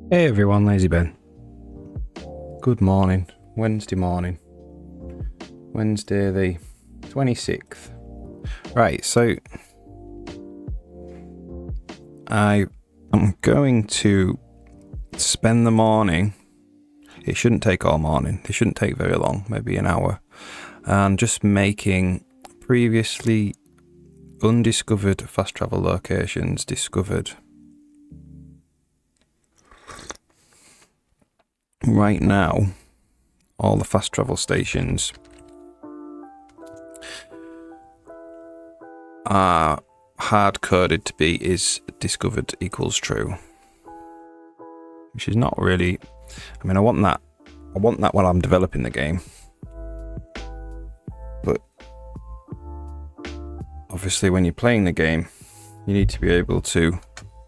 Hey everyone, Lazy Ben. Good morning. Wednesday morning. Wednesday the 26th. Right, so I am going to spend the morning. It shouldn't take all morning. It shouldn't take very long, maybe an hour. And just making previously undiscovered fast travel locations discovered. Right now, all the fast travel stations are hard coded to be is discovered equals true, which is not really. I mean, I want that while I'm developing the game, but obviously when you're playing the game, you need to be able to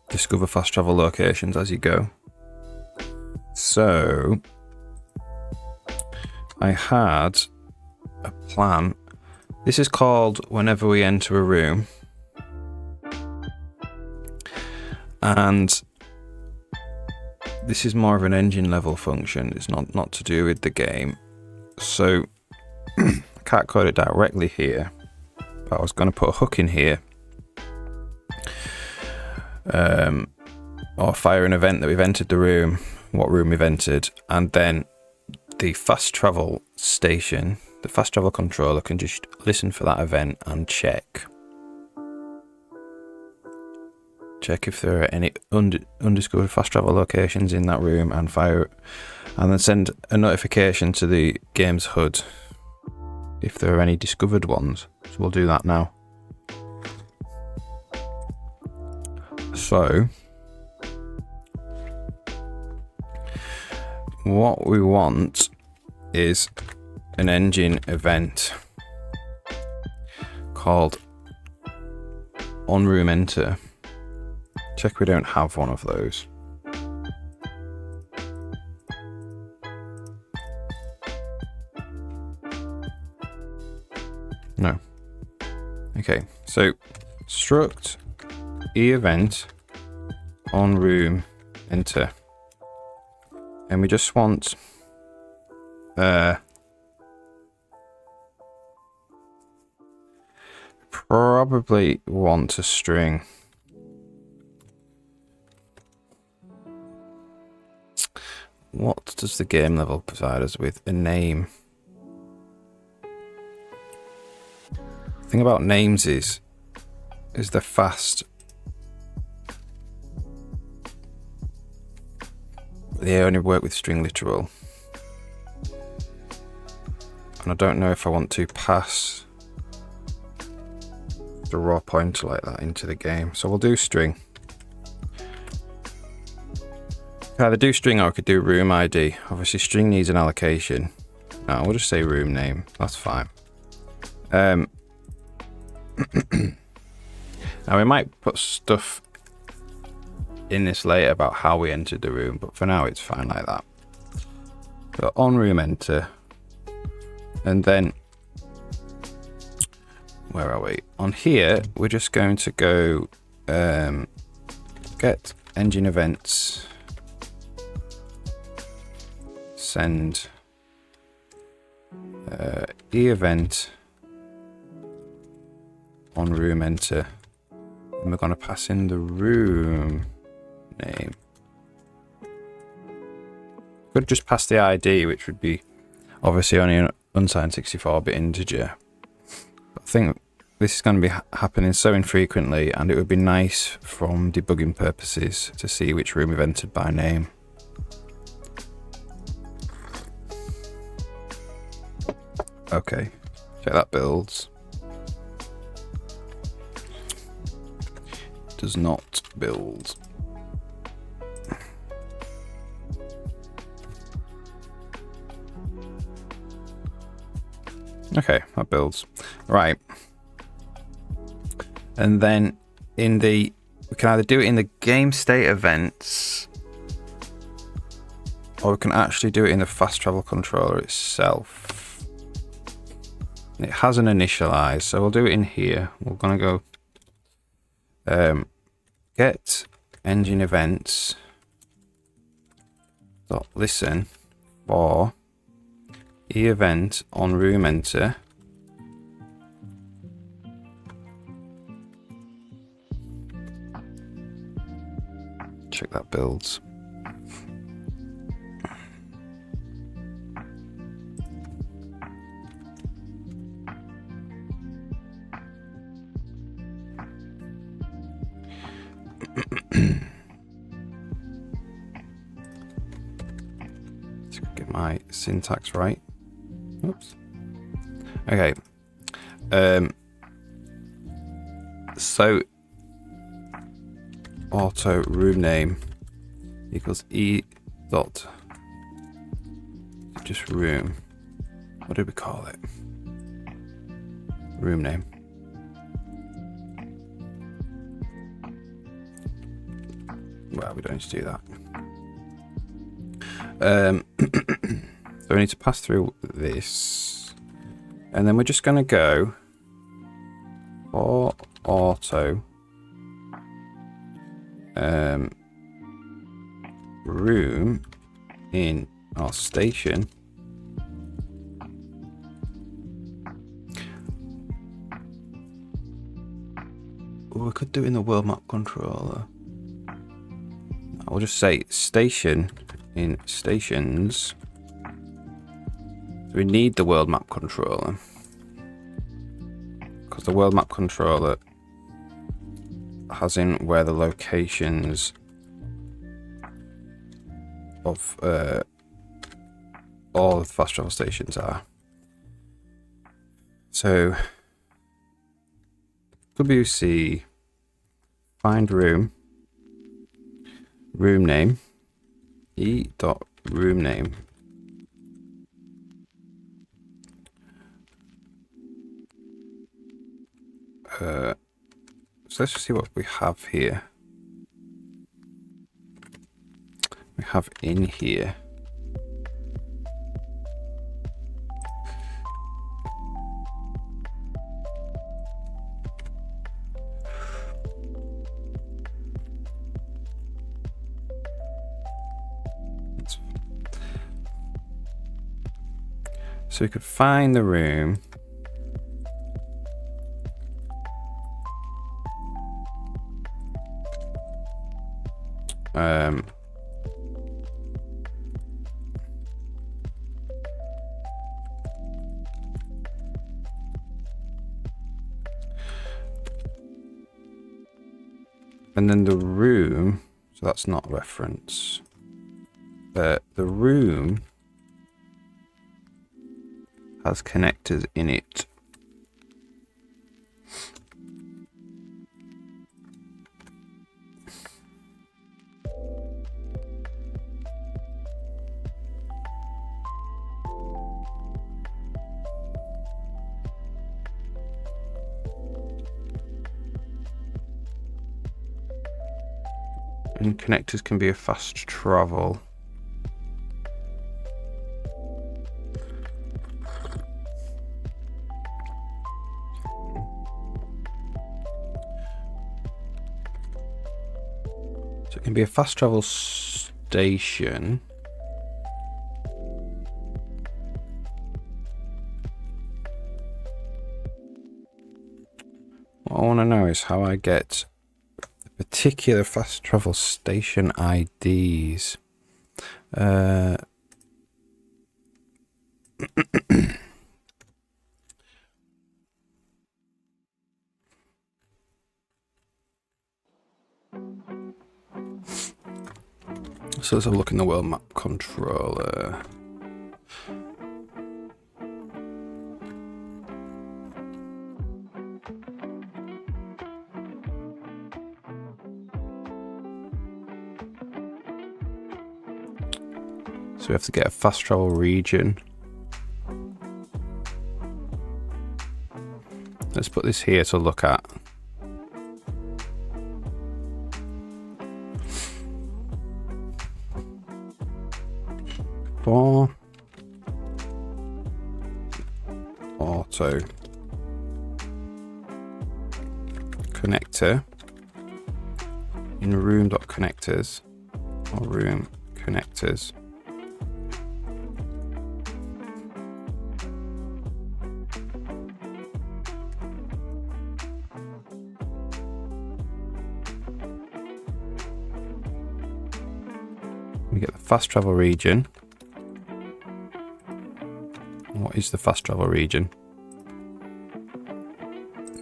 discover fast travel locations as you go. So I had a plan. This is called Whenever We Enter a Room, and this is more of an engine level function. It's not to do with the game, so I can't code it directly here, but I was going to put a hook in here, or fire an event that we've entered the room, what room we've entered, and then the fast travel station, the fast travel controller, can just listen for that event and check if there are any undiscovered fast travel locations in that room, and fire, and then send a notification to the game's HUD if there are any discovered ones. So we'll do that now. So what we want is an engine event called on room enter. Check we don't have one of those. No. Okay, so struct e-event on room enter. And we just want probably want a string. What does the game level provide us with? A name. The thing about names is they're fast. They only work with string literal. And I don't know if I want to pass the raw pointer like that into the game. So we'll do string. I could either do string or I could do room ID. Obviously string needs an allocation. No, we'll just say room name. That's fine. Now we might put stuff in this later about how we entered the room, but for now it's fine like that. So on room enter, and then where are we? On here we're just going to go get engine events, send e-event on room enter, and we're going to pass in the room name. Could just pass the ID, which would be obviously only an unsigned 64-bit integer. But I think this is going to be happening so infrequently, and it would be nice from debugging purposes to see which room we've entered by name. Okay, check that builds. Does not build. Okay, that builds. Right. And then in the, we can either do it in the game state events, or we can actually do it in the fast travel controller itself. It hasn't initialized, so we'll do it in here. We're gonna go get engine events dot listen for event on room enter. Check that builds. Let's get my syntax right. Oops. Okay. So auto room name equals e dot just room. What do we call it? Room name. Well, we don't need to do that. So we need to pass through this, and then we're just going to go for auto room in our station. Oh, we could do it in the world map controller. I'll just say station in stations. So we need the world map controller, because the world map controller has in where the locations of all the fast travel stations are. So WC find room name e dot room name. So let's just see what we have here. We have in here. So we could find the room. And then the room, so that's not reference. The room has connectors in it. And connectors can be a fast travel. So it can be a fast travel station. What I want to know is how I get particular fast travel station IDs. So let's have a look in the world map controller. So we have to get a fast travel region. Let's put this here to look at. For auto connector in room.connectors or room connectors. we get the fast travel region. What is the fast travel region?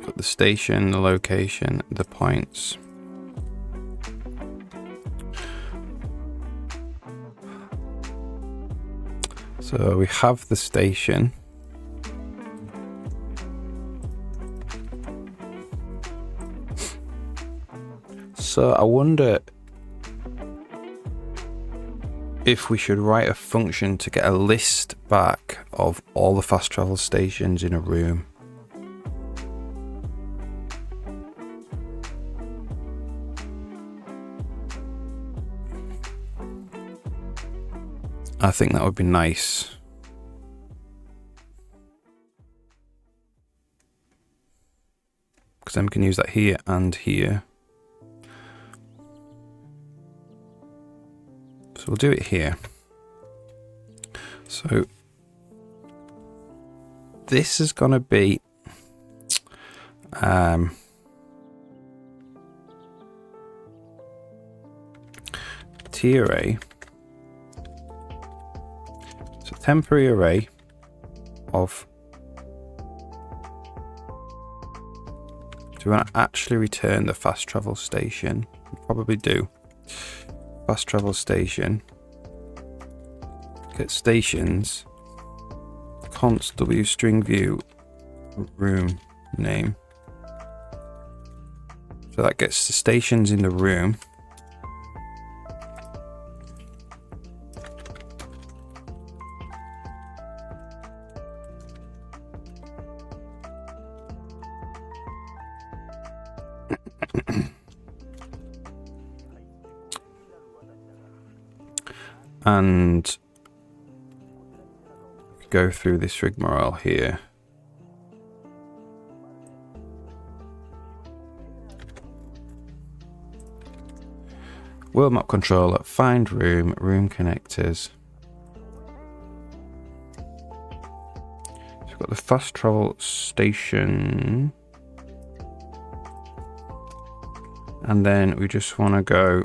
Got the station, the location, the points. So we have the station. So I wonder if we should write a function to get a list back of all the fast travel stations in a room. I think that would be nice. Because then we can use that here and here. So we'll do it here. So this is going to be T array. So temporary array of. Do we want to actually return the fast travel station? We probably do. Fast travel station. Get stations. Const w string view room name. So that gets the stations in the room. And go through this rigmarole here. World map controller, find room, room connectors. So we've got the fast travel station. And then we just want to go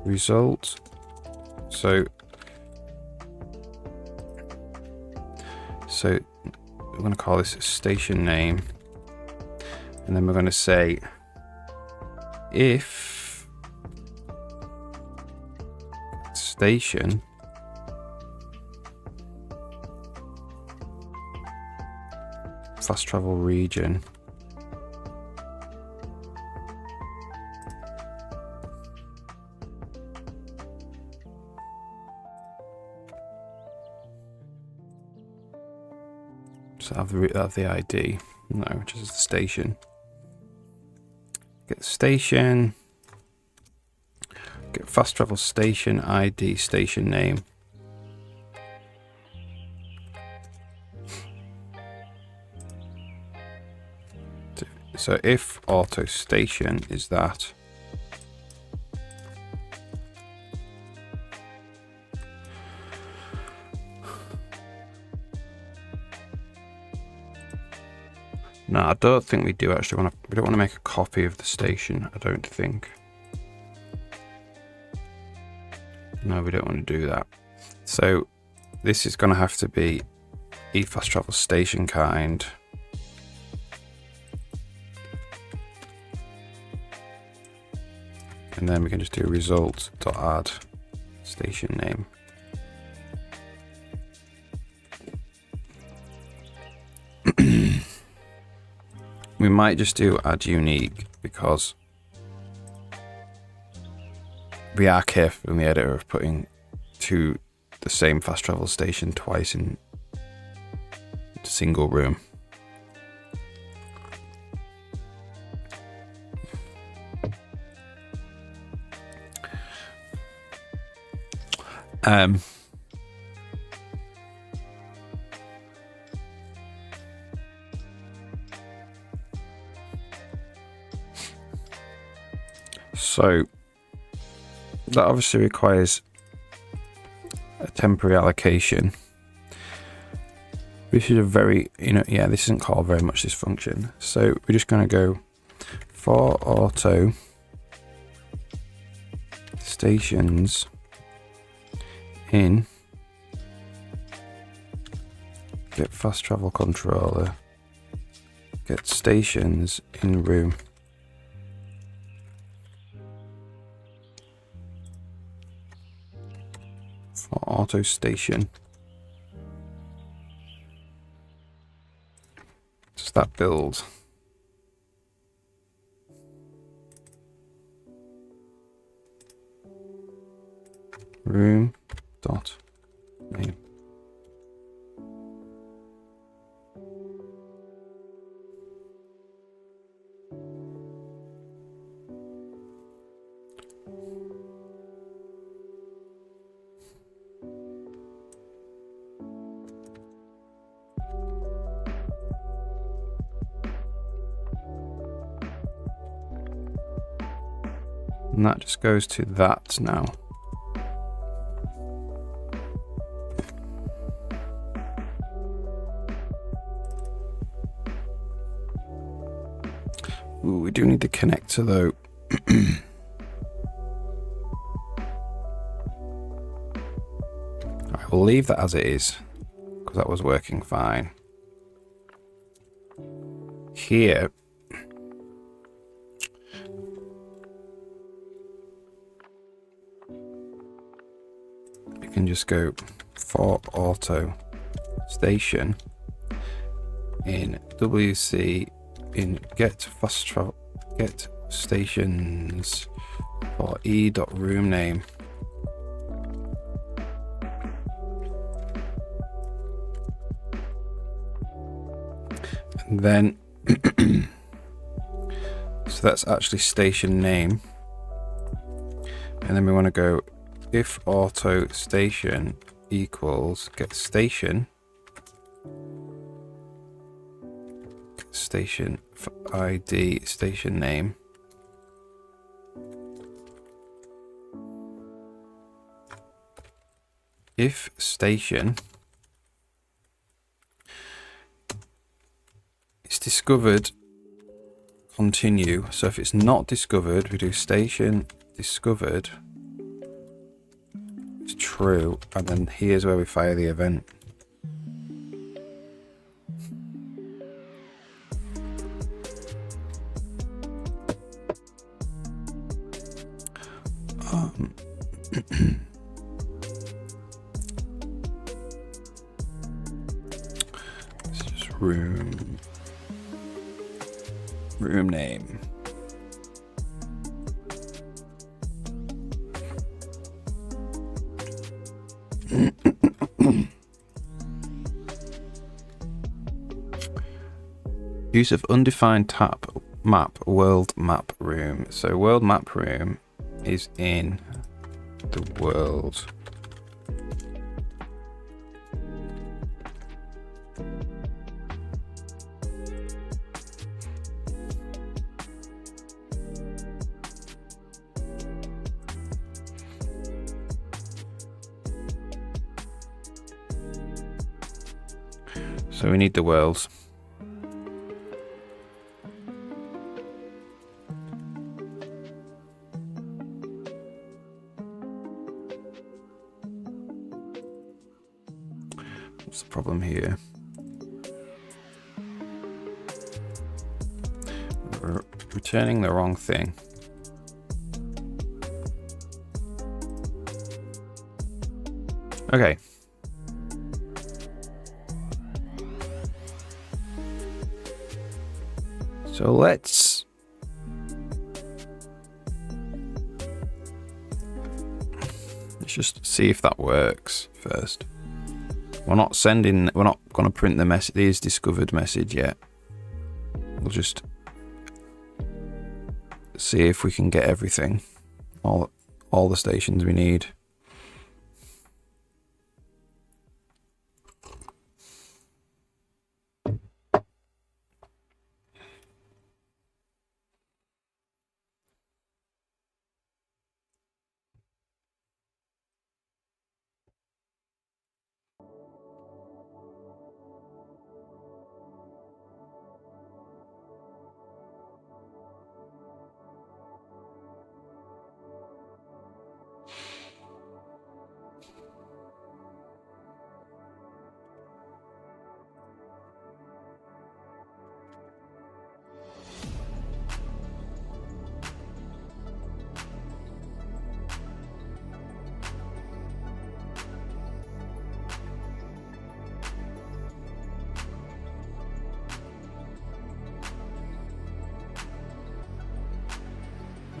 result. So we're going to call this a station name, and then we're going to say if station fast travel region have the ID, no, which is the station. Get station, get fast travel station ID, station name. So if auto station is that, no, I don't think we do actually want to. We don't want to make a copy of the station. I don't think. No, we don't want to do that. So this is going to have to be a fast travel station kind. And then we can just do result.add station name. We might just do add unique because we are careful in the editor of putting the same fast travel station twice in a single room. So that obviously requires a temporary allocation. This is a very, this isn't called very much, this function. So we're just going to go for auto stations in get fast travel controller, get stations in room. For auto station. Does that build? Room dot name. And that just goes to that now. Ooh, we do need the connector though. I will leave that as it is, because that was working fine. Here, we can just go for auto station in WC in get fast travel, get stations for e.room name. And then so that's actually station name, and then we want to go if auto station equals get station for ID station name, if station is discovered, continue. So if it's not discovered, we do station discovered, it's true, and then here's where we fire the event. This is room name. Use of undefined tap map world map room. So world map room is in the world. So we need the worlds. What's the problem here? We're returning the wrong thing. Okay. So let's just see if that works first. We're not going to print the message, the is discovered message yet. We'll just see if we can get everything, all the stations we need.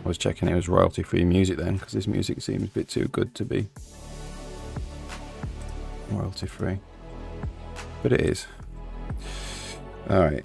I was checking it was royalty-free music then, because this music seems a bit too good to be royalty-free. But it is. Alright.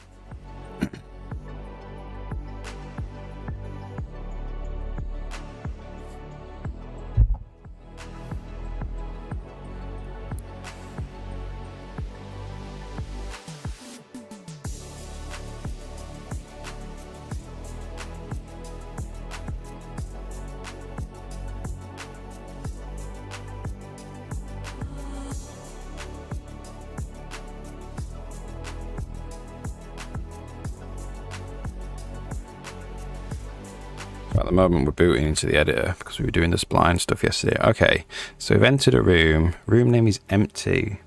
At the moment we're booting into the editor because we were doing the spline stuff yesterday. Okay, so we've entered a room. Room name is empty.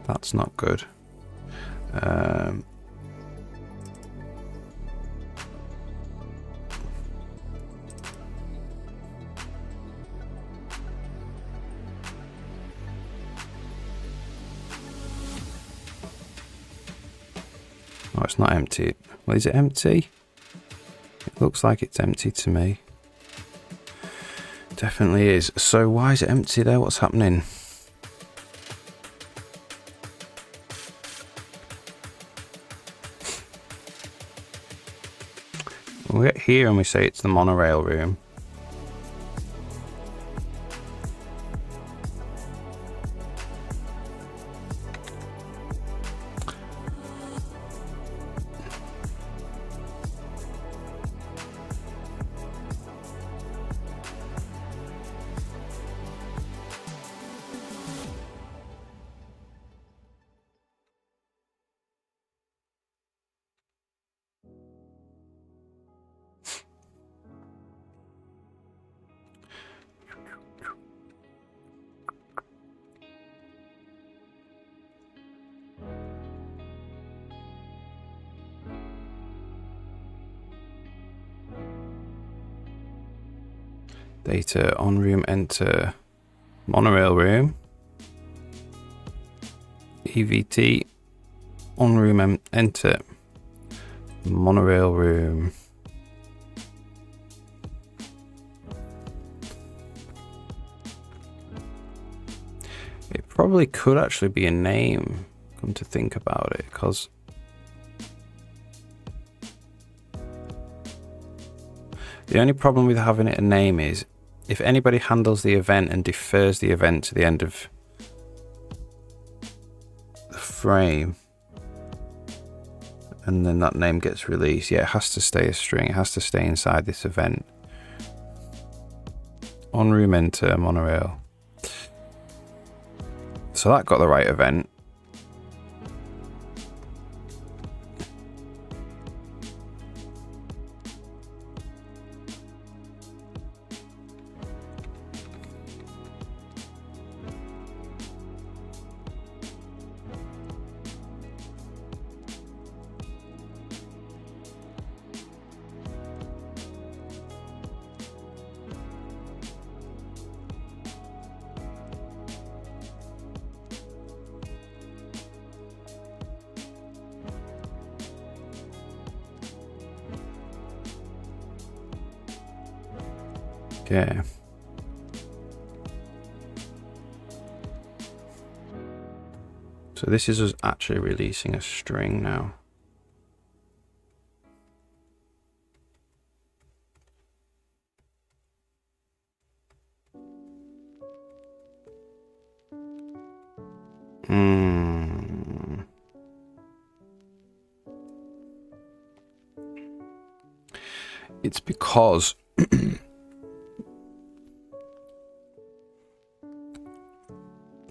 That's not good. Oh, it's not empty. Well, is it empty? It looks like it's empty to me. Definitely is. So why is it empty there? What's happening? We get here and we say it's the monorail room. Data on room, enter monorail room. EVT on room, enter monorail room. It probably could actually be a name, come to think about it, because the only problem with having it a name is if anybody handles the event and defers the event to the end of the frame and then that name gets released, yeah, it has to stay a string. It has to stay inside this event. On room, enter monorail. So that got the right event. Okay. So this is us actually releasing a string now. It's because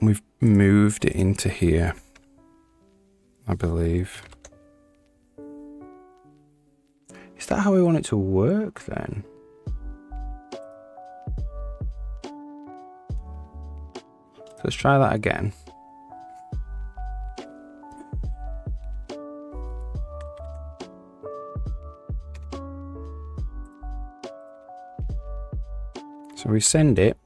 we've moved it into here, I believe. Is that how we want it to work then? So let's try that again. So we send it.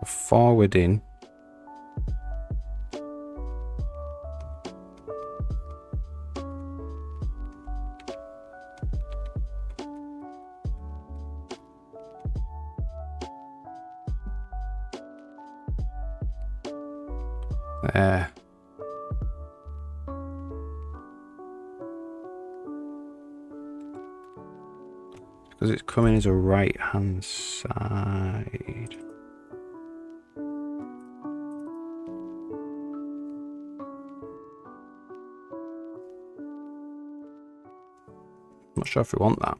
forwarding. There. Because it's coming as a right hand side. Not sure if we want that.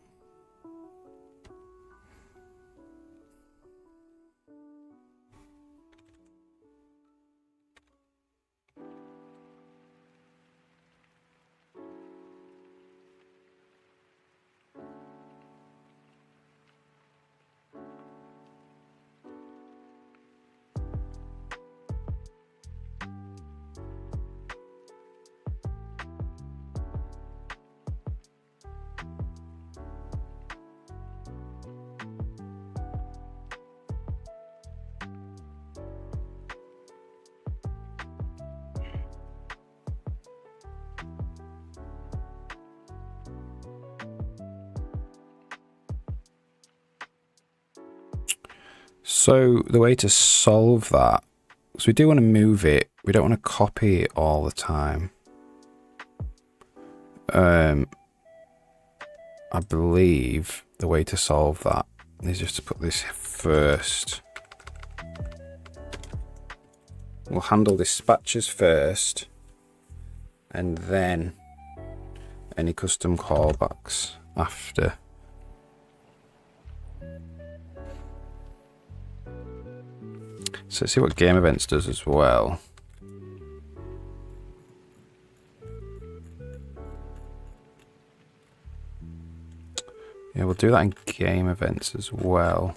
So the way to solve that, so we do want to move it, we don't want to copy it all the time. I believe the way to solve that is just to put this first. We'll handle dispatches first, and then any custom callbacks after. So let's see what game events does as well. Yeah, we'll do that in game events as well.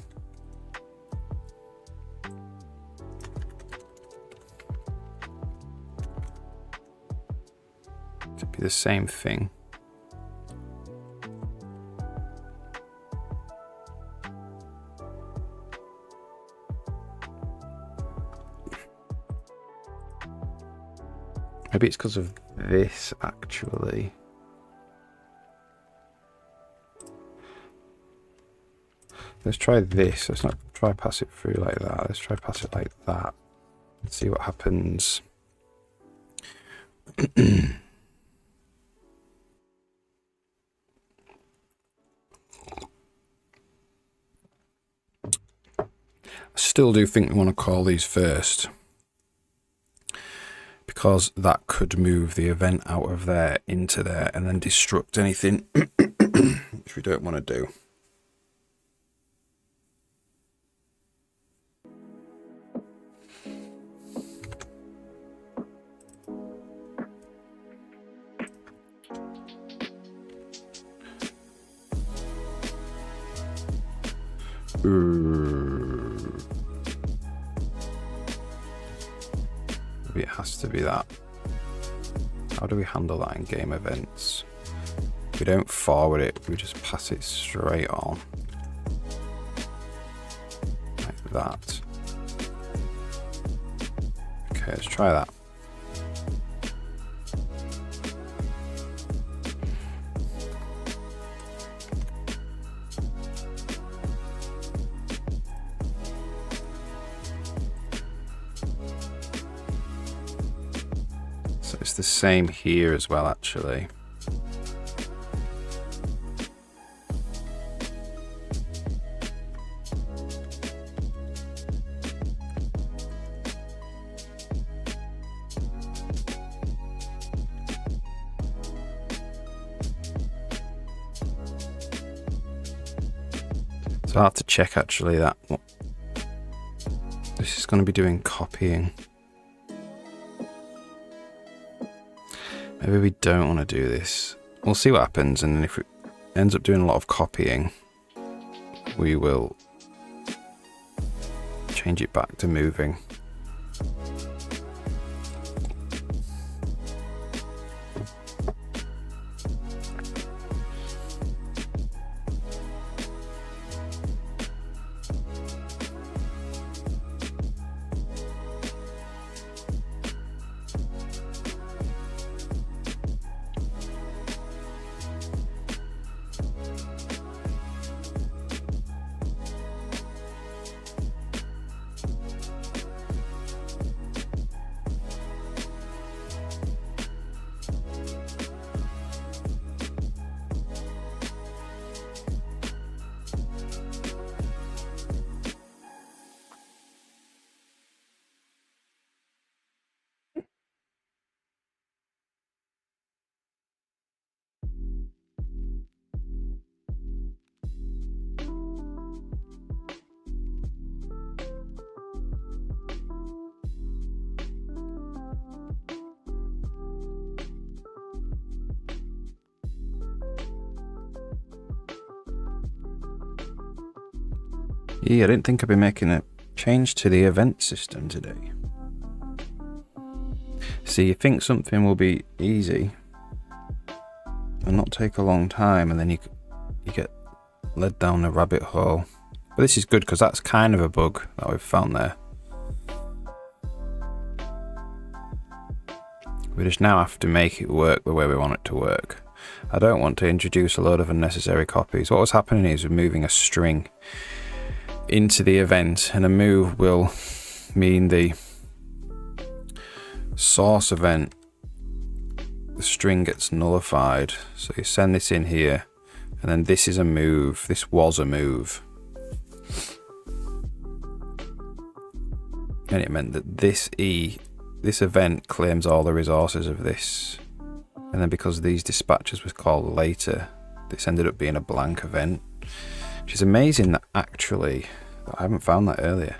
It'd be the same thing. Maybe it's because of this, actually. Let's try this. Let's not try pass it through like that. Let's try pass it like that. Let's see what happens. I still do think we want to call these first, because that could move the event out of there into there and then destruct anything, which we don't want to do. Maybe it has to be that. How do we handle that in game events? We don't forward it, we just pass it straight on. Like that. Okay, let's try that. It's the same here as well, actually. So I'll have to check, actually, that this is going to be doing copying. Maybe we don't want to do this. We'll see what happens, and then if it ends up doing a lot of copying, we will change it back to moving. Yeah, I didn't think I'd be making a change to the event system today. See, you think something will be easy and not take a long time, and then you get led down a rabbit hole. But this is good because that's kind of a bug that we've found there. We just now have to make it work the way we want it to work. I don't want to introduce a load of unnecessary copies. What was happening is we're moving a string into the event, and a move will mean the source event, the string gets nullified. So you send this in here, and then this is a move. This was a move. And it meant that this event claims all the resources of this. And then because these dispatches was called later, this ended up being a blank event. Which is amazing that actually, I haven't found that earlier.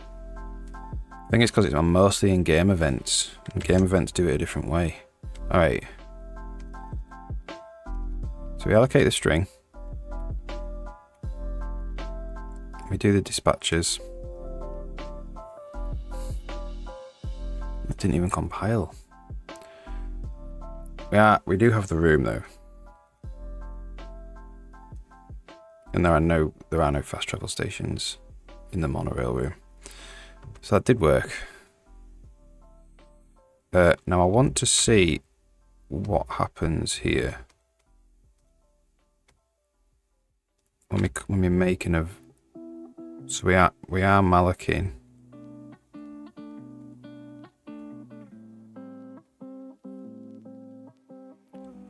I think it's because it's mostly in game events. And game events do it a different way. Alright. So we allocate the string. We do the dispatches. It didn't even compile. We do have the room though. And there are no fast travel stations in the monorail room. So that did work. Now I want to see what happens here when we're making a. So we are malloching.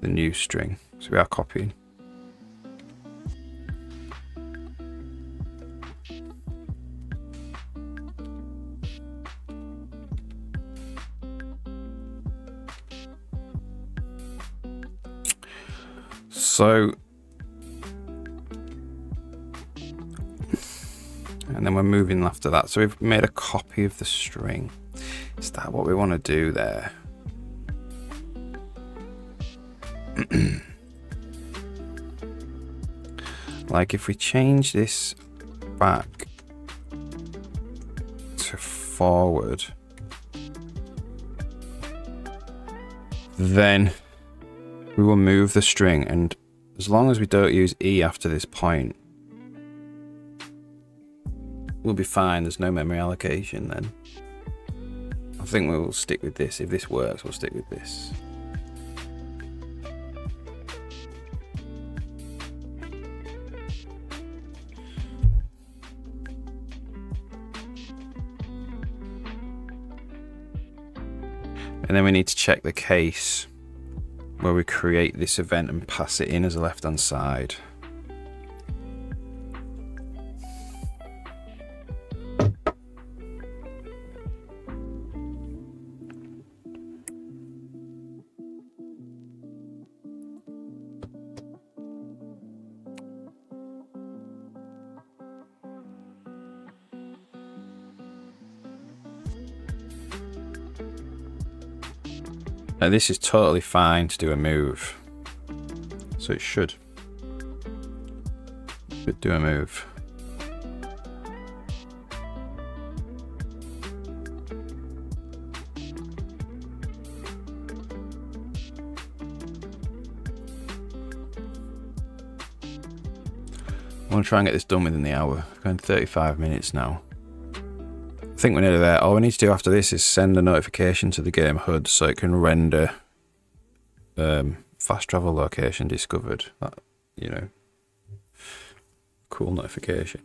The new string. So we are copying. So, and then we're moving after that. So we've made a copy of the string. Is that what we want to do there? Like if we change this back to forward, then we will move the string, and as long as we don't use E after this point, we'll be fine. There's no memory allocation then. I think we'll stick with this. If this works, we'll stick with this. And then we need to check the case where we create this event and pass it in as a left-hand side. Now this is totally fine to do a move, so it should do a move. I want to try and get this done within the hour. We're going 35 minutes now. I think we're nearly there. All we need to do after this is send a notification to the game HUD so it can render fast travel location discovered. That, you know, cool notification.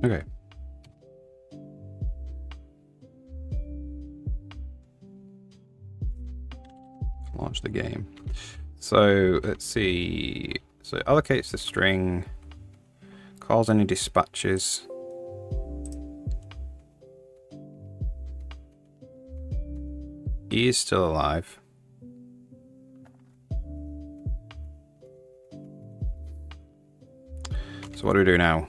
Okay. Launch the game. So let's see. So it allocates the string, calls any dispatches. He is still alive. So what do we do now?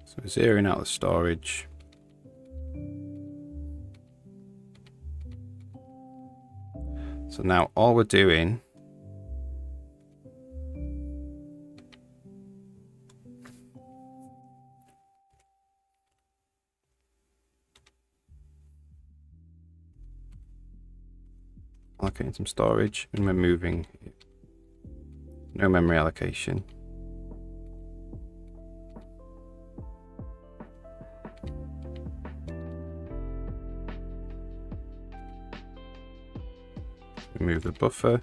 So we're zeroing out the storage. So now all we're doing allocating some storage and we're moving. No memory allocation. Remove the buffer.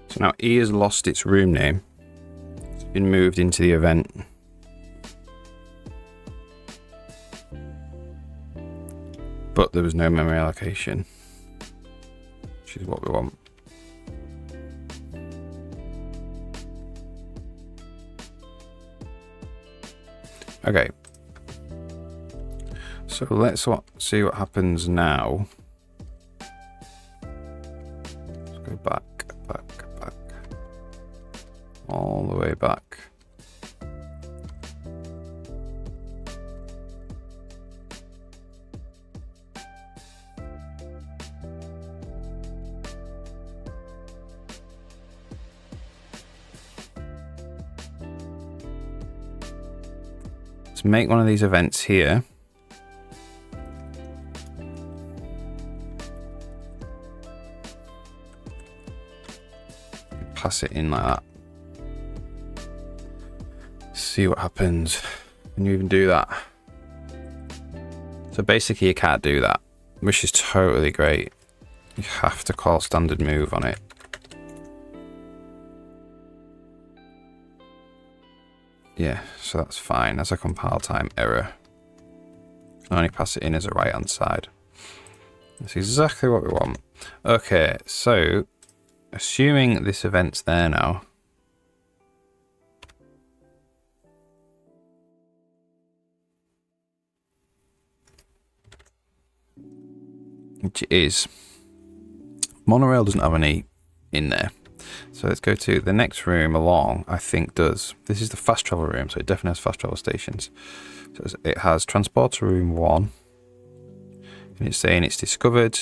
So now E has lost its room name. It's been moved into the event. But there was no memory allocation, which is what we want. Okay, so let's see what happens now. Let's go back, all the way back. To make one of these events here, pass it in like that. See what happens when you even do that. So basically you can't do that, which is totally great. You have to call standard move on it. Yeah, so that's fine. That's a compile time error. Can only pass it in as a right hand side. That's exactly what we want. Okay, so assuming this event's there now. Which it is. Monorail doesn't have any in there. So let's go to the next room along, I think does. This is the fast travel room, so it definitely has fast travel stations. So it has transporter room 1. And it's saying it's discovered.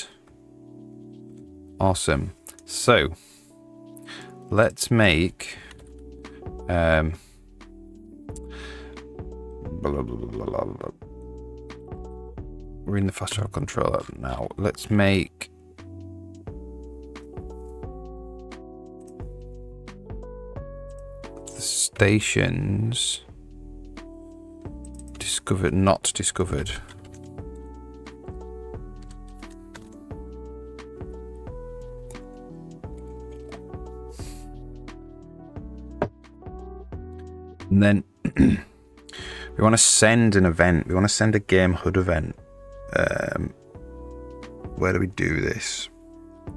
Awesome. So let's make blah, blah, blah, blah. We're in the fast travel controller now. Let's make the stations discovered, not discovered. And then we want to send an event. We want to send a game HUD event. Where do we do this?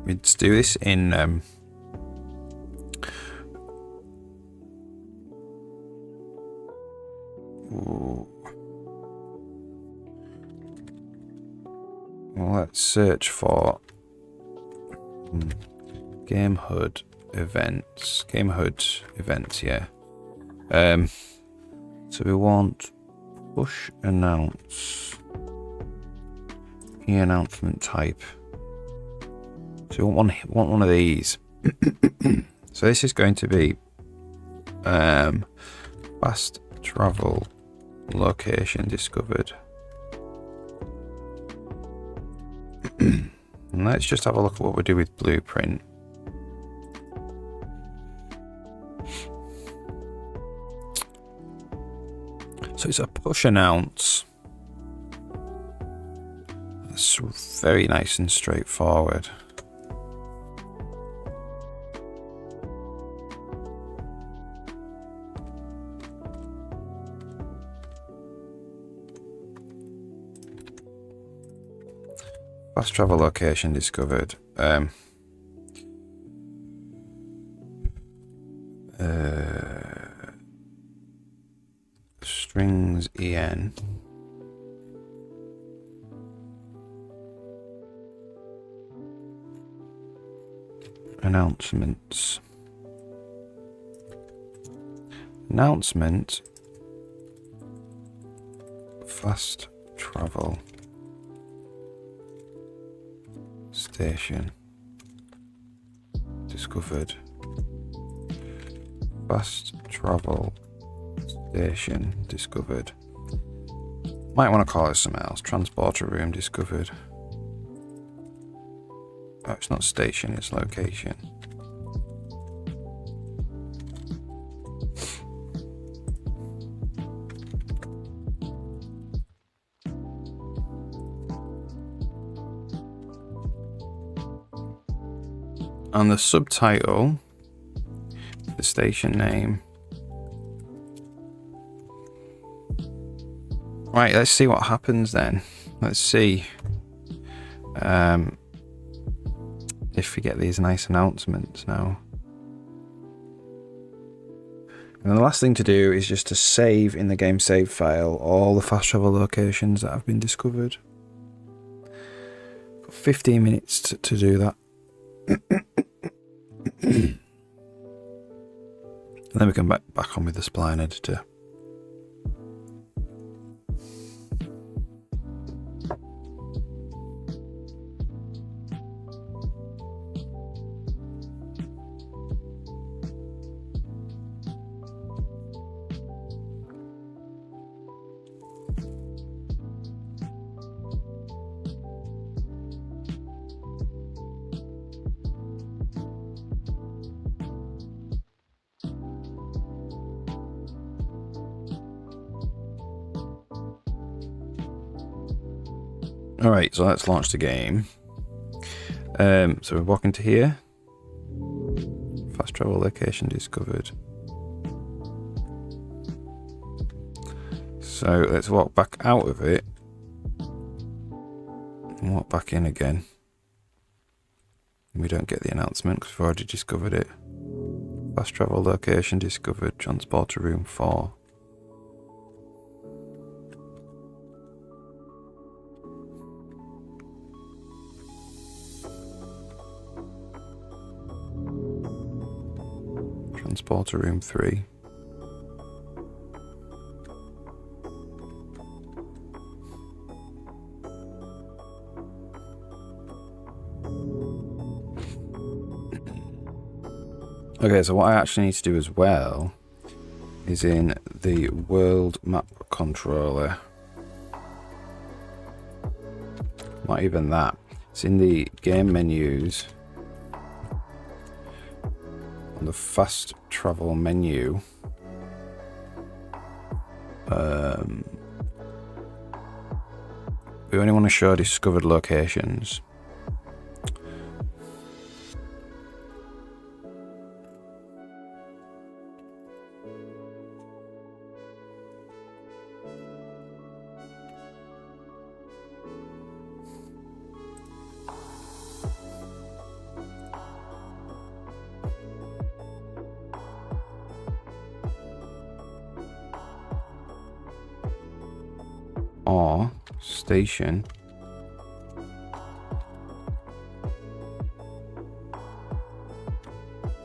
Let's do this in well, let's search for game HUD events. Game HUD events, yeah. So we want push announce. Announcement type. So we want one of these. So this is going to be fast travel location discovered. And let's just have a look at what we do with blueprint. So it's a push announce. It's very nice and straightforward. Fast travel location discovered. Strings en. Announcements. Announcement. Fast travel station discovered. Fast travel station discovered. Might want to call it something else. Transporter room discovered. Oh, it's not station, it's location. And the subtitle, the station name. Right, let's see what happens then. Let's see if we get these nice announcements now. And the last thing to do is just to save in the game save file all the fast travel locations that have been discovered. Got 15 minutes to do that. And then we can back on with the spline editor. Alright, so let's launch the game. So we're walking to here. Fast travel location discovered. So let's walk back out of it. And walk back in again. And we don't get the announcement because we've already discovered it. Fast travel location discovered. Transporter room 4. Transporter room 3. Okay, so what I actually need to do as well is in the world map controller. Not even that. It's in the game menus. On the fast travel menu. We only want to show discovered locations. Or station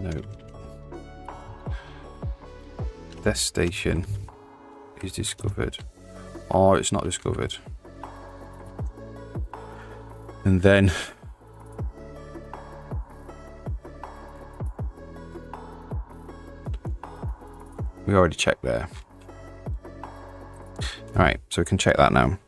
no, this station is discovered or it's not discovered, and then we already checked there. Alright, so we can check that now.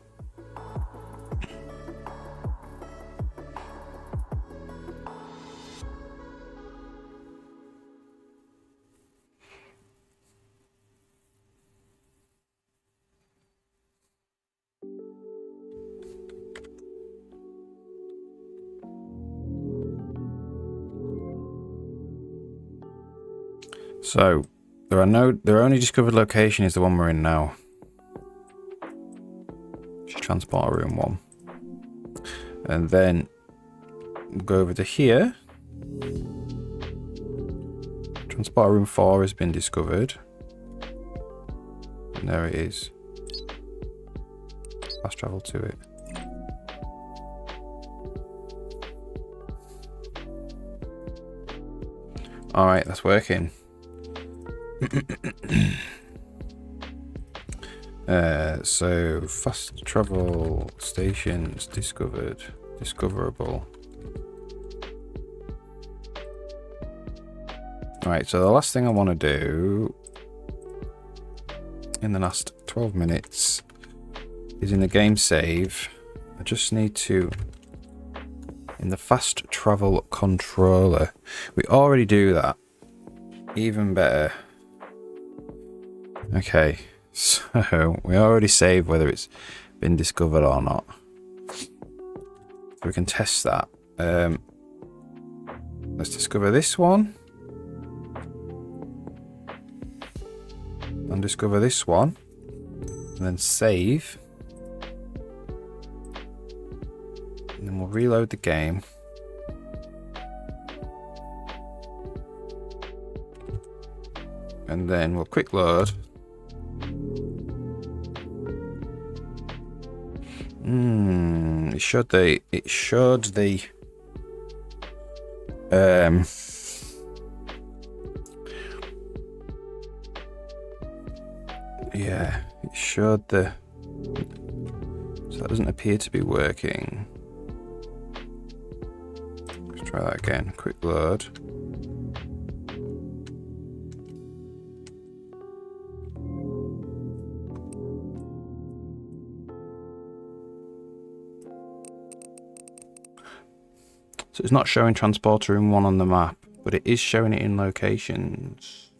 So their only discovered location is the one we're in now. Transport room 1. And then we'll go over to here. Transport room 4 has been discovered. And there it is. Fast travel to it. Alright, that's working. So fast travel stations discovered. Discoverable. Alright, so the last thing I want to do in the last 12 minutes is in the game save. I just need to, in the fast travel controller, we already do that. Even better. Okay, so we already saved whether it's been discovered or not. So we can test that. Let's discover this one. And discover this one. And then save. And then we'll reload the game. And then we'll quick load. It showed the yeah, it showed the, so that doesn't appear to be working. Let's try that again. Quick load. So it's not showing transporter room 1 on the map, but it is showing it in locations.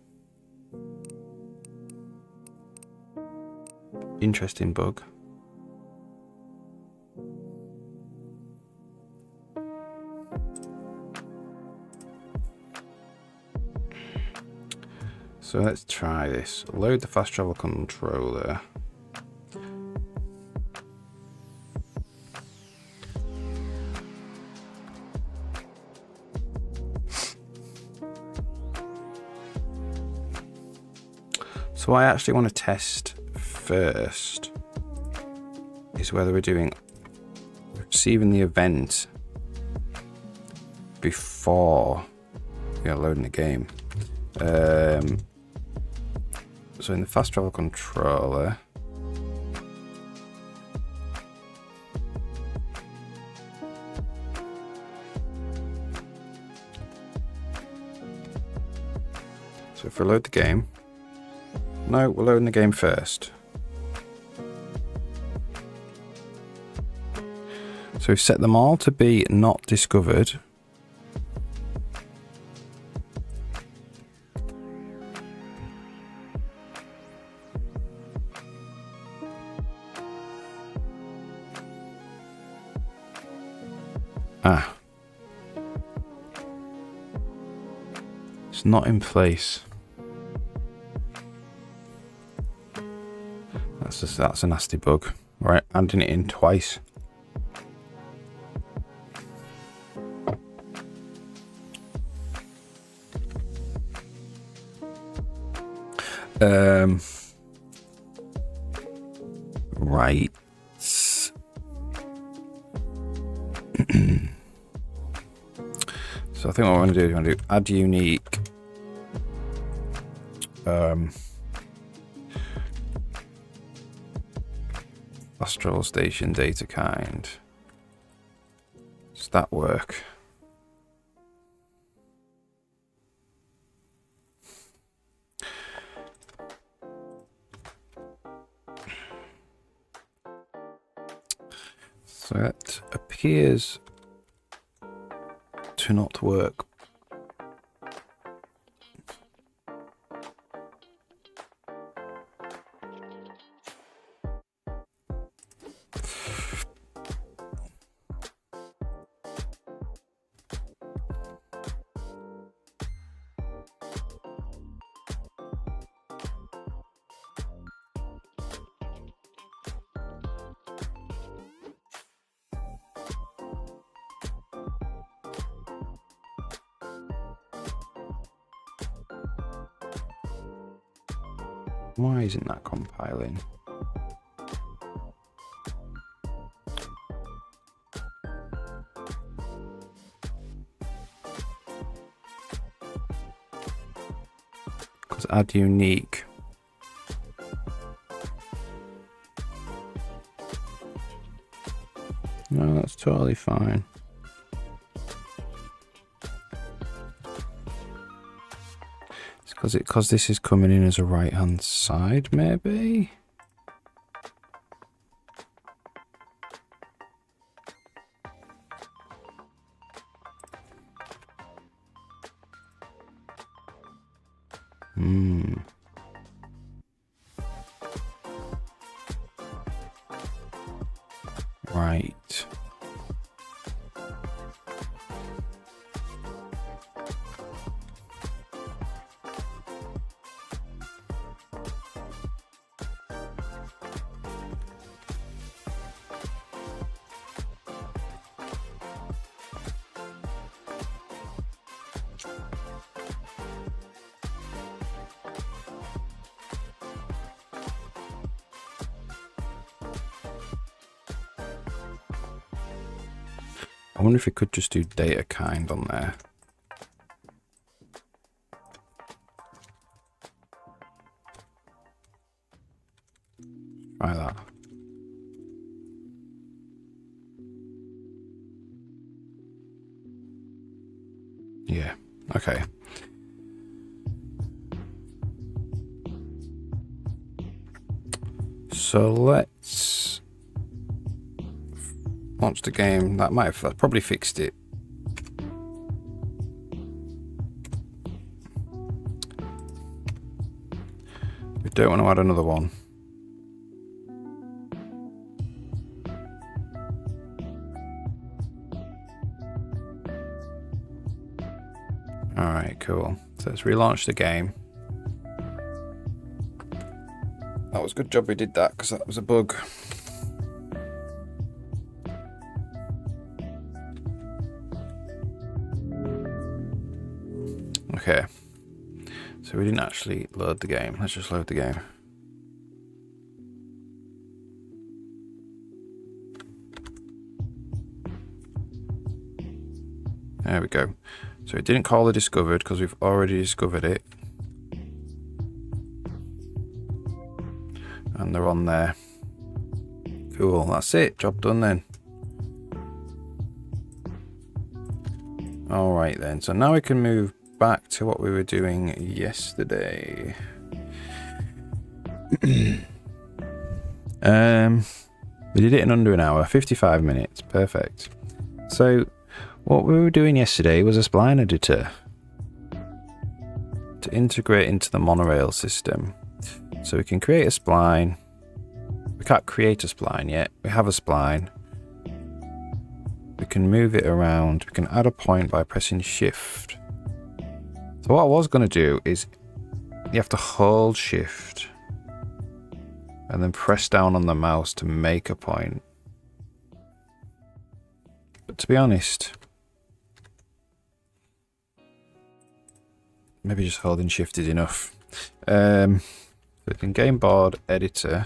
Interesting bug. So let's try this. Load the fast travel controller. So what I actually want to test first is whether we're receiving the event before we are loading the game. So in the fast travel controller, so if we load the game, no, we're loading the game first. So we've set them all to be not discovered. Ah. It's not in place. That's a nasty bug. Right, adding it in twice. Right. So I think what we're going to do is we're going to do add unique. Astral station data kind. Does that work? So it appears to not work. Why isn't that compiling? Because add unique. No, that's totally fine. It's because this is coming in as a right hand side, maybe? Right. I wonder if we could just do data kind on there. Try that. Yeah, okay. So let's launch the game. That probably fixed it. We don't want to add another one. Alright, cool. So let's relaunch the game. That was a good job we did that, because that was a bug. Okay. So we didn't actually load the game. Let's just load the game. There we go. So it didn't call the discovered because we've already discovered it. And they're on there. Cool, that's it. Job done then. Alright then, so now we can move back to what we were doing yesterday. We did it in under an hour, 55 minutes, perfect. So what we were doing yesterday was a spline editor to integrate into the Monorail system. So we can create a spline. We can't create a spline yet. We have a spline. We can move it around. We can add a point by pressing shift. So what I was going to do is you have to hold shift and then press down on the mouse to make a point. But to be honest, maybe just holding shift is enough. So in game board editor,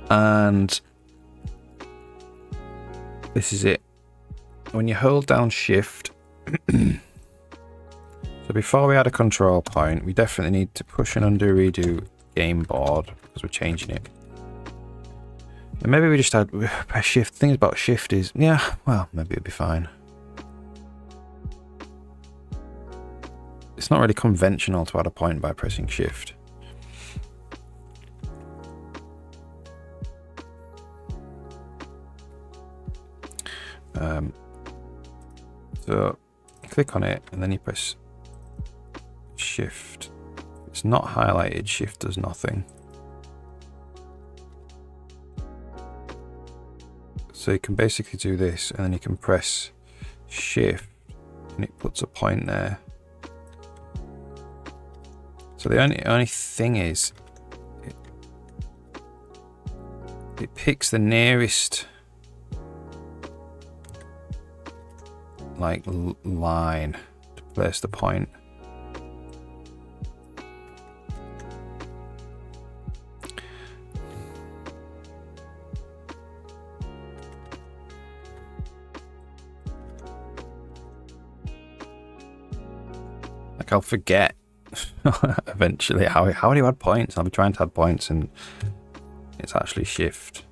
and this is it. When you hold down shift, so before we add a control point, we definitely need to push and undo redo game board because we're changing it. And maybe we just add press shift. The thing about shift is, yeah, well, maybe it'll be fine. It's not really conventional to add a point by pressing shift. So click on it and then you press shift. It's not highlighted, shift does nothing. So you can basically do this and then you can press shift and it puts a point there. So the only thing is it picks the nearest like line place the point. Like I'll forget eventually how do you add points? I'll be trying to add points and it's actually shift.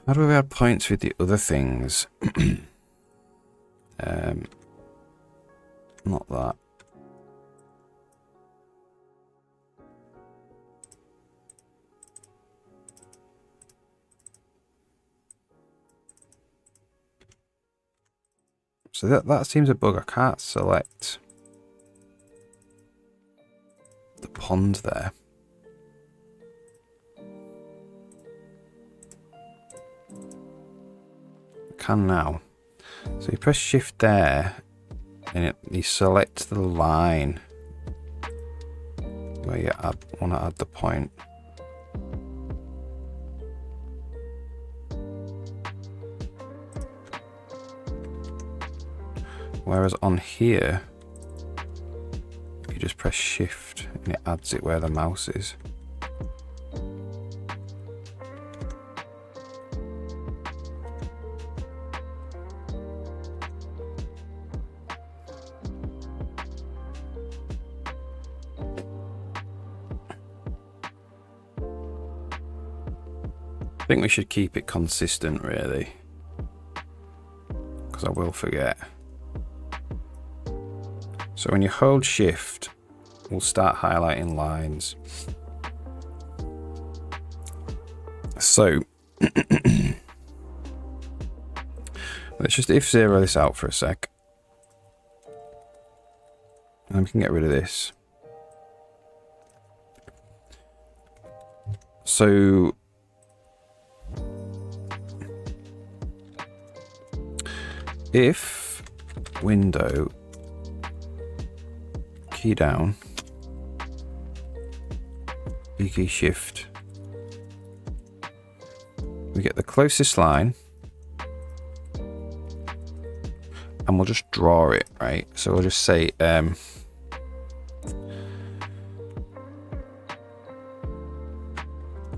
How do we add points with the other things? Not that. So that seems a bug. I can't select the pond there. I can now. So you press shift there and you select the line where you want to add the point. Whereas on here, you just press shift and it adds it where the mouse is. I think we should keep it consistent really, because I will forget. So when you hold shift, we'll start highlighting lines. So let's just F0 this out for a sec. And we can get rid of this. So if window key down, B key shift, we get the closest line and we'll just draw it, right? So we'll just say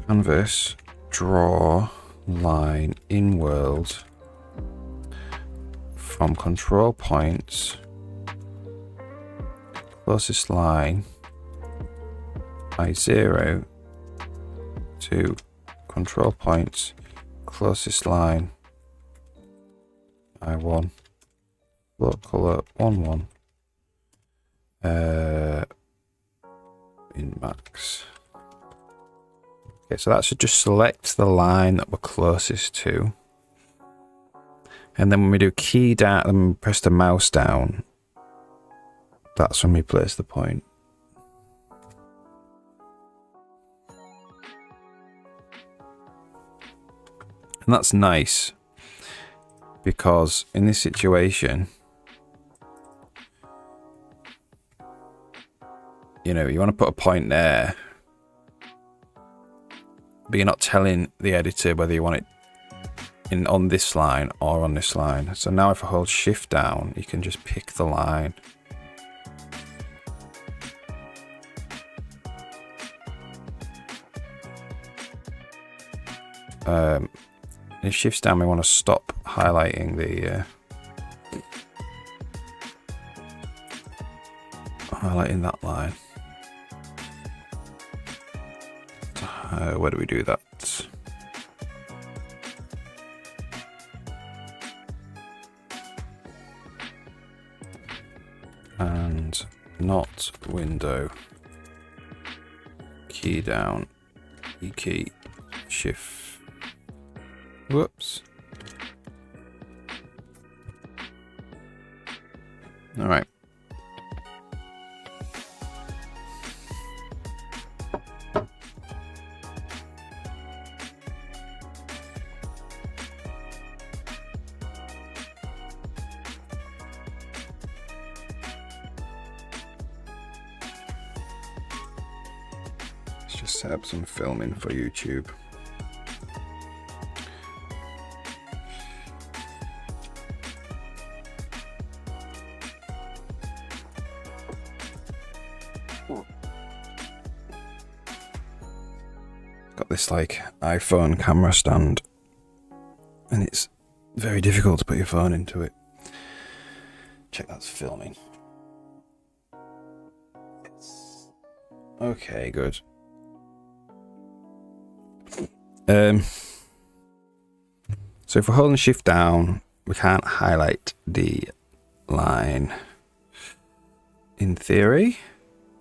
canvas draw line in world from control points closest line I0 to control points closest line I1 float color 1 1 in max. Okay, so that should just select the line that we're closest to, and then when we do key down and press the mouse down, that's when we place the point. And that's nice because in this situation, you know, you want to put a point there, but you're not telling the editor whether you want it in on this line or on this line. So now if I hold shift down, you can just pick the line. If shifts down, we want to stop highlighting the highlighting that line. Where do we do that? And not window key down, E key shift. Whoops. All right. Let's just set up some filming for YouTube. got this like iPhone camera stand, and it's very difficult to put your phone into it. Check that's filming. Okay, good. So if we're holding shift down, we can't highlight the line in theory.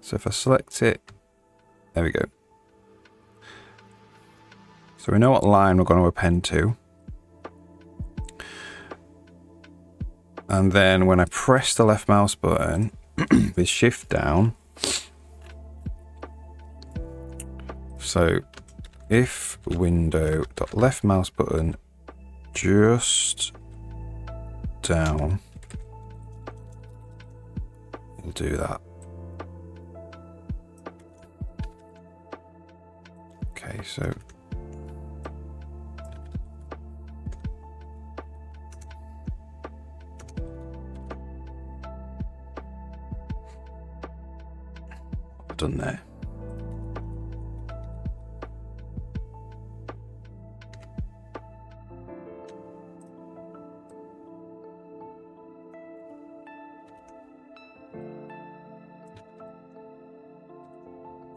So if I select it, there we go. So we know what line we're going to append to. And then when I press the left mouse button with shift down, so if window dot left mouse button just down, we'll do that. Okay, so I've done there.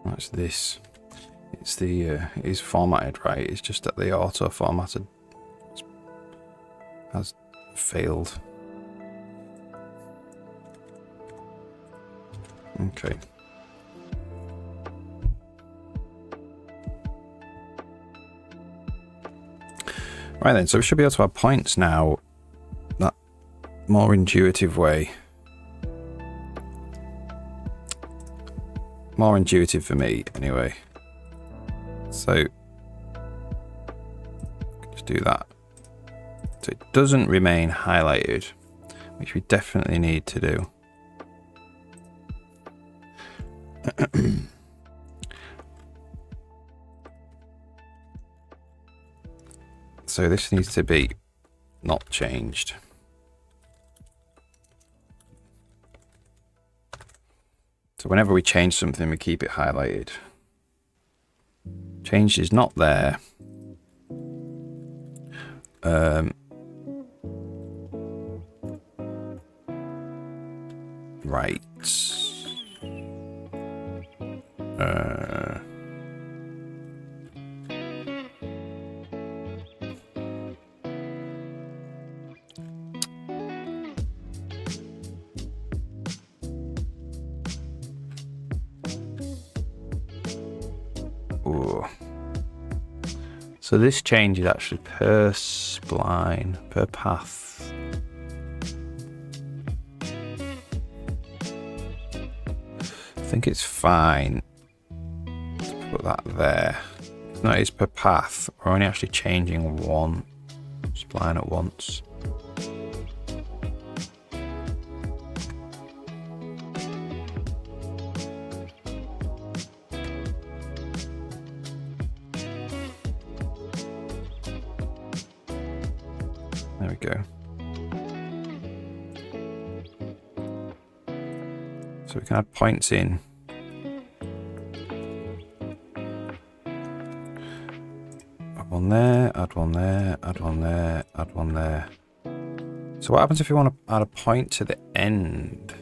That's this. It's the it is formatted right. It's just that the auto formatted has failed. Okay. Right then, so we should be able to add points now. That more intuitive way. More intuitive for me, anyway. So, just do that. So it doesn't remain highlighted, which we definitely need to do. So this needs to be not changed. So whenever we change something, we keep it highlighted. Changed is not there. Right. Ooh. So this change is actually per spline, per path. I think it's fine to put that there. No, it's per path. We're only actually changing one spline at once. There we go. So we can add points in. Add one there, add one there, add one there, add one there. So what happens if you want to add a point to the end?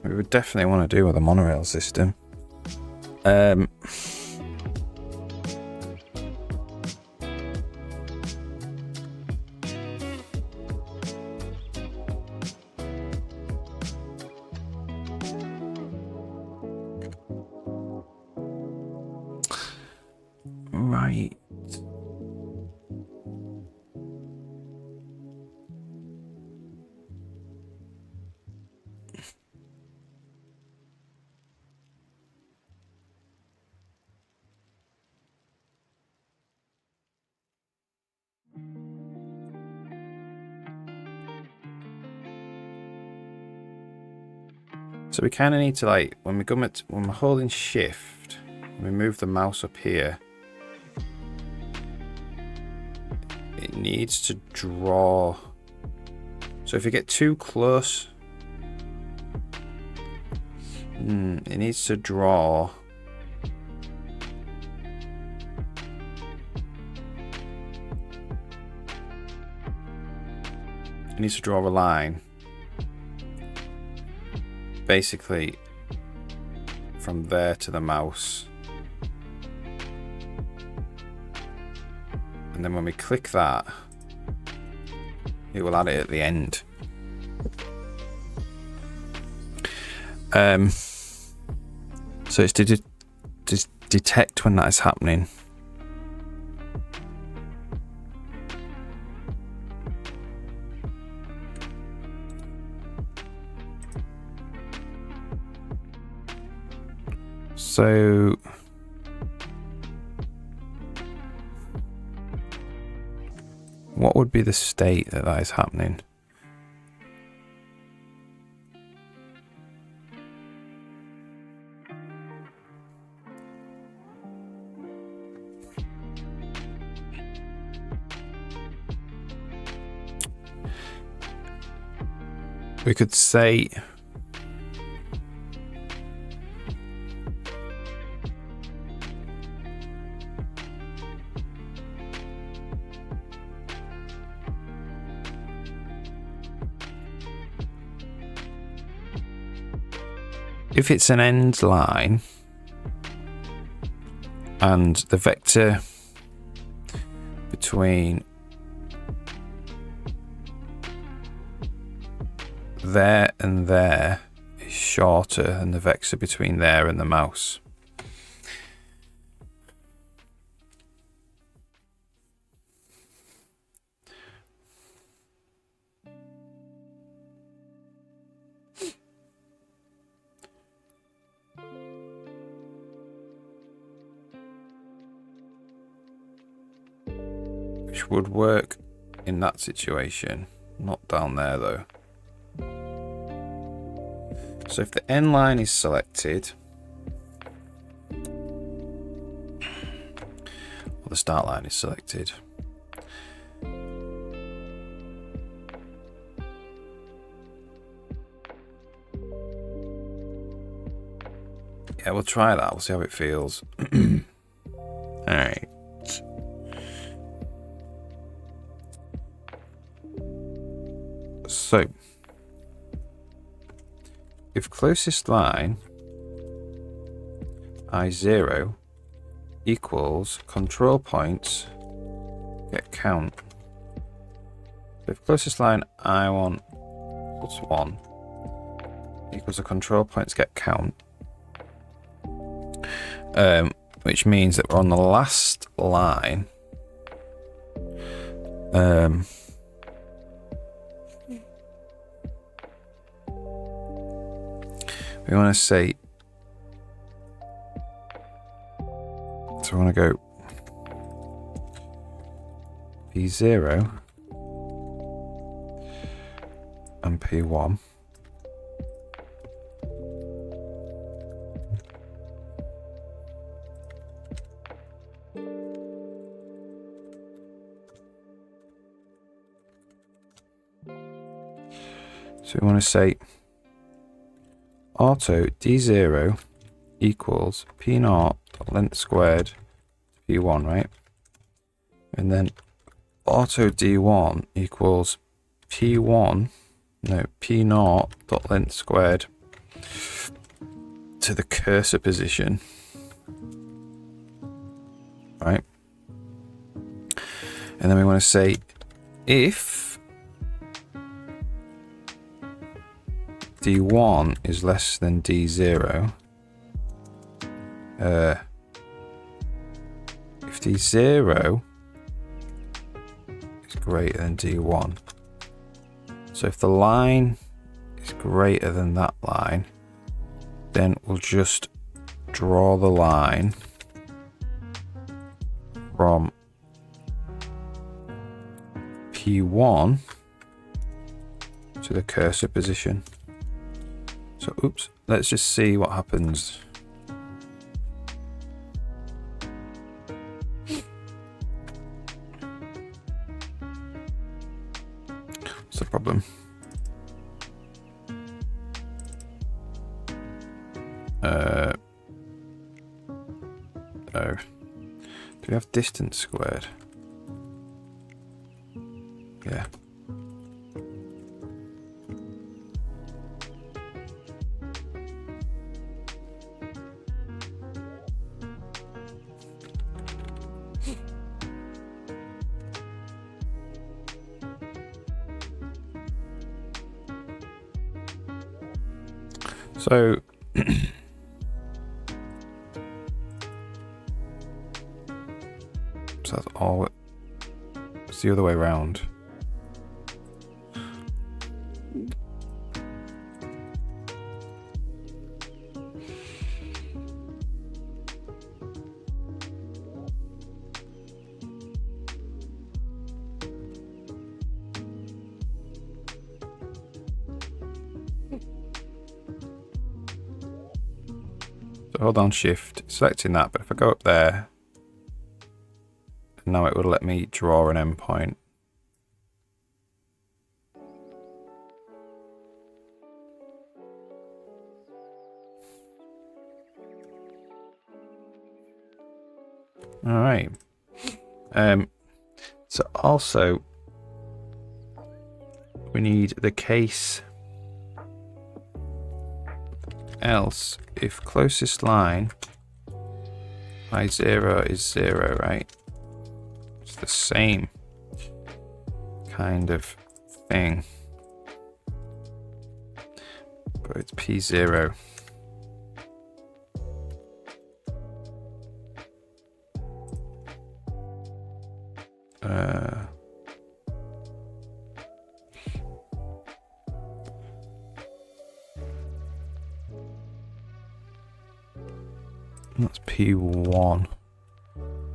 We would definitely want to do with a monorail system. Right. So we kind of need to, like, when we're holding shift, we move the mouse up here. it needs to draw. So if you get too close, it needs to draw. It needs to draw a line, basically from there to the mouse. And then when we click that, it will add it at the end. So it's to detect when that is happening. So what would be the state that that is happening? We could say if it's an end line and the vector between there and there is shorter than the vector between there and the mouse. Which would work in that situation, not down there though. So if the end line is selected, or the start line is selected, yeah, we'll try that. We'll see how it feels. All right. So, if closest line I0 equals control points get count. So if closest line I1 plus 1 equals the control points get count, which means that we're on the last line. We want to say, so we want to go P0 and P1. So we want to say auto D0 equals P0 length squared P1, right? And then auto D1 equals P0 dot length squared to the cursor position, right? And then we want to say if D1 is less than D0, if D0 is greater than D1, so if the line is greater than that line, then we'll just draw the line from P1 to the cursor position. So, oops, let's just see what happens. That's a problem. Oh. Do we have distance squared? Yeah. So so that's all. It's the other way around. So hold on shift, selecting that, but if I go up there, now it would let me draw an endpoint. All right. So also we need the case else if closest line by 0 is 0, right? It's the same kind of thing, but it's P0. That's P1.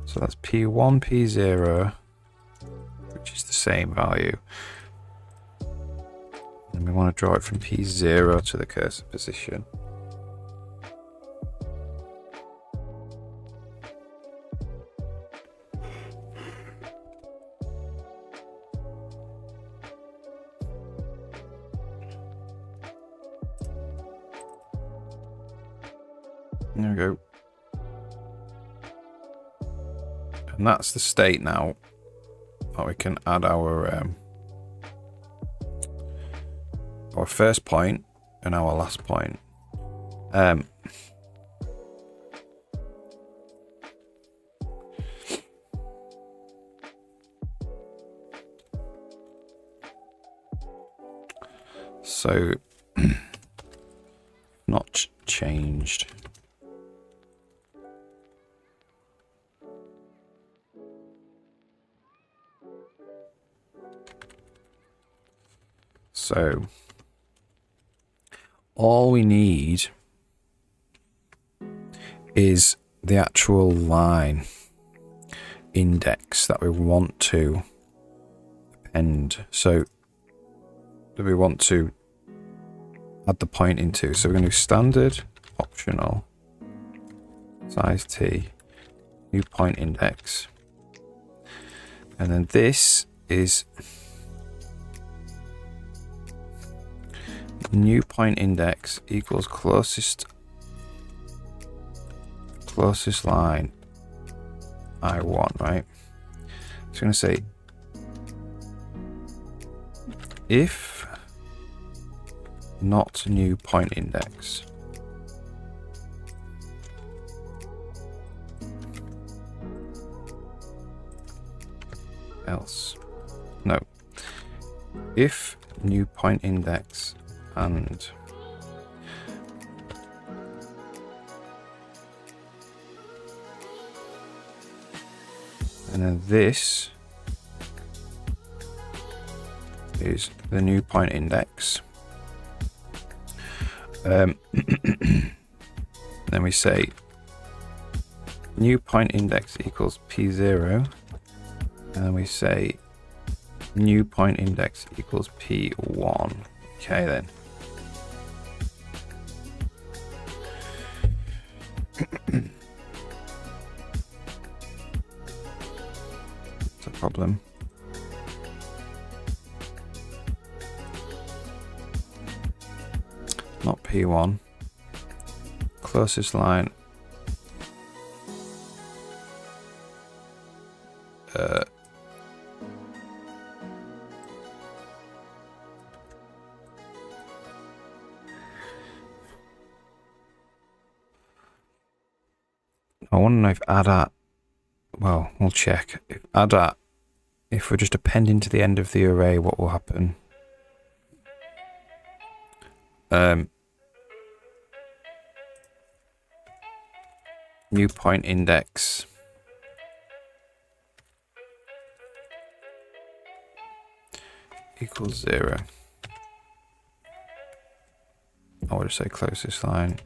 So that's P1, P0, which is the same value. And we want to draw it from P0 to the cursor position. There we go. And that's the state now that we can add our first point and our last point. So not changed. So all we need is the actual line index that we want to append. So that we want to add the point into. So we're going to do standard, optional, size T, new point index. And then this is new point index equals closest line I want, right? So I'm going to say if not new point index, else no, if new point index and then this is the new point index. Then we say new point index equals P0, and then we say new point index equals P1. Okay then. It's a problem. P1. Closest line. I want to know if add at. Well, we'll check. If add at, if we're just appending to the end of the array, what will happen? New point index. Equals 0. I would just say closest line,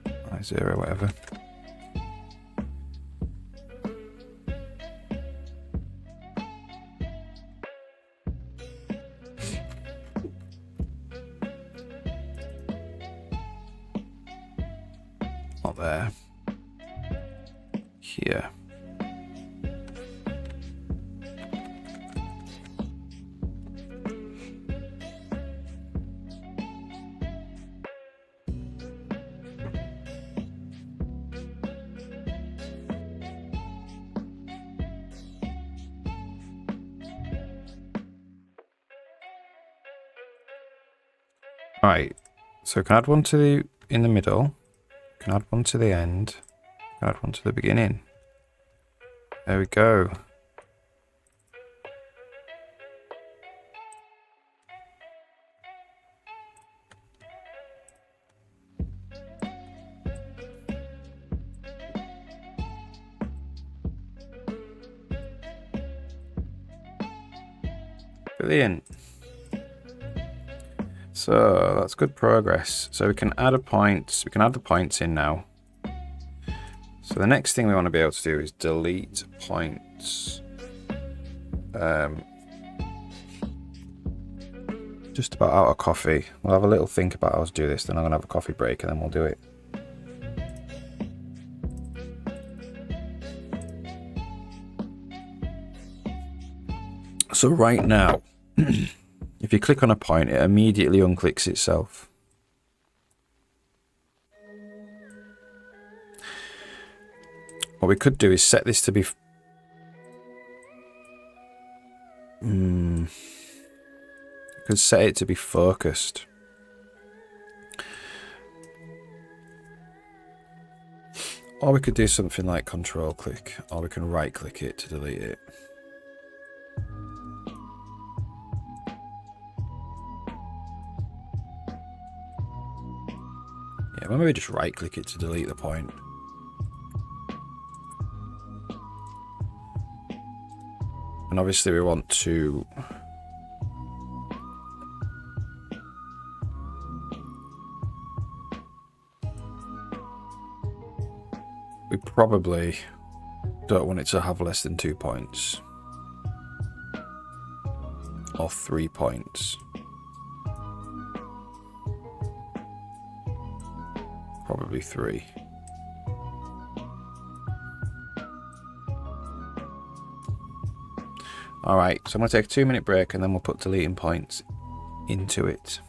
I0, whatever. Not there. Here. Right, so can add one to the in the middle, can add one to the end, can add one to the beginning. There we go. Brilliant. So that's good progress. So we can add a point. We can add the points in now. So the next thing we want to be able to do is delete points. Just about out of coffee. We'll have a little think about how to do this. Then I'm gonna have a coffee break and then we'll do it. So right now, if you click on a point, it immediately unclicks itself. What we could do is set this to be... We could set it to be focused. Or we could do something like control click, or we can right click it to delete it. Yeah, well, maybe just right click it to delete the point. And obviously we want to we probably don't want it to have less than 2 points. Or 3 points. Probably 3. Alright, so I'm going to take a 2-minute break and then we'll put deleting points into it.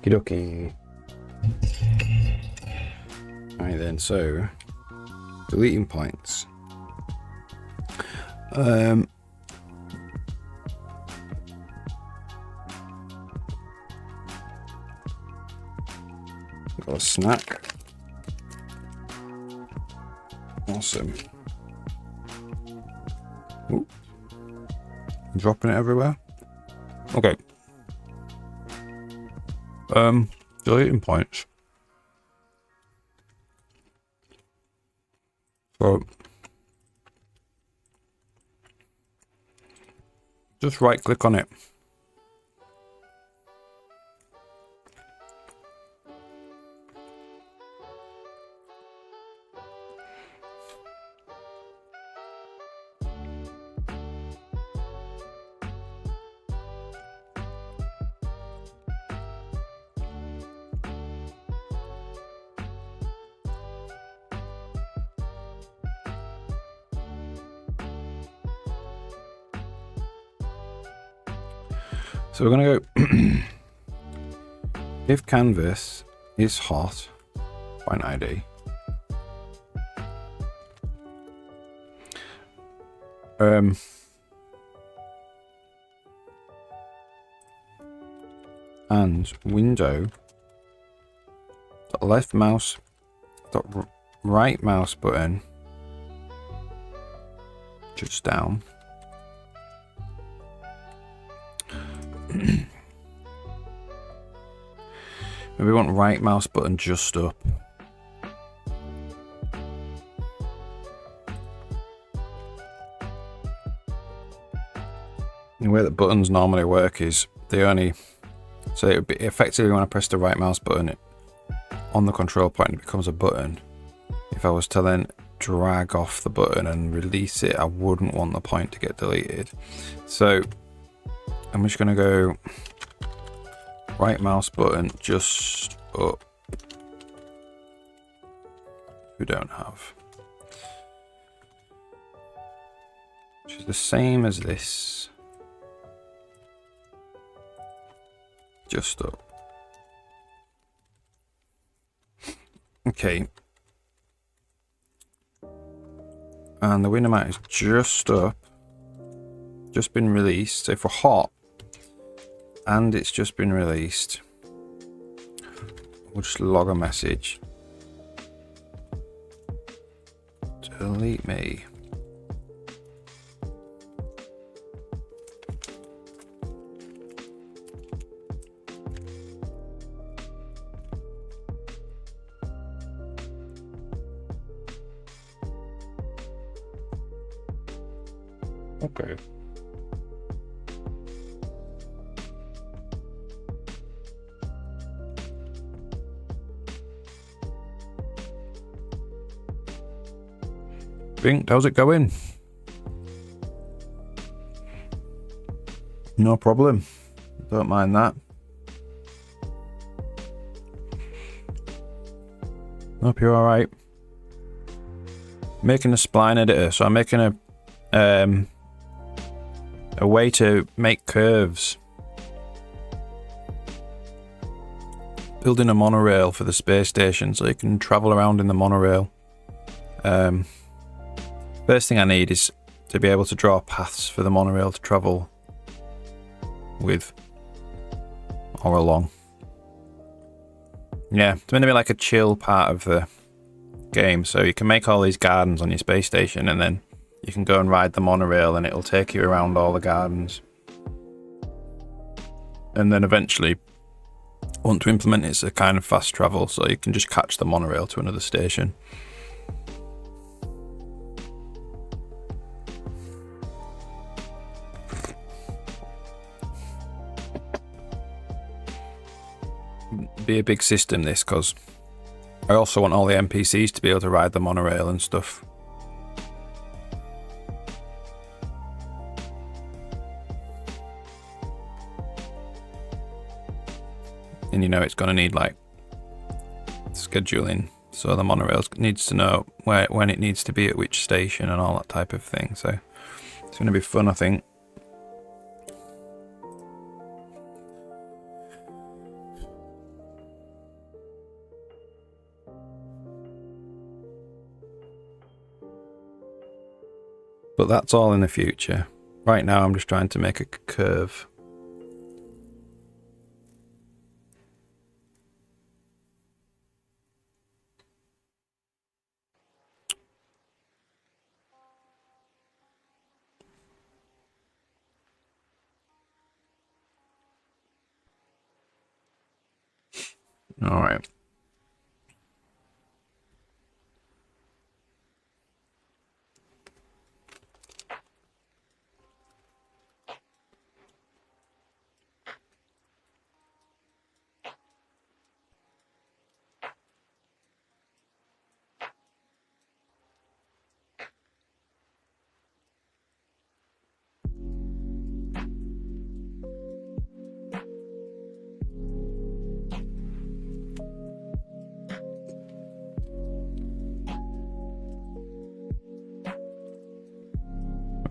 Okie dokie. Right then, so deleting points. Got a snack. Awesome. Ooh. Dropping it everywhere. Okay. Deleting points. So just right click on it. So we're gonna go if canvas is hot, point ID. And window, the left mouse, the right mouse button, just down. Maybe we want right mouse button just up. The way that buttons normally work is they only, so it would be effectively when I press the right mouse button on the control point, it becomes a button. If I was to then drag off the button and release it, I wouldn't want the point to get deleted. So I'm just going to go right mouse button just up. We don't have, which is the same as this, just up. Okay, and the window mount is just up, just been released. So if we're hot and it's just been released, we'll just log a message. Delete me. Okay. Bing, how's it going? No problem. Don't mind that. Hope you're alright. Making a spline editor, so I'm making a way to make curves. Building a monorail for the space station so you can travel around in the monorail. First thing I need is to be able to draw paths for the monorail to travel with or along. Yeah, it's meant to be like a chill part of the game, so you can make all these gardens on your space station and then you can go and ride the monorail and it'll take you around all the gardens. And then eventually want to implement it as a kind of fast travel, so you can just catch the monorail to another station. Be a big system this, because I also want all the NPCs to be able to ride the monorail and stuff. And you know it's going to need like scheduling, so the monorail needs to know when it needs to be at which station and all that type of thing, so it's going to be fun, I think. But that's all in the future. Right now I'm just trying to make a curve. All right.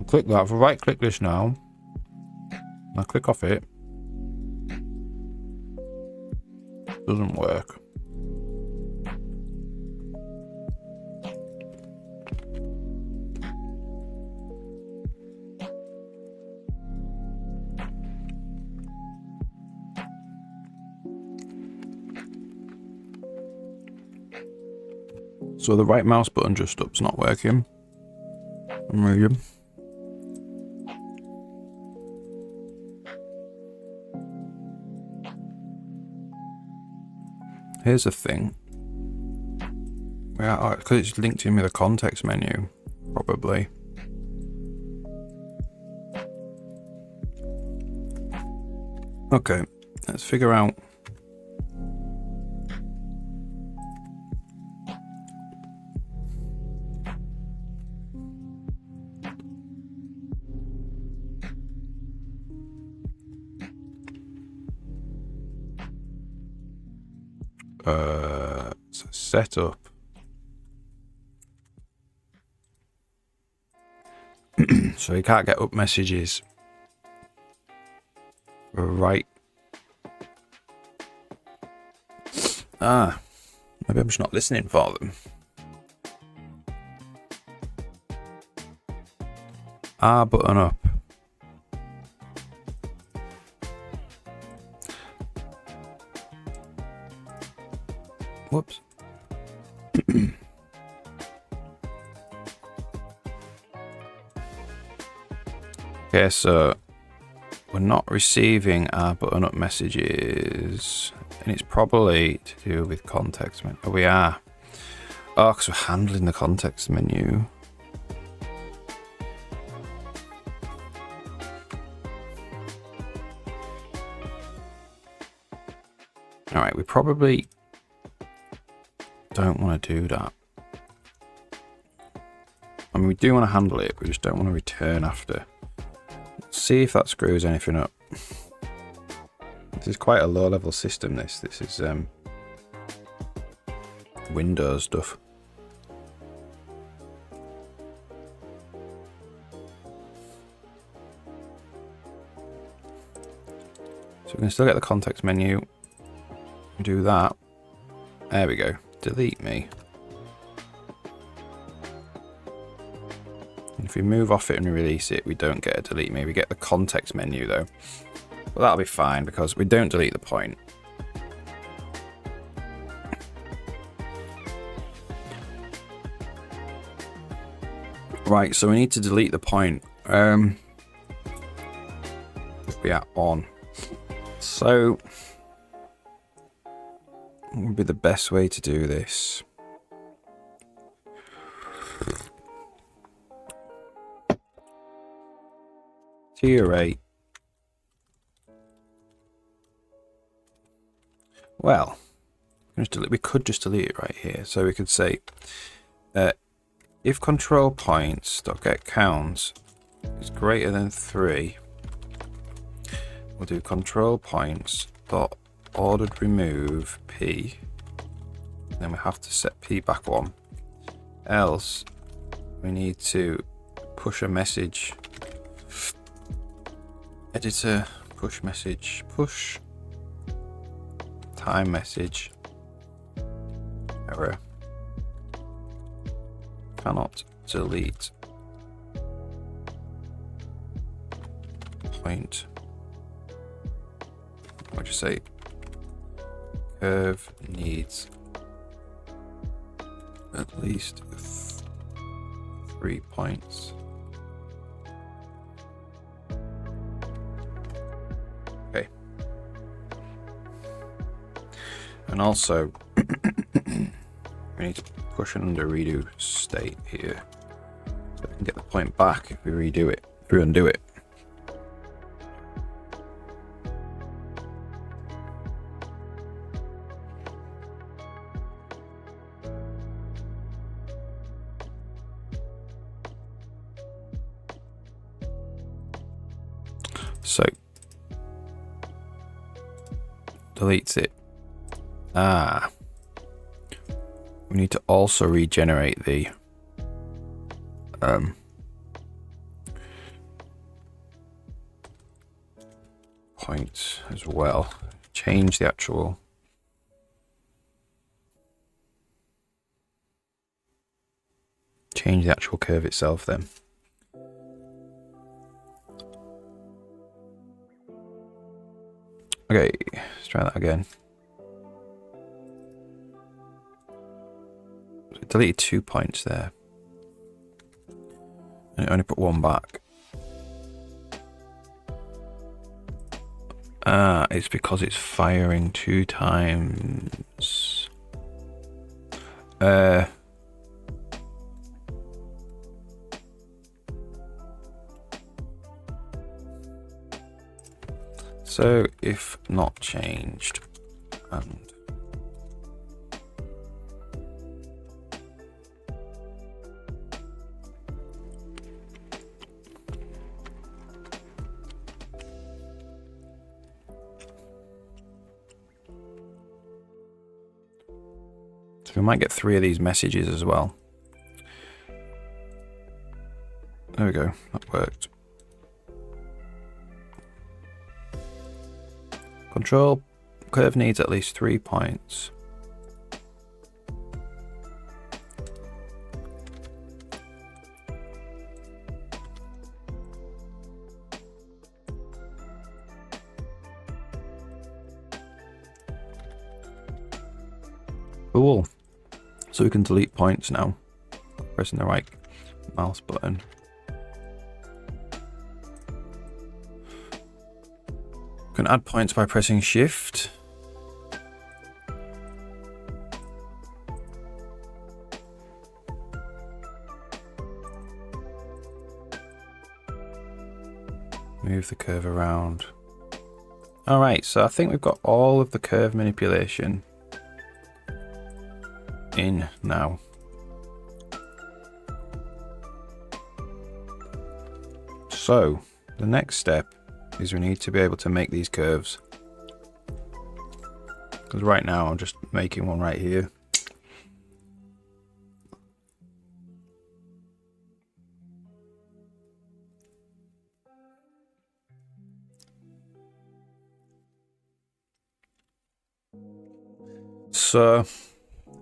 Click that. If I right click this now, I click off it. Doesn't work. So the right mouse button just up's not working. I'm reading. Here's the thing. Yeah, because it's linked in with a context menu, probably. Okay, let's figure out. So setup. So you can't get up messages. Right. Maybe I'm just not listening for them. R button up. Whoops. Okay, so we're not receiving our button up messages, and it's probably to do with context menu. Oh, we are. Oh, because we're handling the context menu. All right, we probably don't want to do that. I mean, we do want to handle it, we just don't want to return after. Let's see if that screws anything up. This is quite a low-level system, this. This is Windows stuff. So we can still get the context menu. Do that. There we go. Delete me. And if we move off it and release it, we don't get a delete me. We get the context menu though. But that'll be fine because we don't delete the point. Right, so we need to delete the point. We are on. So what would be the best way to do this? Tier 8. Well, we could just delete it right here. So we could say if control points .get counts is greater than 3, we'll do control points dot ordered remove p. Then we have to set p back 1. Else we need to push a message. Editor, push message, push time message. Error. Cannot delete point. What'd you say? Curve needs at least 3 points. Okay. And also, we need to push an under redo state here. So we can get the point back if we redo it, if we undo it. So, deletes it. We need to also regenerate the point as well. Change the actual curve itself then. Okay, let's try that again. So it deleted 2 points there. And it only put 1 back. It's because it's firing 2 times. So if not changed, and so we might get 3 of these messages as well. There we go, that worked. Control curve needs at least 3 points. Cool. So we can delete points now, pressing the right mouse button. You can add points by pressing Shift. Move the curve around. Alright, so I think we've got all of the curve manipulation in now. So, the next step is we need to be able to make these curves. Because right now I'm just making one right here. So,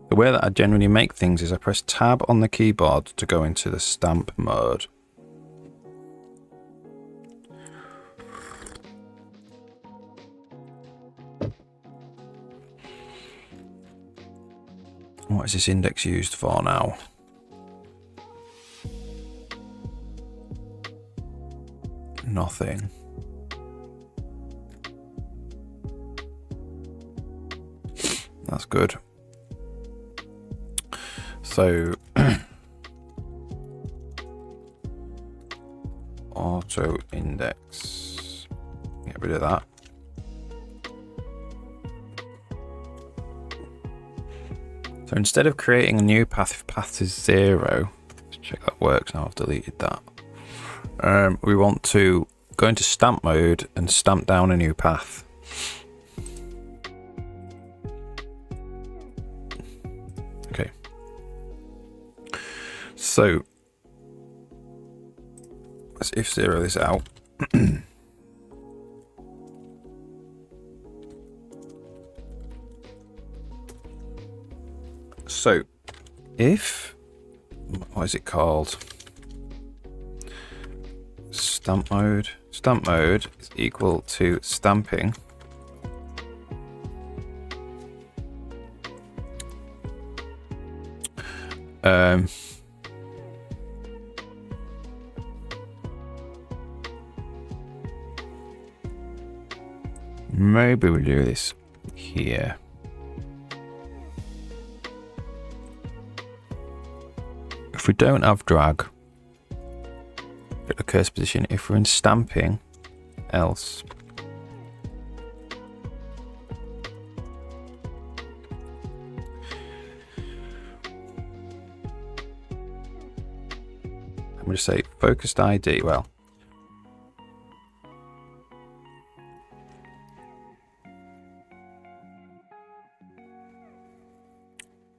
the way that I generally make things is I press Tab on the keyboard to go into the stamp mode. What is this index used for now? Nothing. That's good. So auto index, get rid of that. So instead of creating a new path, if path is 0, let's check that works now. I've deleted that. We want to go into stamp mode and stamp down a new path. Okay. So let's if 0 this out. So if, what is it called? Stamp mode. Stamp mode is equal to stamping. Maybe we'll do this here. If we don't have drag at the cursor position, if we're in stamping, else. I'm going to say focused ID. Well,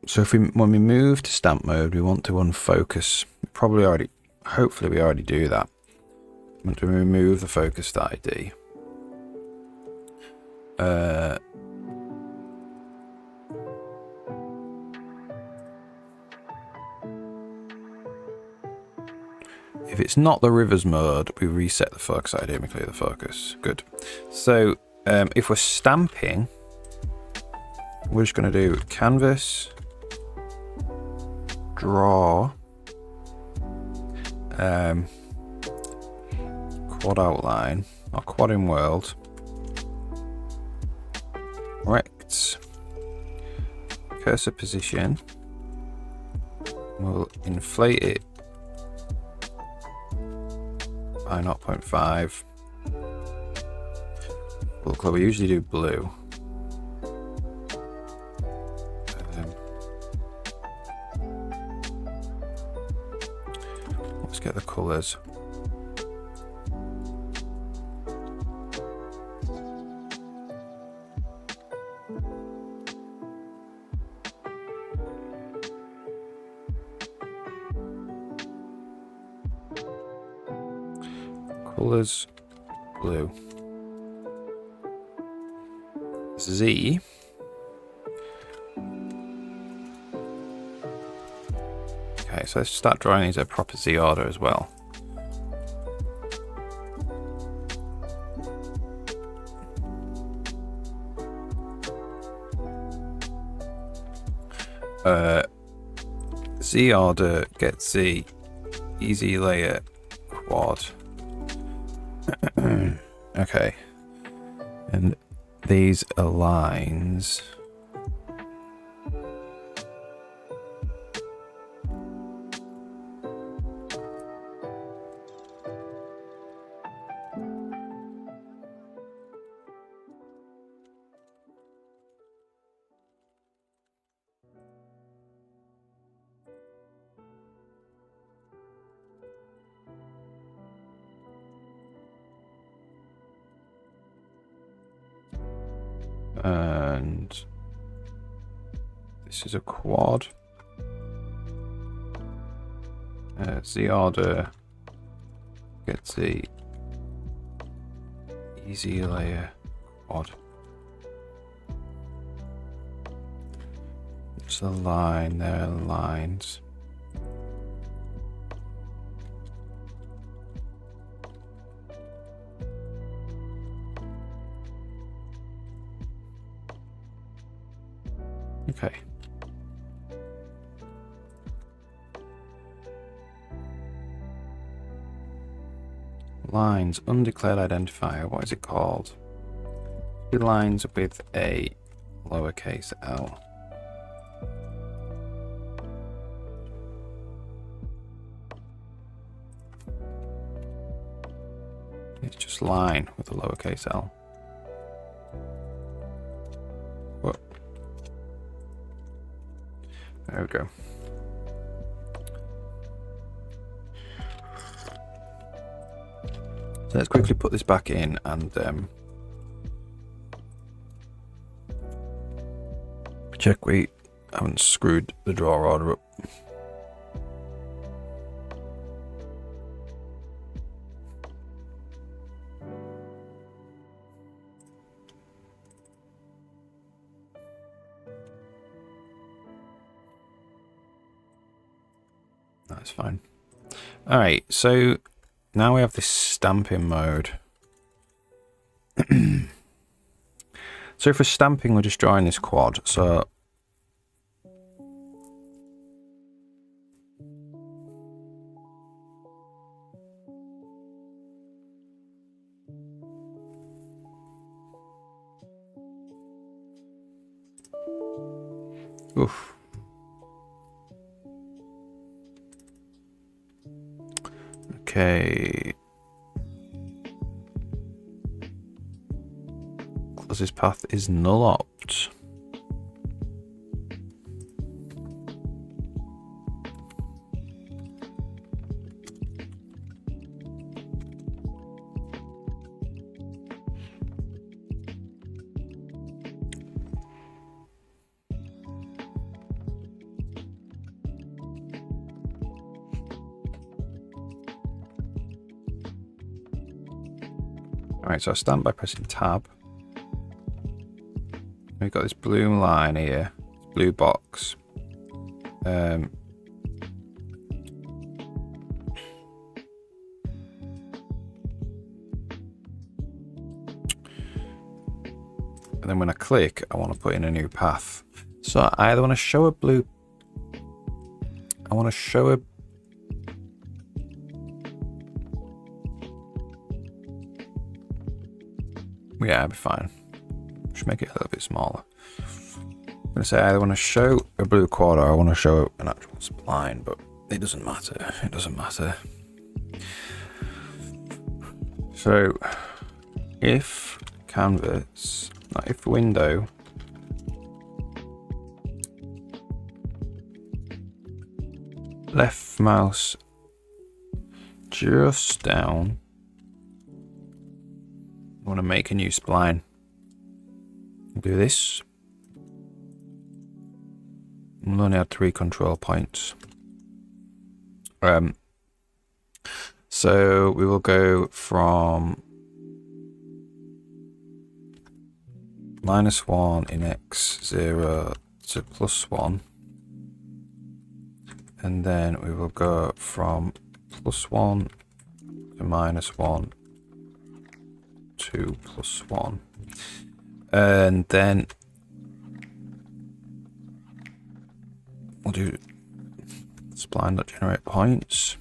so if when we move to stamp mode, we want to unfocus. Hopefully we already do that. We want to remove the focused ID. If it's not the rivers mode, we reset the focus ID and we clear the focus. Good. So if we're stamping, we're just going to do canvas, draw, quad outline, or quad in world, rect, cursor position, we'll inflate it by 0.5. Well, we usually do blue. Let's get the colours. Colours blue. Z. Okay, so let's start drawing these at proper Z order as well. Z order gets Z, easy layer, quad. Okay, and these are lines. And this is a quad. Z order gets the easy layer quad. It's a line, there are lines. Okay. Lines, undeclared identifier, what is it called? Lines with a lowercase l. It's just line with a lowercase l. Whoa. There we go. So let's quickly put this back in and check we haven't screwed the draw order up. That's fine. All right, so now we have this stamping mode. So for stamping, we're just drawing this quad. So oof. Okay. Closest path is null opt. Alright, so I stamp by pressing tab. We've got this blue line here, blue box. And then when I click, I want to put in a new path. So I either want to show a blue, I want to show a yeah, it'll be fine. Just make it a little bit smaller. I'm going to say I either want to show a blue quad or I want to show an actual spline, but it doesn't matter. It doesn't matter. So if canvas, not if window, left mouse just down, I want to make a new spline. Do this. We'll only have 3 control points. So we will go from -1 in x0 to +1. And then we will go from +1 to -1 to +1. And then we'll do spline.generate points.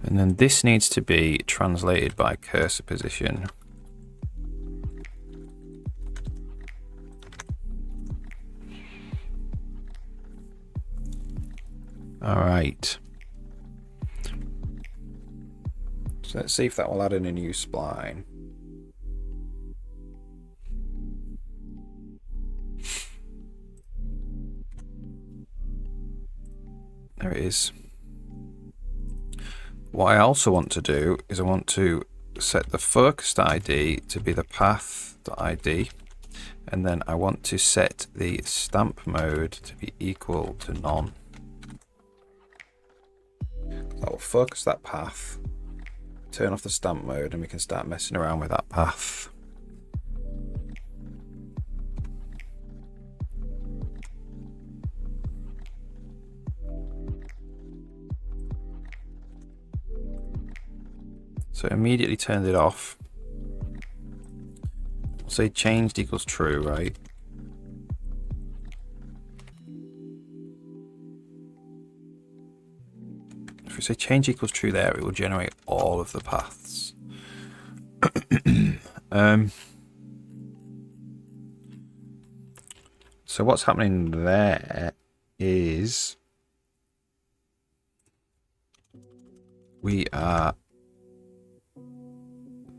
And then this needs to be translated by cursor position. All right. So let's see if that will add in a new spline. There it is. What I also want to do is I want to set the focused ID to be the path.id, and then I want to set the stamp mode to be equal to none. That will focus that path, turn off the stamp mode, and we can start messing around with that path. So immediately turned it off. We'll say changed equals true, right? If we say change equals true there, it will generate all of the paths. So what's happening there is we are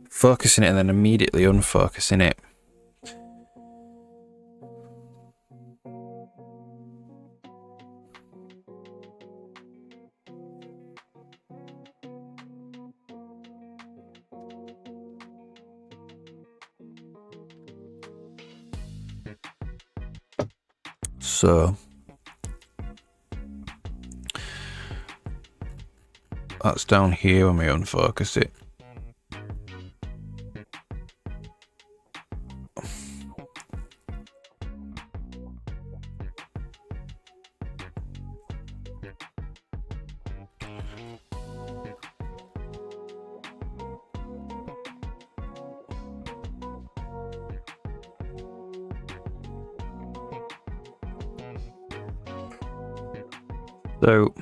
focusing it and then immediately unfocusing it. So that's down here when we unfocus it. So,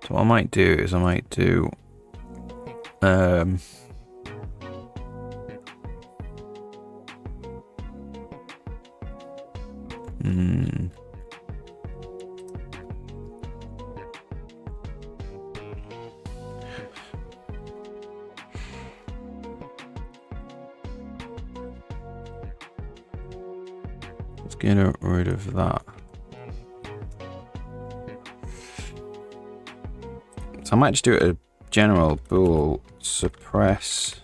what I might do is I might do let's get rid of that. So I might just do a general bool suppress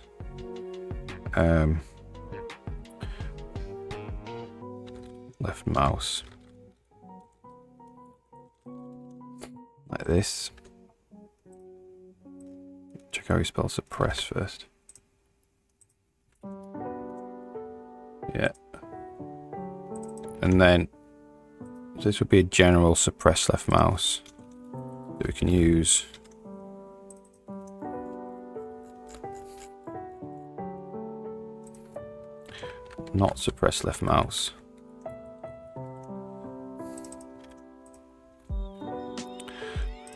left mouse like this. Check how you spell suppress first. Yeah. And then so this would be a general suppress left mouse that we can use. Not suppress left mouse.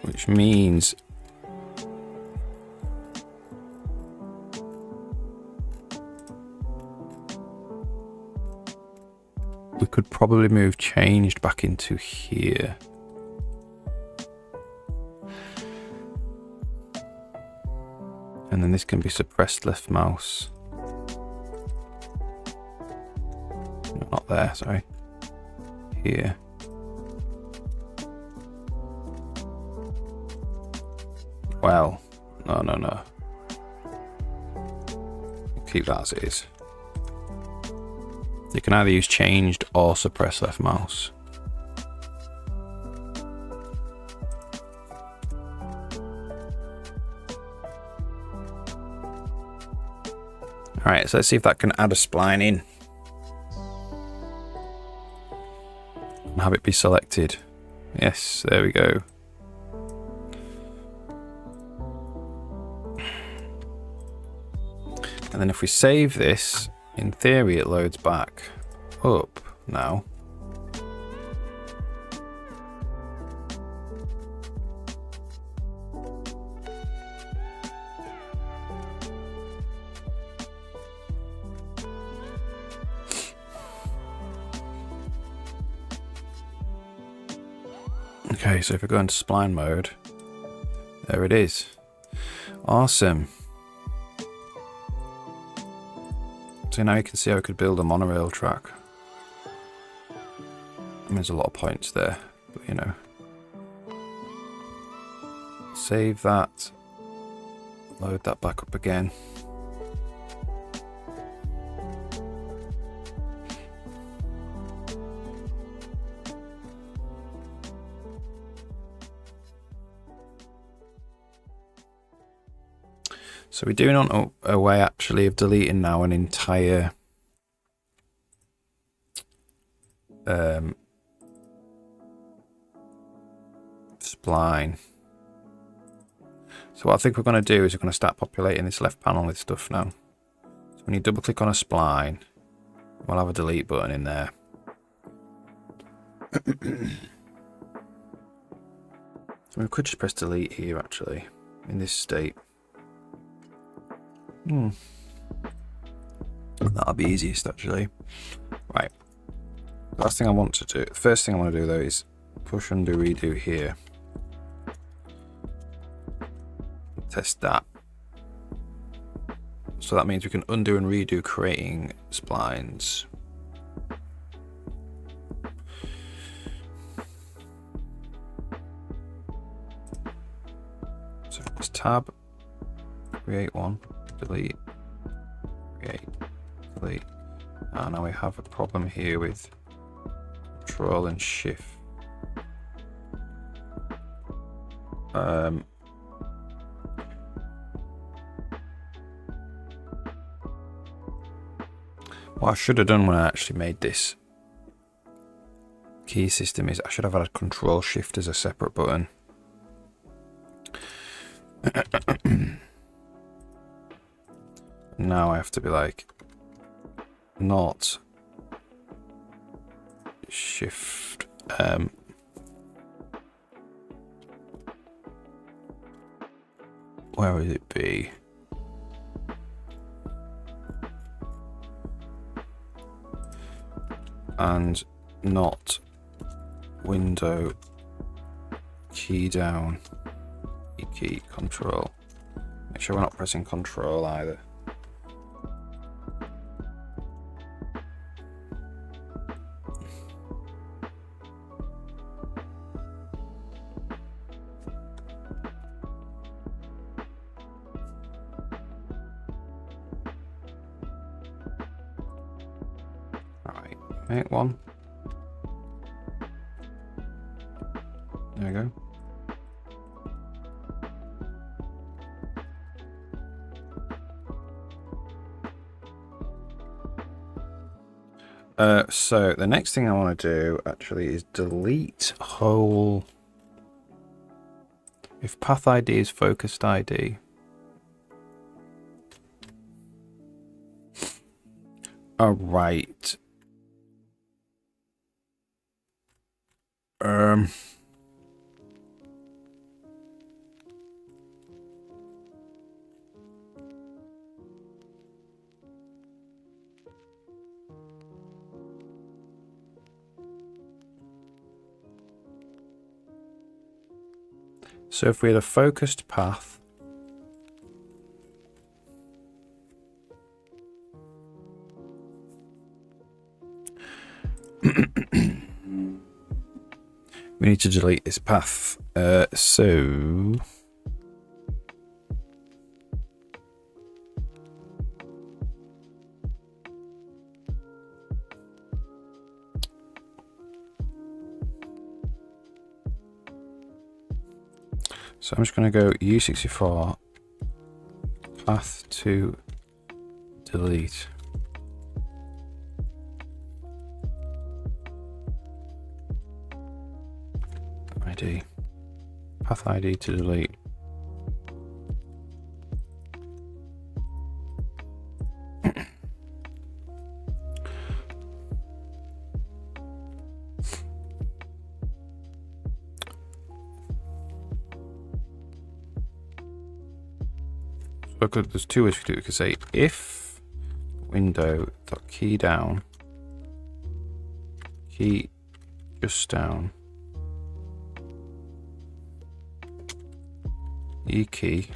Which means we could probably move changed back into here. And then this can be suppressed left mouse. No, not there, sorry. Here. Well, no. Keep that as it is. You can either use changed or suppress left mouse. Alright, so let's see if that can add a spline in. And have it be selected. Yes, there we go. And then if we save this, in theory it loads back up now. Okay, so if we go into spline mode, there it is. Awesome. So now you can see how I could build a monorail track. I mean, there's a lot of points there, but you know. Save that. Load that back up again. So we're doing on a way actually of deleting now an entire spline. So what I think we're going to do is we're going to start populating this left panel with stuff now. So when you double click on a spline, we'll have a delete button in there. We could just press delete here actually, in this state. That'll be easiest actually. Right. Last thing I want to do, first thing I want to do though is push undo redo here. Test that. So that means we can undo and redo creating splines. So let's tab, create one, delete, create. delete. Now we have a problem here with Control and Shift. What I should have done when I actually made this key system is I should have had a Control Shift as a separate button. Now I have to be like, not Shift. Where would it be? And not window key down, key control. Make sure we're not pressing control either. Alright, make one. There we go. So the next thing I want to do actually is delete whole. If path ID is focused ID. All right. So if we had a focused path, we need to delete this path. So I'm just going to go U64 path to delete. ID. Path ID to delete. There's two ways we could do it. We could say if window dot key down, key just down, e key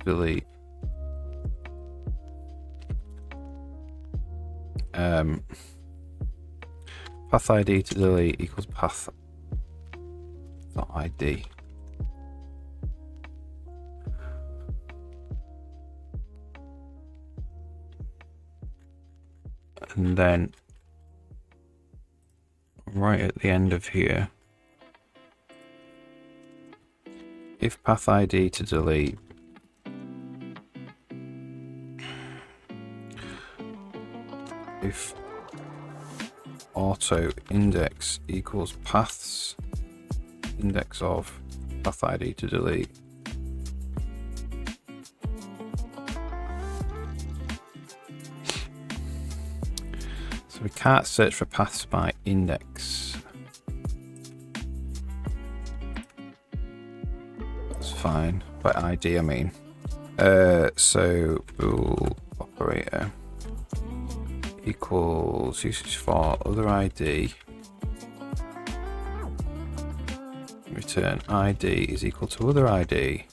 delete. Path ID to delete equals path dot ID. And then right at the end of here, if path ID to delete if auto index equals paths index of path ID to delete. We can't search for paths by index. That's fine. By ID, I mean. So bool operator equals usage for other ID. Return ID is equal to other ID.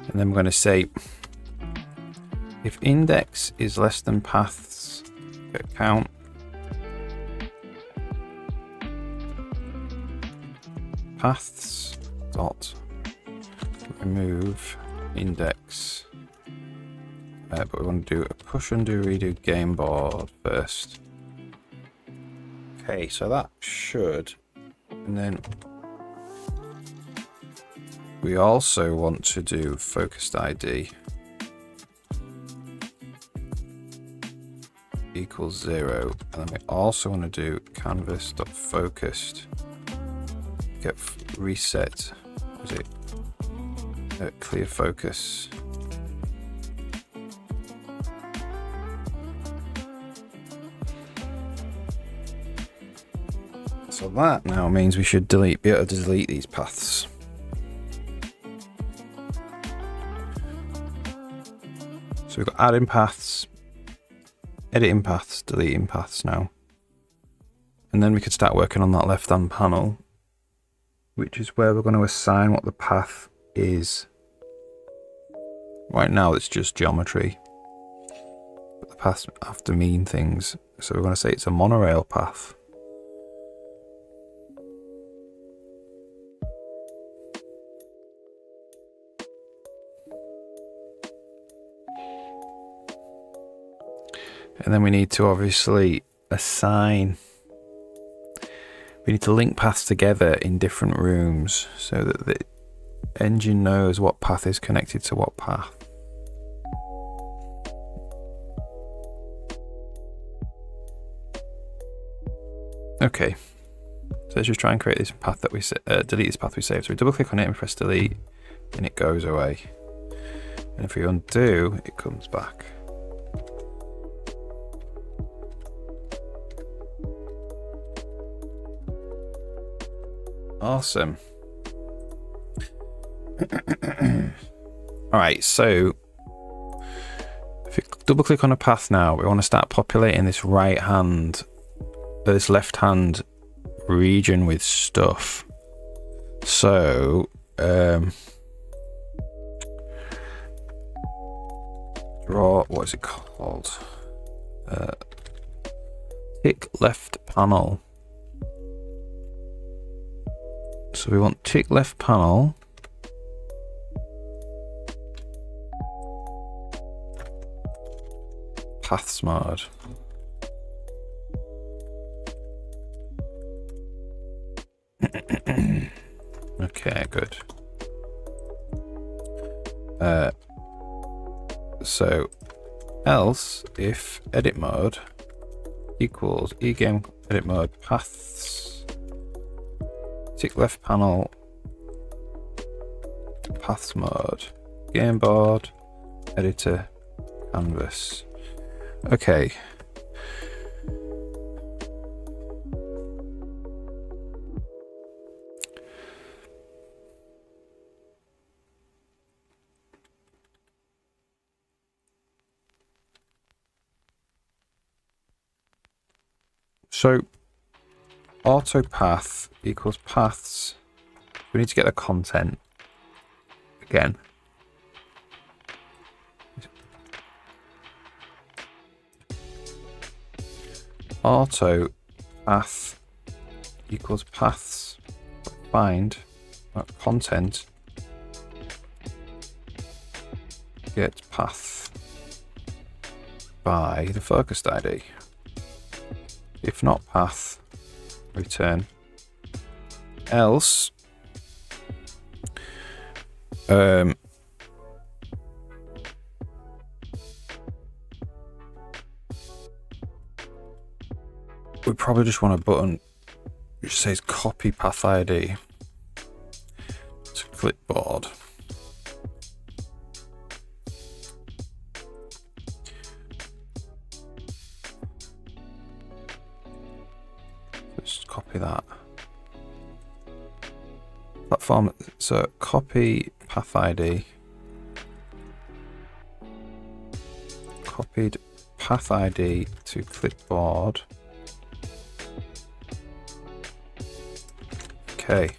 And then we're going to say if index is less than paths Get count. Paths dot remove index. But we want to do a push undo redo game board first. Okay, so that should, and then we also want to do focused ID equals 0, and then we also want to do canvas.focused get reset. Is it clear focus? So that now means we should be able to delete these paths. So we've got adding paths, editing paths, deleting paths now. And then we could start working on that left-hand panel, which is where we're going to assign what the path is. Right now it's just geometry, but the paths have to mean things. So we're going to say it's a monorail path. And then we need to obviously assign, we need to link paths together in different rooms so that the engine knows what path is connected to what path. Okay, so let's just try and create this path that we delete this path we saved. So we double click on it and press delete, and it goes away. And if we undo, it comes back. Awesome. Alright, so if you double click on a path now, we want to start populating this this left hand region with stuff. So draw, what is it called? Tick left panel. So we want tick left panel, paths mode. Okay, good. So else if edit mode equals egame edit mode paths tick left panel paths mode game board editor canvas. Okay. So auto path equals paths. We need to get the content again. Auto path equals paths. Find content. Get path by the focused ID. If not path, return. Else, we probably just want a button which says copy path ID to clipboard. Just copy that. Platform, so copy path ID. Copied path ID to clipboard. Okay.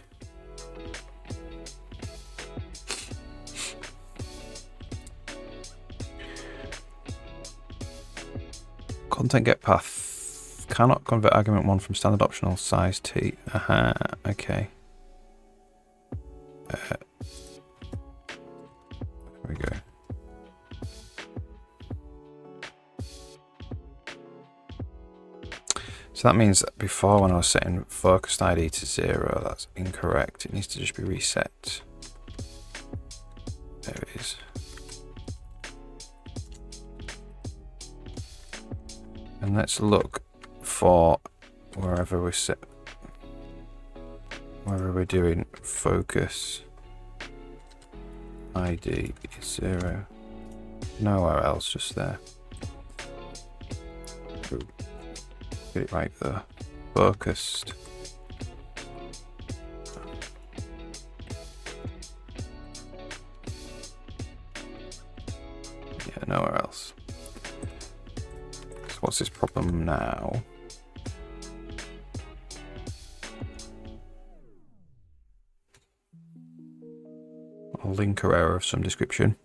Content get path cannot convert argument 1 from standard optional size T. Okay. There we go. So that means that before, when I was setting focused ID to 0, that's incorrect. It needs to just be reset. There it is. And let's look for wherever we're doing focus ID is 0. Nowhere else, just there. Get it right there. Focused. Yeah, nowhere else. So what's this problem now? A linker error of some description.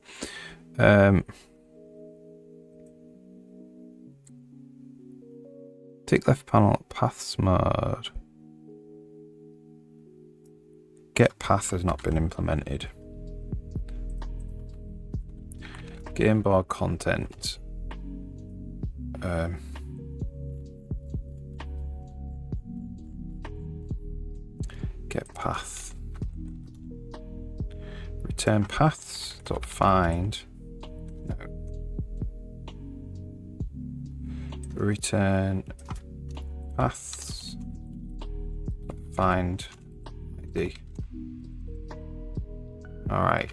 Tick left panel, paths mode. Get path has not been implemented. Game board content. Get path. Return paths. Dot find. No. Return paths. Find ID. All right.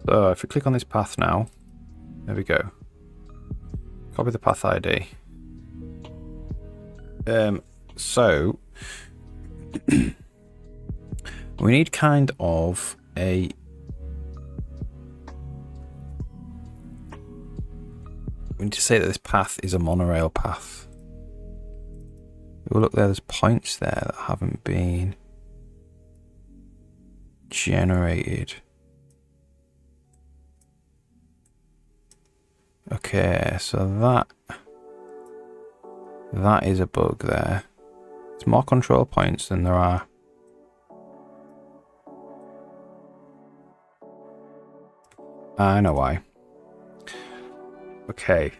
So if we click on this path now, there we go. Copy the path ID. So we need kind of a we need to say that this path is a monorail path. Oh, look there, there's points there that haven't been generated. Okay, so that is a bug there. There's more control points than there are. I know why. Okay.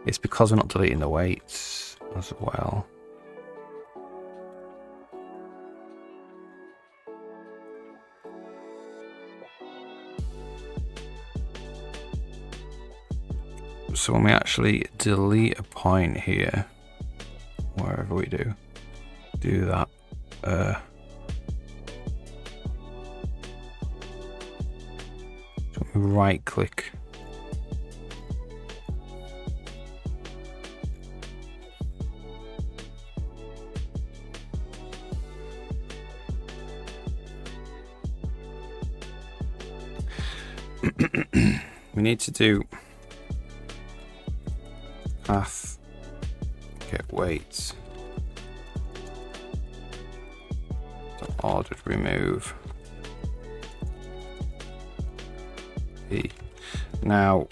It's because we're not deleting the weights as well. So when we actually delete a point here, wherever we do that, so we right click. We need to do path, get weights, ordered remove E. Now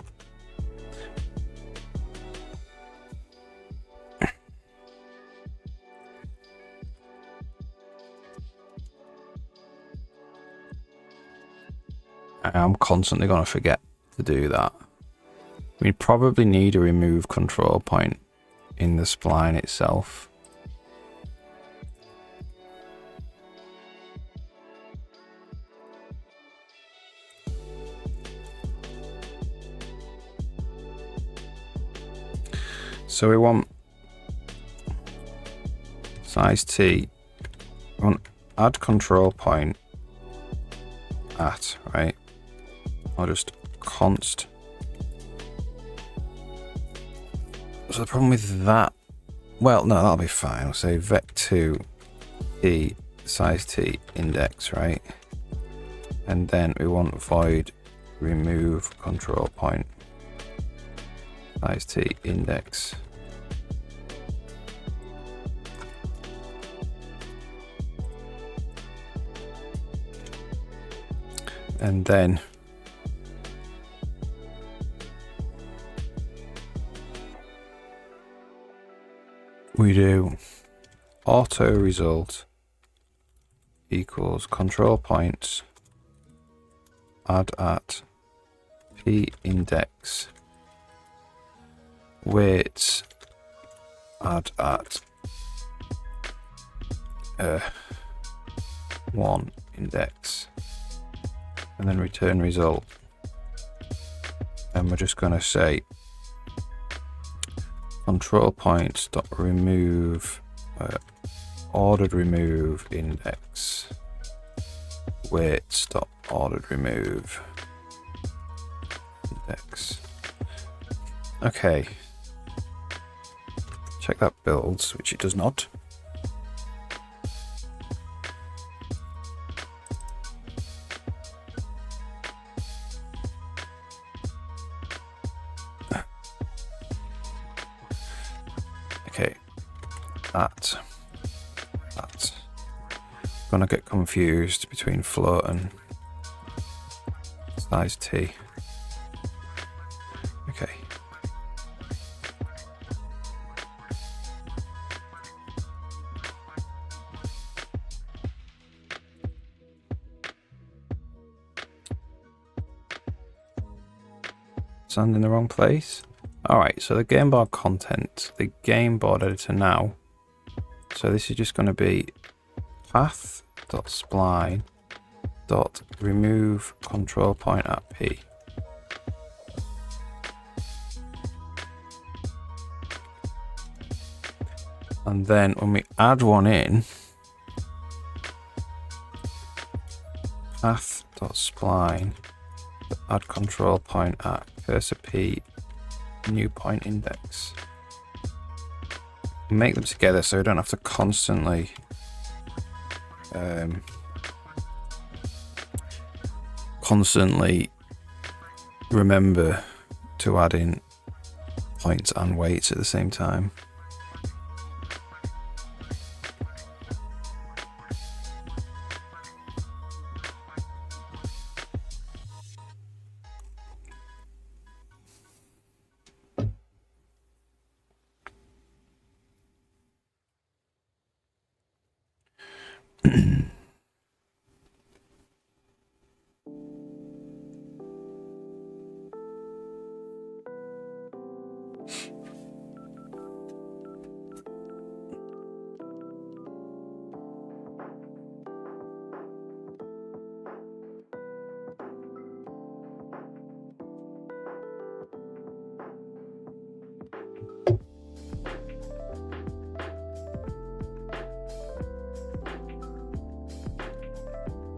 I'm constantly going to forget to do that. We probably need a remove control point in the spline itself. So we want size T, we want add control point at, right? I'll just const. So the problem with that, well, no, that'll be fine. I'll say vec2 t size t index, right? And then we want void remove control point size t index. And then we do auto result equals control points add at p index weights add at 1 index, and then return result. And we're just going to say control points dot remove ordered remove index weights dot ordered remove index. Okay, check that builds, which it does not. Okay, that's gonna get confused between float and size t. Okay. Sand in the wrong place. Alright, so the game board content, the game board editor now. So this is just going to be path.spline dot remove control point at p. And then when we add one in, path.spline add control point at cursor p new point index. Make them together so we don't have to constantly remember to add in points and weights at the same time.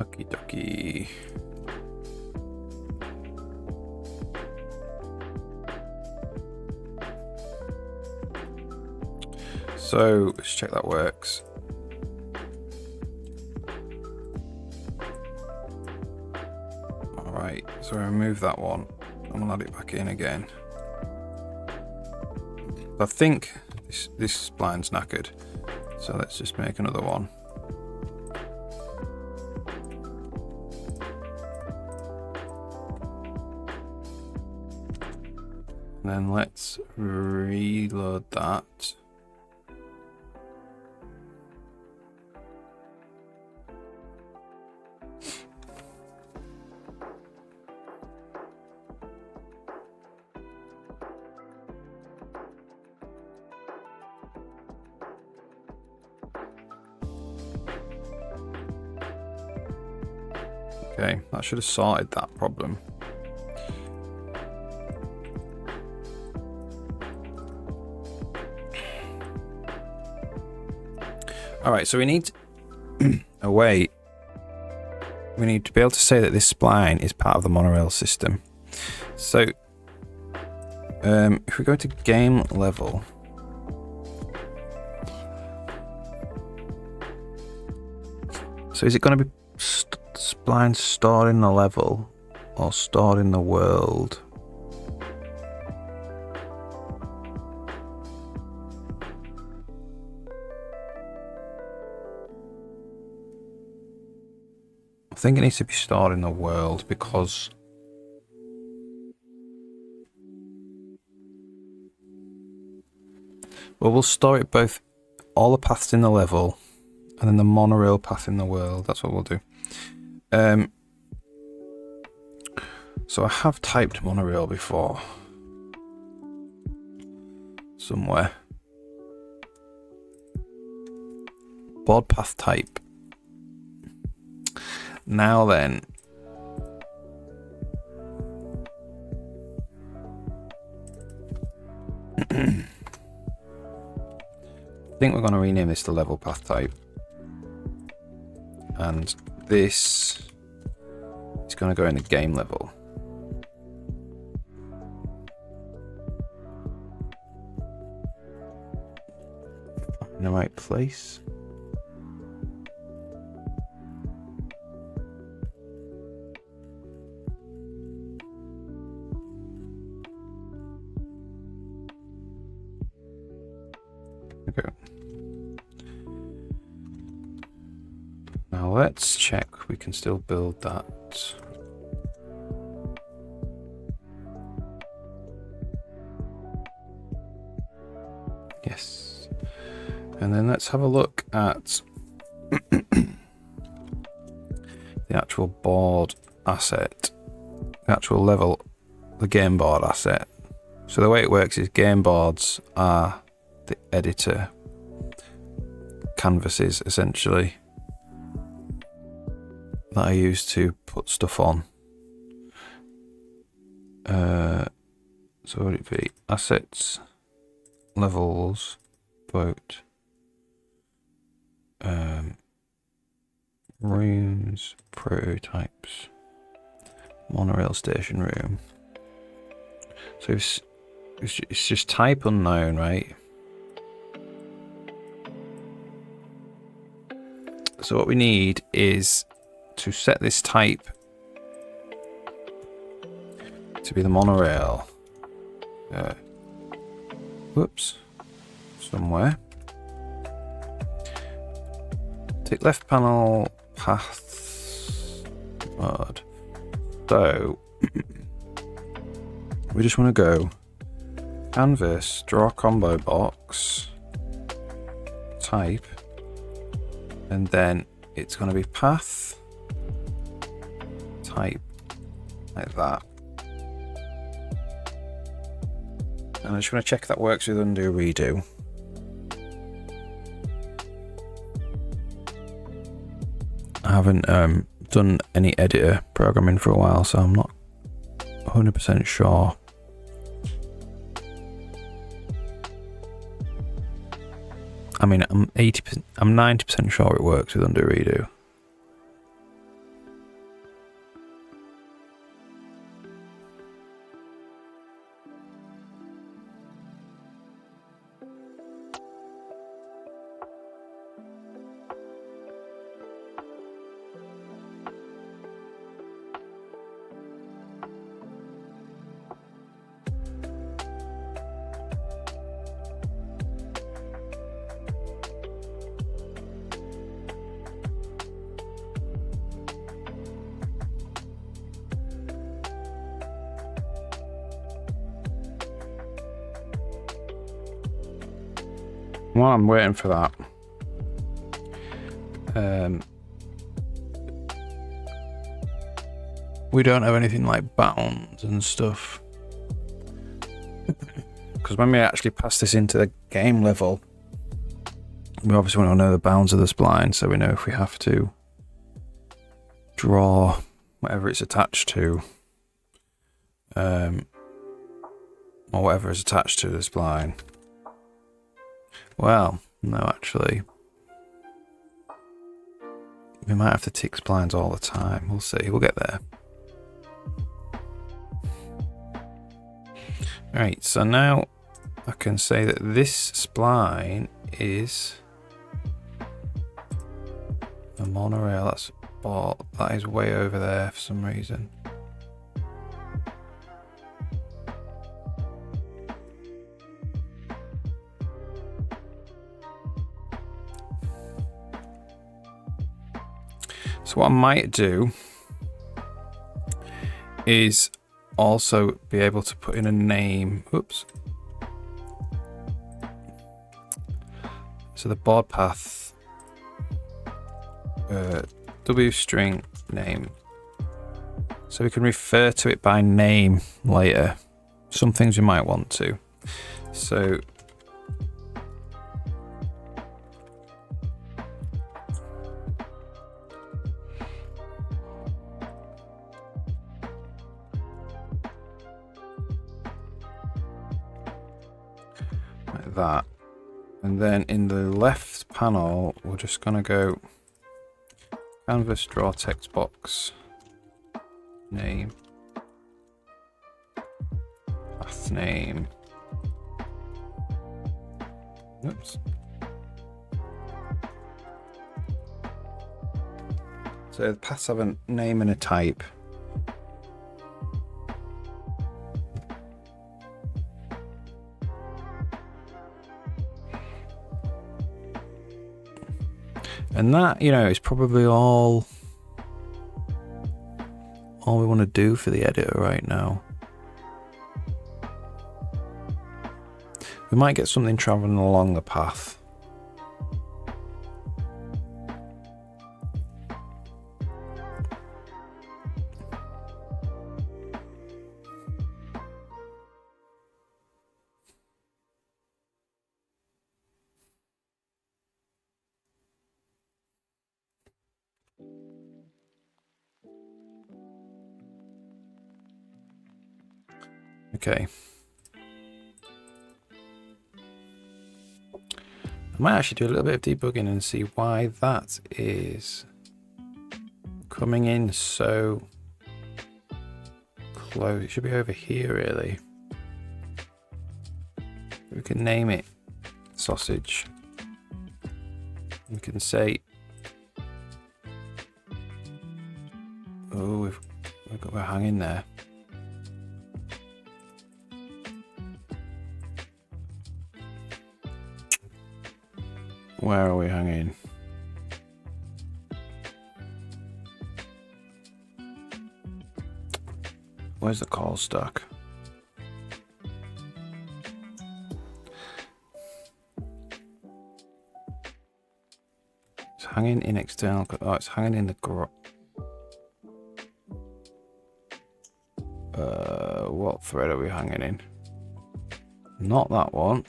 Okie dokie. So let's check that works. Alright, so I remove that one. I'm gonna add it back in again. I think this spline's knackered. So let's just make another one. And then let's reload that. Okay, that should have sorted that problem. All right, so we need a way we need to be able to say that this spline is part of the monorail system. So if we go to game level, so is it going to be spline stored in the level or stored in the world? I think it needs to be stored in the world because we'll store it both, all the paths in the level and then the monorail path in the world. That's what we'll do. So I have typed monorail before somewhere. Board path type. Now then, I think we're going to rename this to level path type, and this is going to go in the game level. In the right place. Okay. Now let's check we can still build that. Yes. And then let's have a look at the actual board asset, the actual level, the game board asset. So the way it works is game boards are the editor canvases essentially that I use to put stuff on. So would it be assets, levels, boat, rooms, prototypes, monorail station room. So it's just type unknown, right? So what we need is to set this type to be the monorail. Whoops. Somewhere. Take left panel, paths, mode. So we just want to go canvas, draw combo box, type, and then it's going to be path, type, like that. And I just want to check that works with undo redo. I haven't done any editor programming for a while, so I'm not 100% sure. I mean, I'm 90% sure it works with undo redo. While I'm waiting for that, we don't have anything like bounds and stuff. Because when we actually pass this into the game level, we obviously want to know the bounds of the spline, so we know if we have to draw whatever it's attached to, or whatever is attached to the spline. Well, no, actually, We might have to tick splines all the time. We'll see. We'll get there. Right, so now I can say that this spline is a monorail. That's ball. That is way over there for some reason. So what I might do is also be able to put in a name. Oops. So the board path W string name. So we can refer to it by name later. Some things we might want to. So like that. And then in the left panel, we're just going to go canvas, draw text box, name, path name. Oops. So the paths have a name and a type. And that, you know, is probably all we want to do for the editor right now. We might get something traveling along the path. Okay. I might actually do a little bit of debugging and see why that is coming in so close. It should be over here, really. We can name it sausage. We can say, oh, we're hanging there. Where are we hanging? Where's the call stuck? It's hanging in external. Oh, it's hanging in the what thread are we hanging in? Not that one.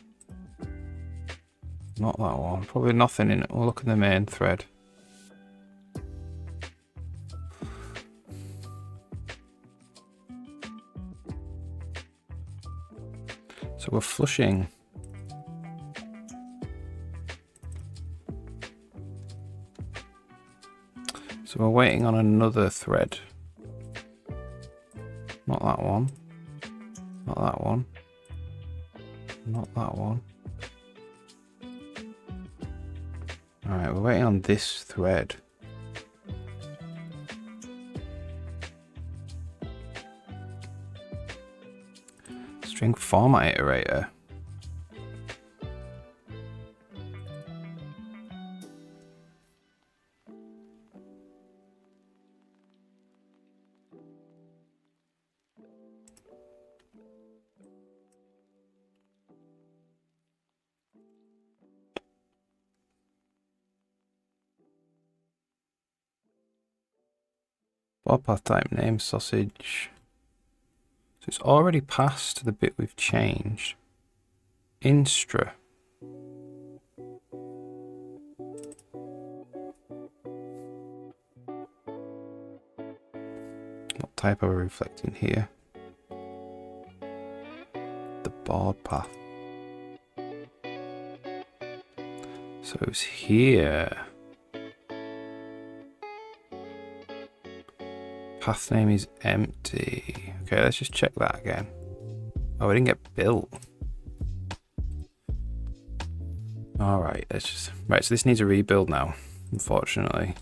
Not that one. Probably nothing in it. We'll look at the main thread. So we're flushing. So we're waiting on another thread. Not that one. Not that one. Not that one. Alright, we're waiting on this thread. String format iterator. Board path type name sausage. So it's already passed the bit we've changed. Instra. What type are we reflecting here? The board path. So it's here. path name is empty. Okay, let's just check that again. Oh, it didn't get built. Alright, let's just... Right, so this needs a rebuild now, unfortunately.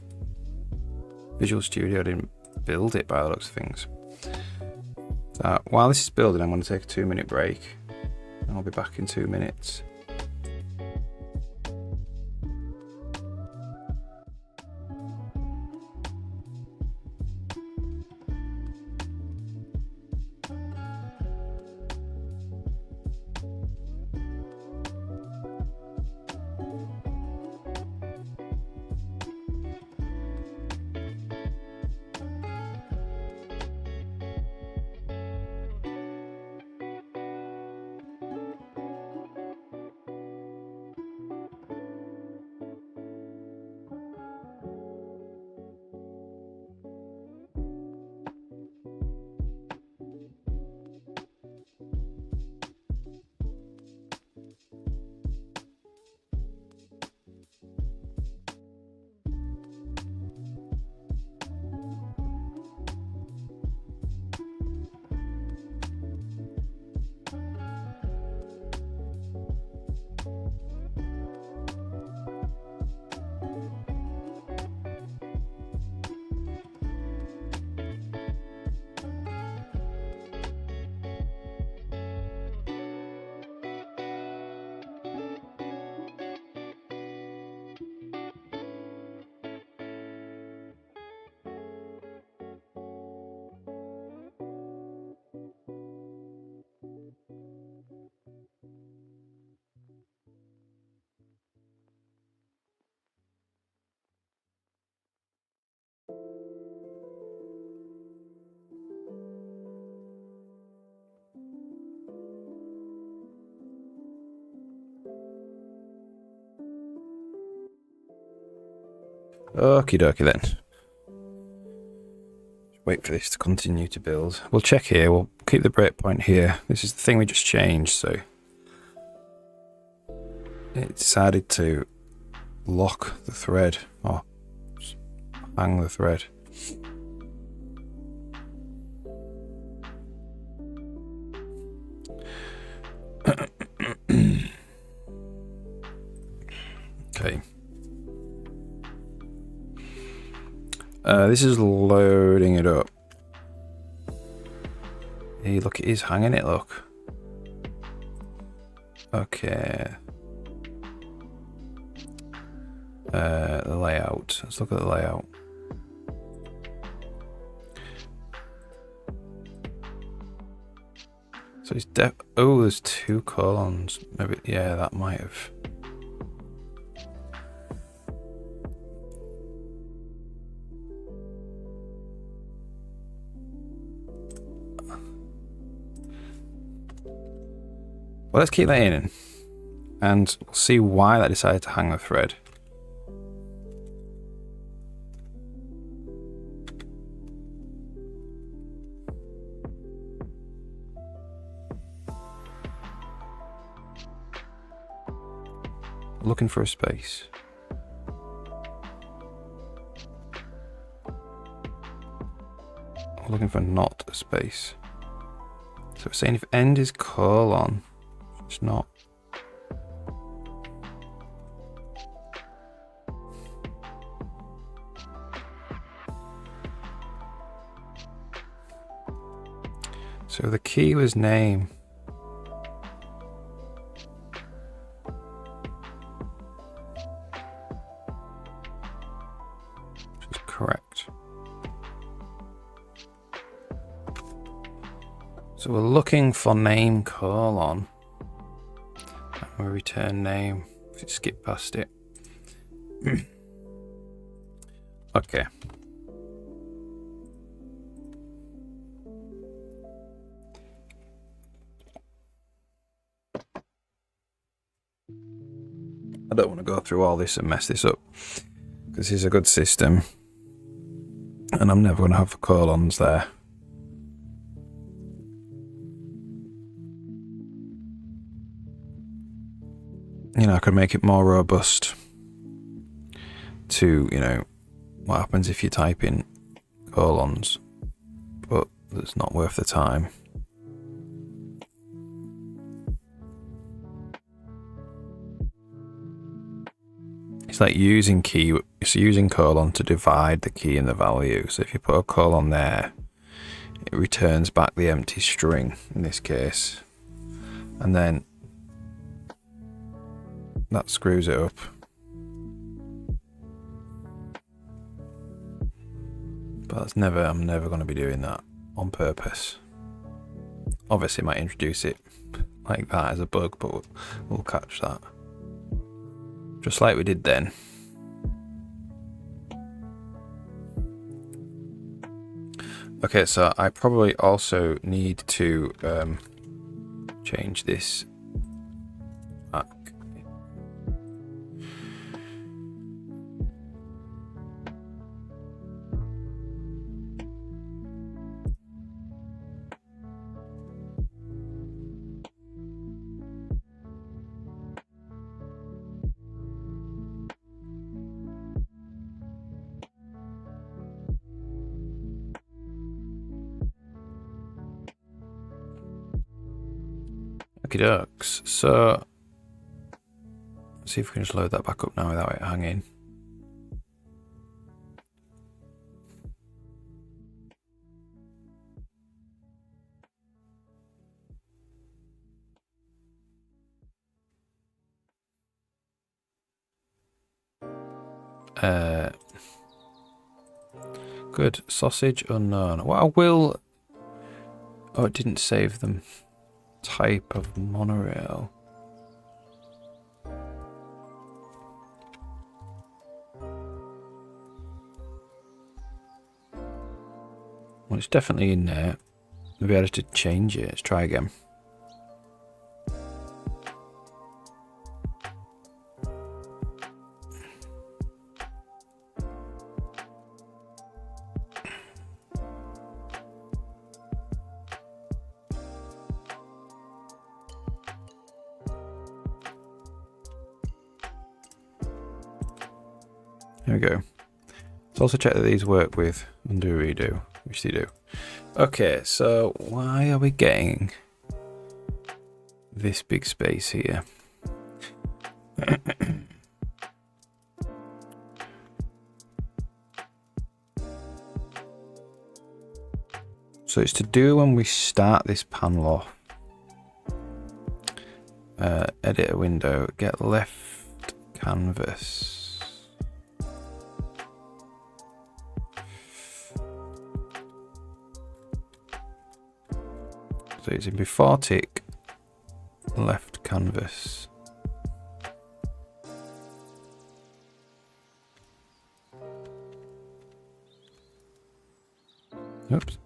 Visual Studio didn't build it by the looks of things. So, while this is building, I'm going to take a 2-minute break. And I'll be back in 2 minutes. Okie dokie then. Wait for this to continue to build. We'll check here, we'll keep the breakpoint here. This is the thing we just changed, so it decided to lock the thread, or hang the thread. Okay. This is loading it up. Hey, look, it is hanging it, look. Okay. The layout. Let's look at the layout. So it's oh, there's 2 colons. Maybe, yeah, that might have. Well, let's keep that in and we'll see why that decided to hang the thread. Looking for a space. I'm looking for not a space. So we're saying if end is colon, it's not. So the key was name. Which is correct. So we're looking for name colon. And we return name. Skip past it. Okay. I don't want to go through all this and mess this up, because this is a good system and I'm never going to have colons there. You know, I could make it more robust to, you know, what happens if you type in colons that's not worth the time. It's like using colon to divide the key and the value. So if you put a colon there, it returns back the empty string in this case, and then that screws it up. But I'm never going to be doing that on purpose. Obviously, might introduce it like that as a bug, but we'll catch that. Just like we did then. Okay, so I probably also need to change this back. Okie dokes. So let's see if we can just load that back up now without it hanging. Good. Sausage unknown. Well, I will... Oh, it didn't save them. Type of monorail. Well, it's definitely in there. Maybe I just did change it. Let's try again. There we go. Let's also check that these work with undo redo, which they do. Okay, so why are we getting this big space here? So it's to do when we start this panel off. Edit a window, get left canvas. So it's in before tick, left canvas. Oops.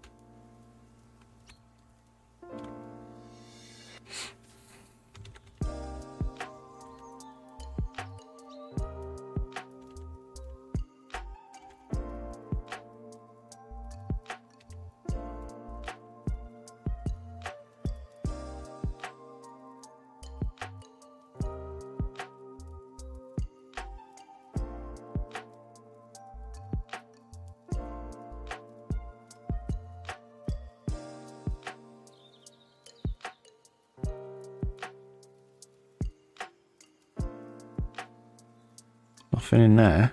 Nothing in there.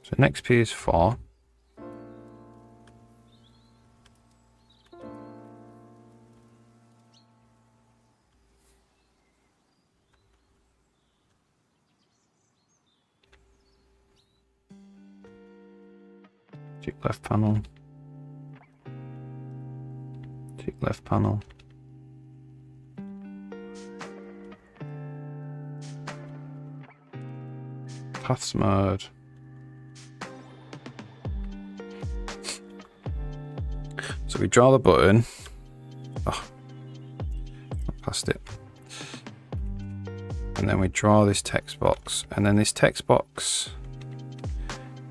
So next P is 4. Tick left panel. Tick left panel. Paths mode. So we draw the button. Oh, I passed it. And then we draw this text box. And then this text box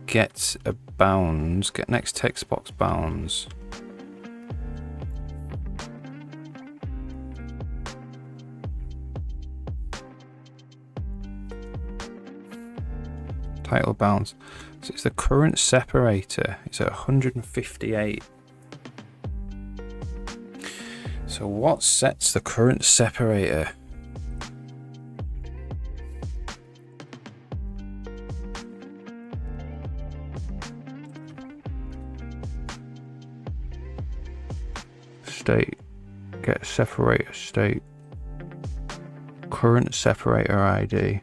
gets a bounds. Get next text box bounds. title bounds. So it's the current separator. It's at 158. So what sets the current separator? State. Get separator state. Current separator ID.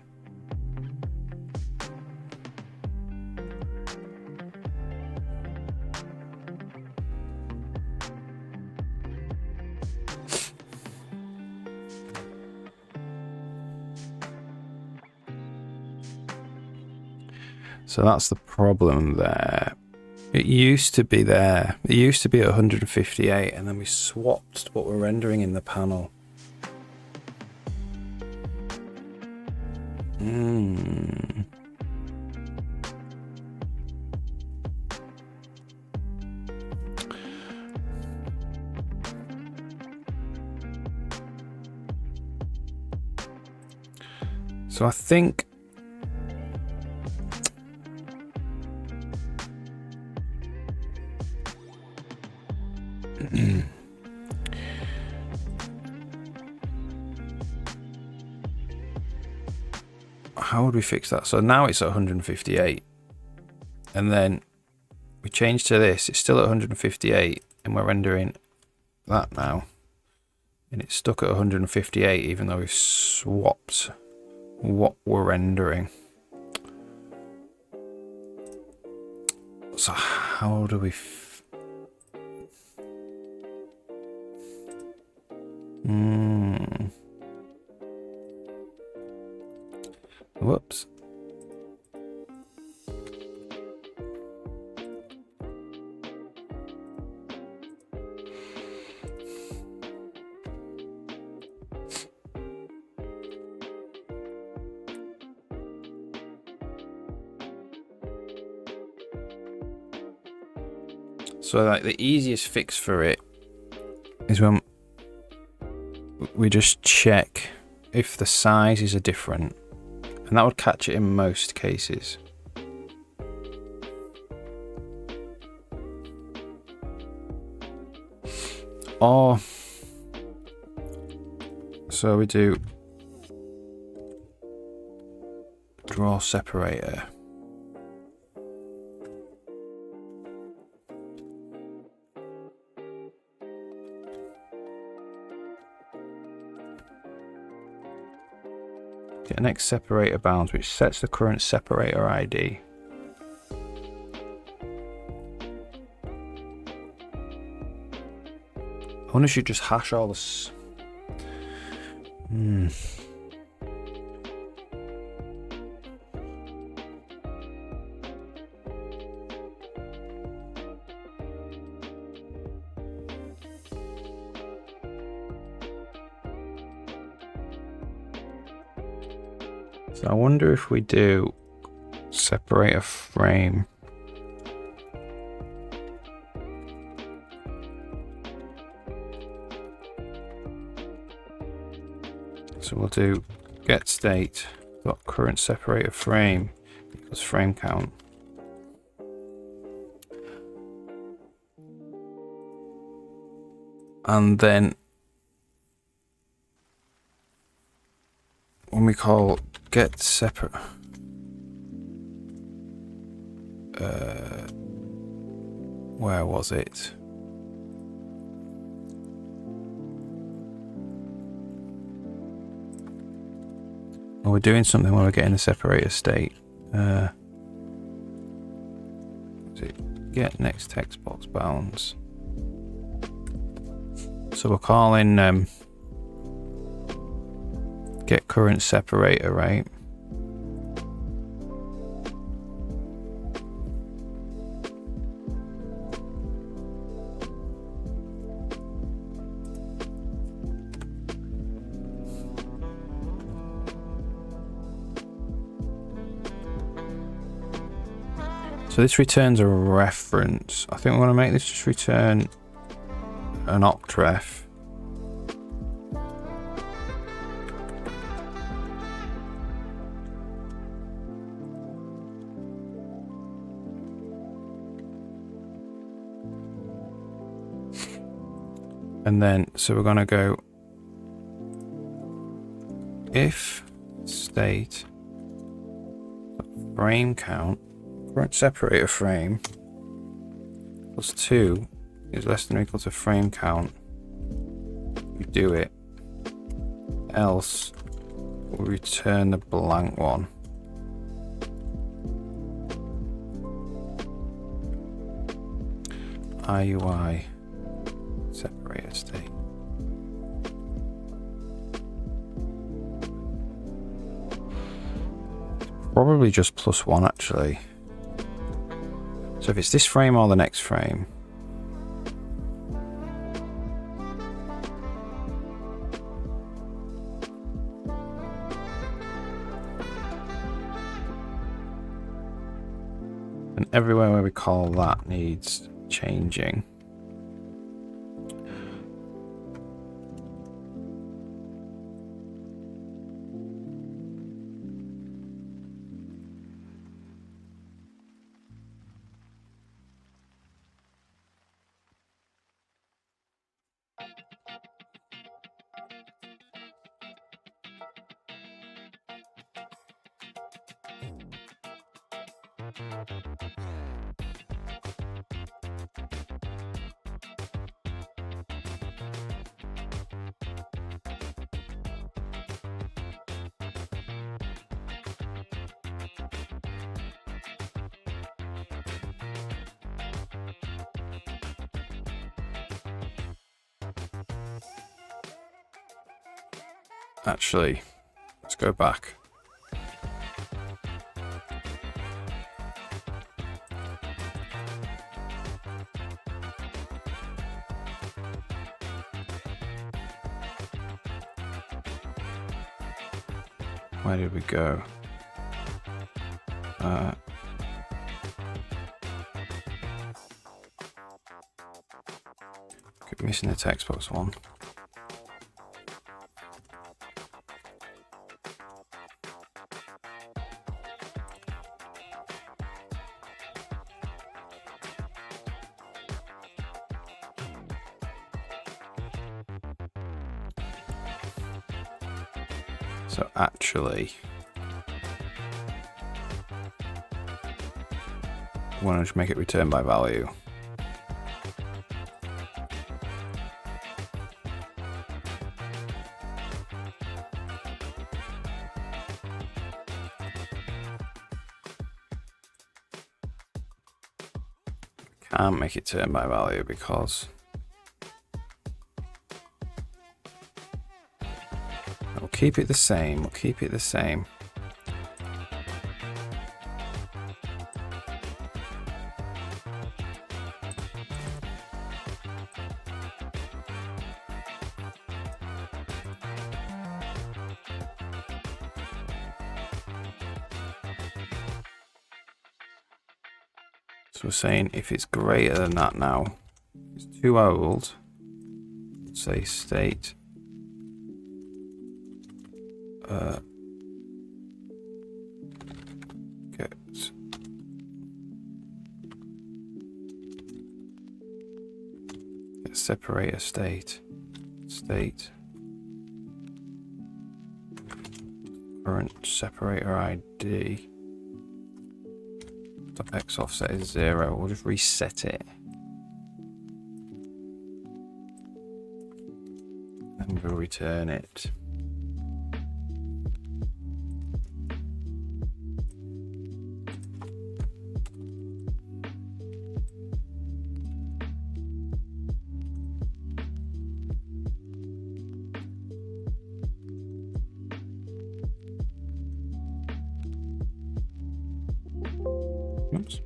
So that's the problem there. It used to be there. It used to be at 158, and then we swapped what we're rendering in the panel. So I think how would we fix that? So now it's at 158, and then we change to this. It's still at 158, and we're rendering that now, and it's stuck at 158 even though we've swapped what we're rendering. So how do we whoops. So like the easiest fix for it is when we just check if the sizes are different, and that would catch it in most cases. Or so we do draw separator. Get next separator bounds, which sets the current separator ID. I wonder if you just hash all this. So I wonder if we do separator frame. So we'll do get state dot current separator frame equals frame count. And then when we call get separate, where was it? Oh, we're doing something when we're getting the separator state. Get next text box bounds. So we're calling get current separator, right? So this returns a reference. I think we want to make this just return an octref. And then, so we're going to go if state frame count, current separator frame plus 2 is less than or equal to frame count, we do it, else we'll return the blank one. IUI separator state. Probably just +1 actually. So if it's this frame or the next frame, and everywhere where we call that needs changing. Actually, let's go back. Where did we go? Keep missing the text box one. So actually, I want to just make it return by value. Can't make it turn by value because we'll keep it the same. We'll keep it the same. So we're saying if it's greater than that now, it's too old, say state get separator state current separator ID. X offset is 0. We'll just reset it. And we'll return it. Oops.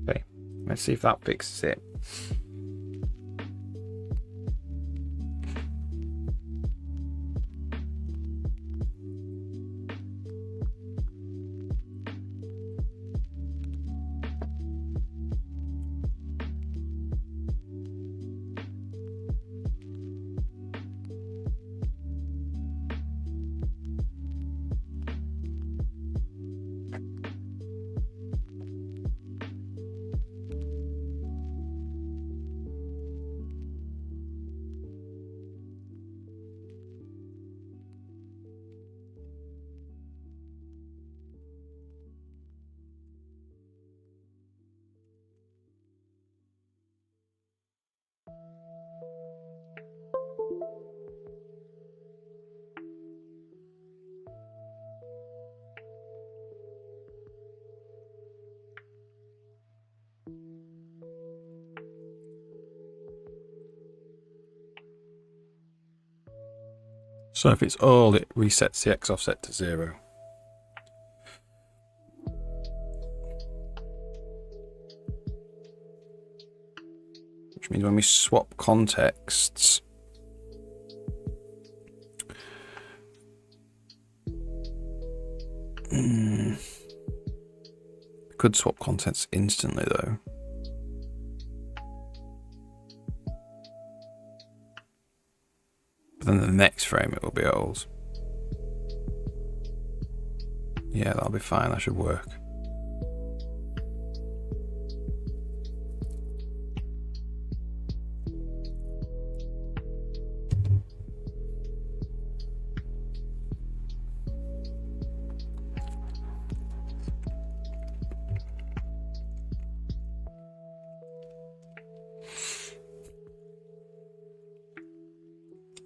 Okay, let's see if that fixes it. So if it's all, it resets the X offset to 0. Which means when we swap contexts, we could swap contexts instantly though. But then the next frame it will be old. Yeah, that'll be fine, that should work.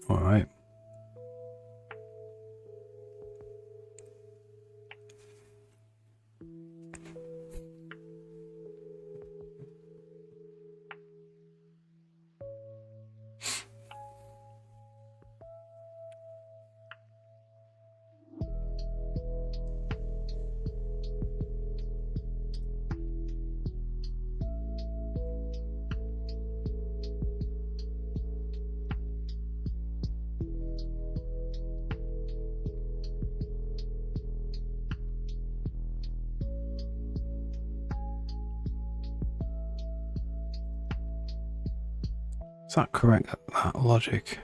All right. Is that correct, that logic?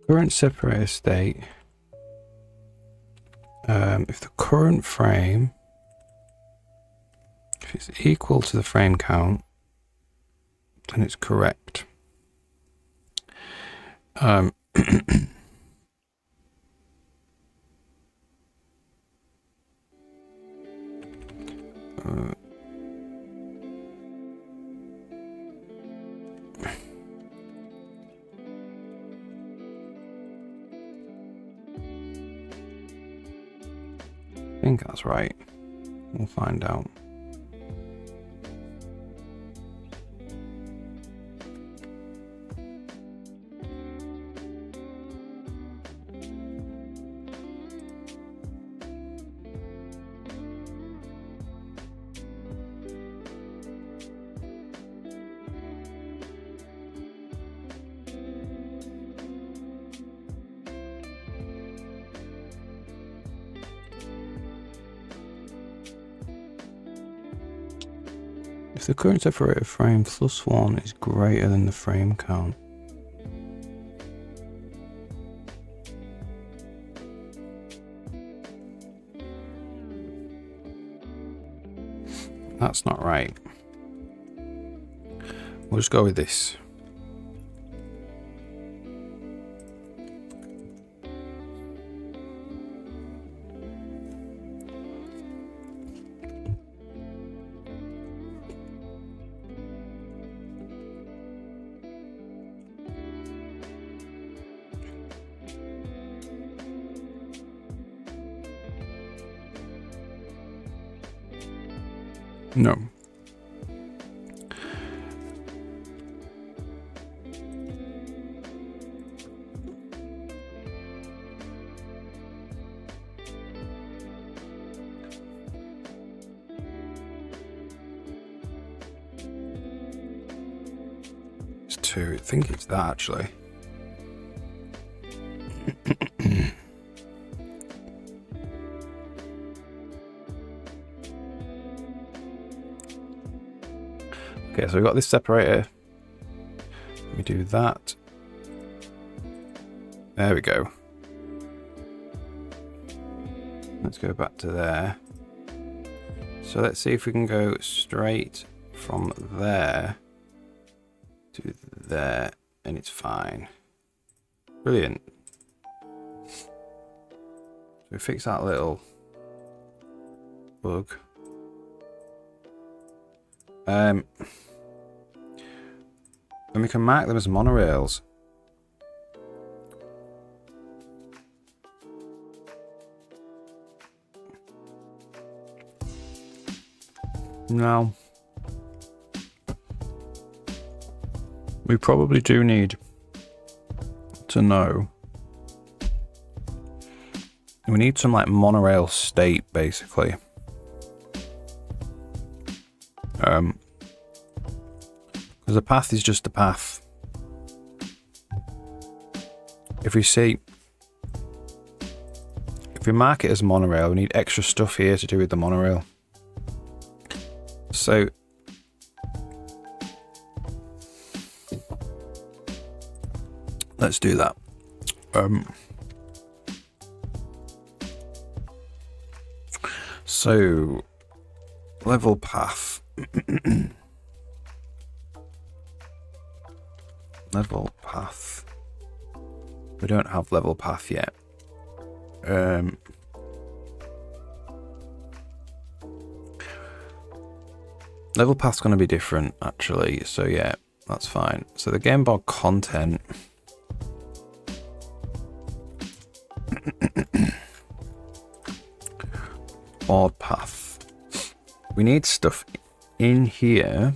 Current separator state. If the current frame, if it's equal to the frame count, then it's correct. I think that's right. We'll find out. If the current separator frame +1 is greater than the frame count, that's not right. We'll just go with this. No. It's 2. I think it's that actually. Okay, so we've got this separator. Let me do that. There we go. Let's go back to there. So let's see if we can go straight from there to there, and it's fine. Brilliant. So we fix that little bug. And we can mark them as monorails. Now, we probably do need to know. We need some like monorail state, basically. Because the path is just a path. If we mark it as monorail, we need extra stuff here to do with the monorail. So let's do that. So level path. Level path. We don't have level path yet. Level path's going to be different, actually. So yeah, that's fine. So the game board content. Board path. We need stuff in here.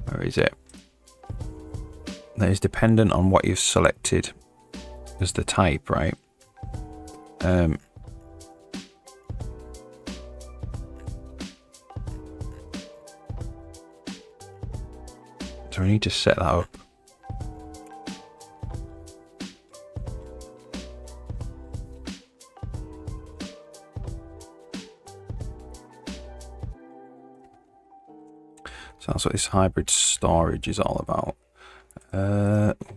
Where is it? That is dependent on what you've selected as the type, right? So we need to set that up. So that's what this hybrid storage is all about.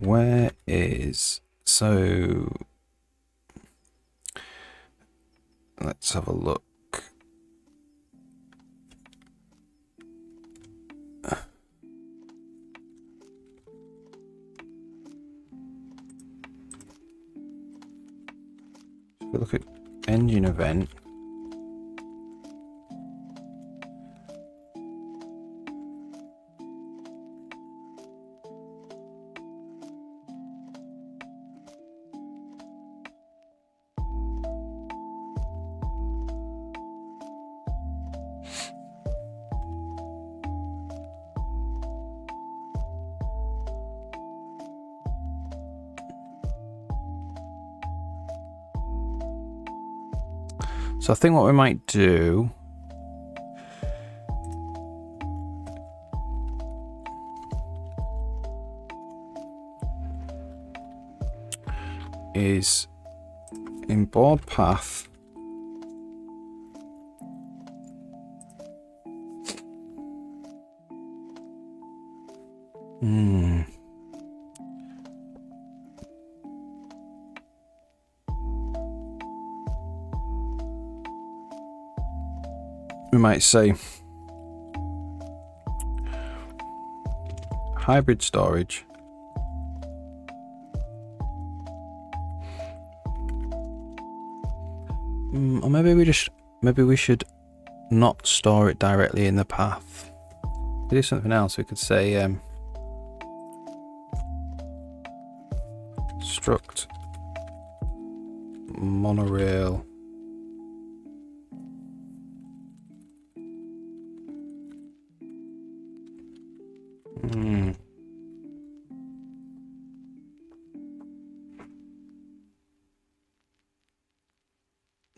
Where is... So... Let's have a look. If we look at engine event. So I think what we might do is in board path we might say hybrid storage or maybe we should not store it directly in the path. We do something else. We could say struct monorail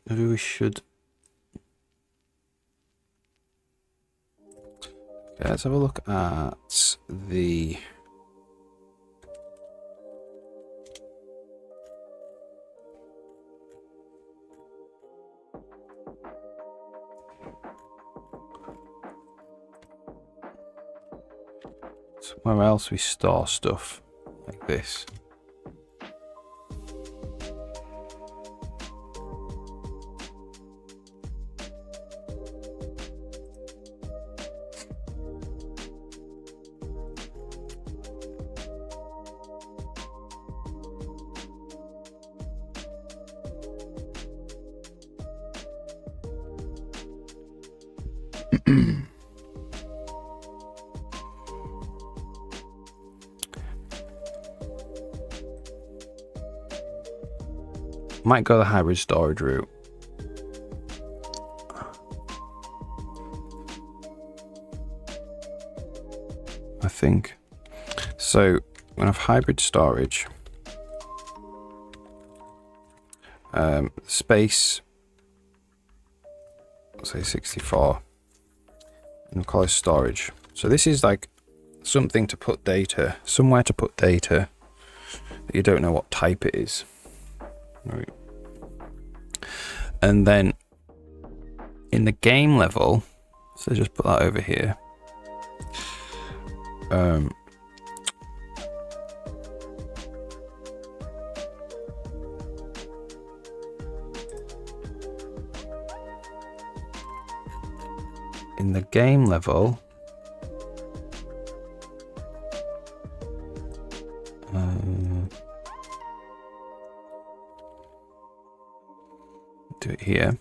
maybe we should. Okay, let's have a look at the somewhere else we store stuff like this. Might go the hybrid storage route. I think. So we're gonna have hybrid storage. Space, let's say 64, and we'll call it storage. So this is like something to put data, somewhere to put data that you don't know what type it is. Right. And then in the game level, so just put that over here. In the game level, do it here.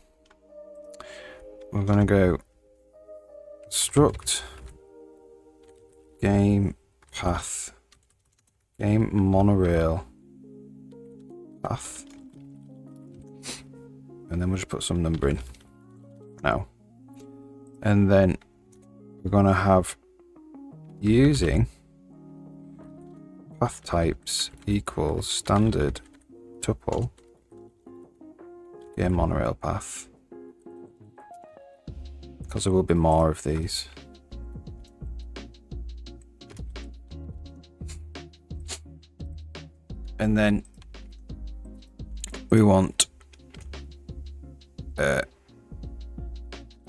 We're gonna go struct game path, game monorail path, and then we'll just put some number in now. And then we're gonna have using path types equals standard tuple game monorail path, because there will be more of these. And then we want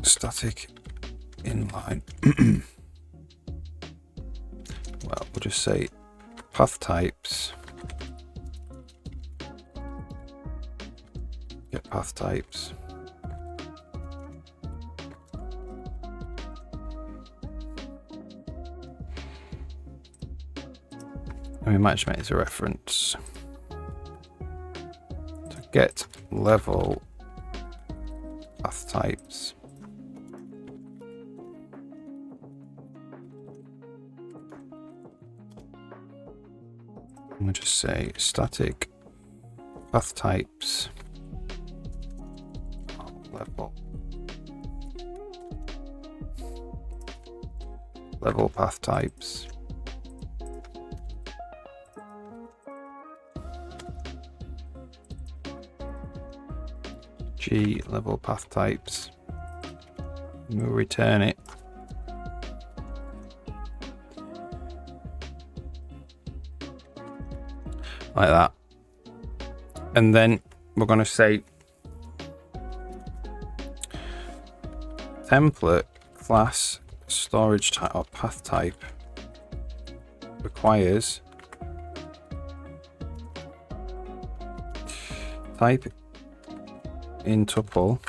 static inline. Well, we'll just say path types, get path types, and we might just make this a reference to get level path types. And we'll just say static path types level path types. G level path types. And we'll return it. Like that. And then we're going to say template class storage type or path type requires type in tuple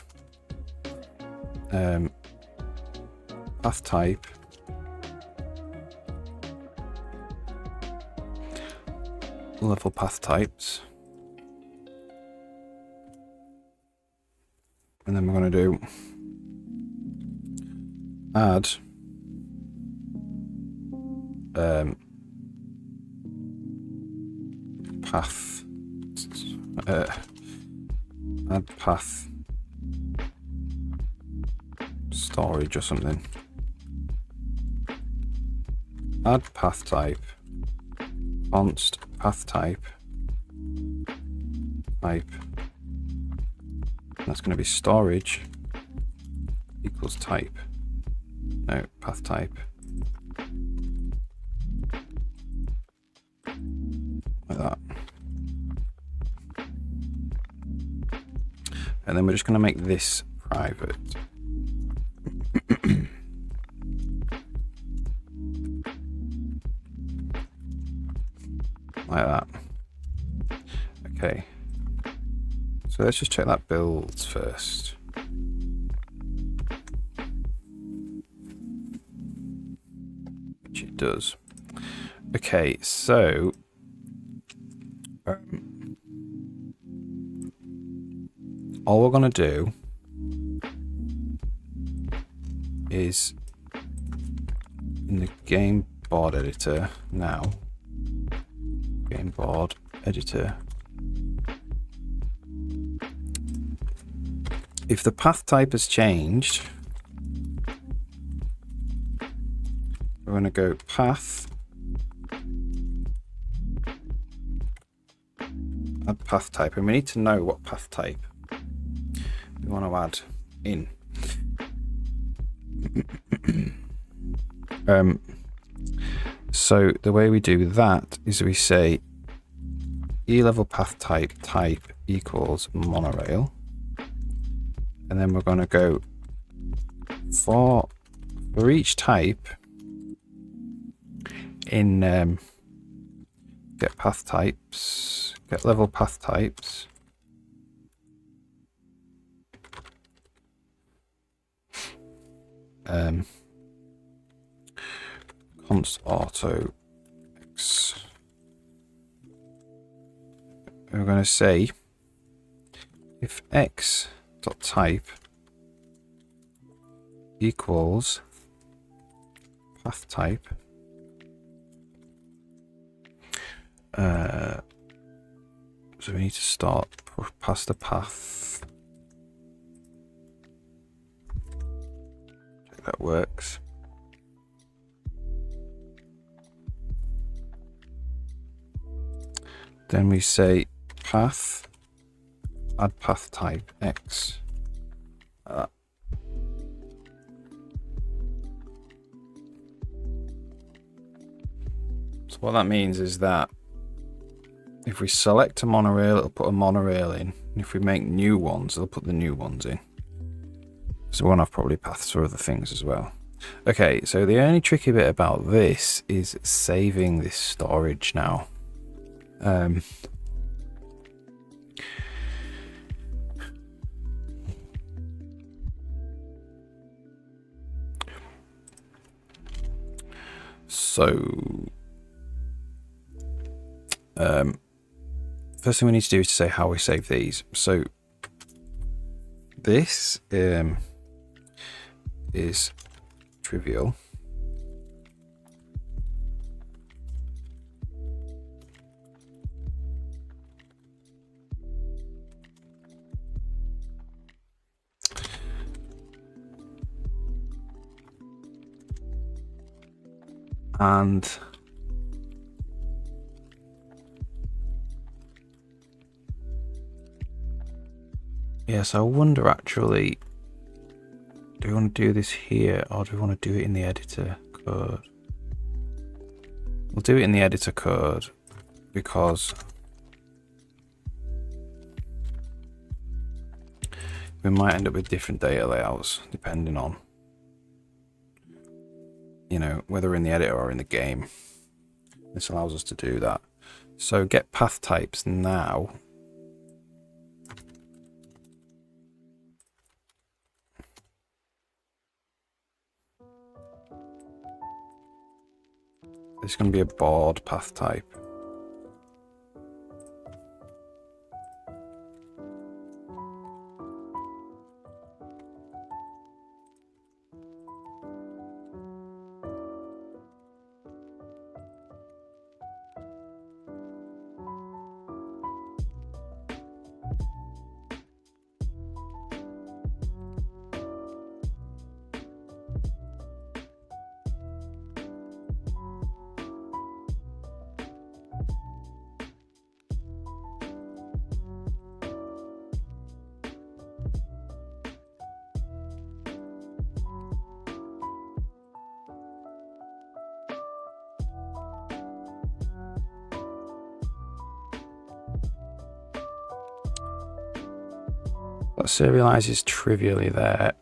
path type level path types, and then we're going to do add path add path storage or something. Add path type const path type that's going to be storage equals type, no, path type, like that. And then we're just going to make this private. Like that. Okay. So let's just check that builds first. Which it does. Okay, so all we're going to do is in the game board editor now, game board editor, if the path type has changed, we're we're going to go path, add path type, and we need to know what path type we want to add in. So the way we do that is we say E-level path type equals monorail, and then we're going to go for each type in get path types, get level path types, const auto x. We're going to say if x dot type equals path type, so we need to start past the path. Check that works. Then we say path, add path type x. So what that means is that if we select a monorail, it'll put a monorail in. And if we make new ones, it'll put the new ones in. So we want to have probably paths for other things as well. Okay, so the only tricky bit about this is saving this storage now. First thing we need to do is to say how we save these. So this is trivial. And yes, I wonder actually, do we want to do this here or do we want to do it in the editor code? We'll do it in the editor code because we might end up with different data layouts depending on, you know, whether we're in the editor or in the game. This allows us to do that. So get path types now. This is going to be a board path type. That serializes trivially there.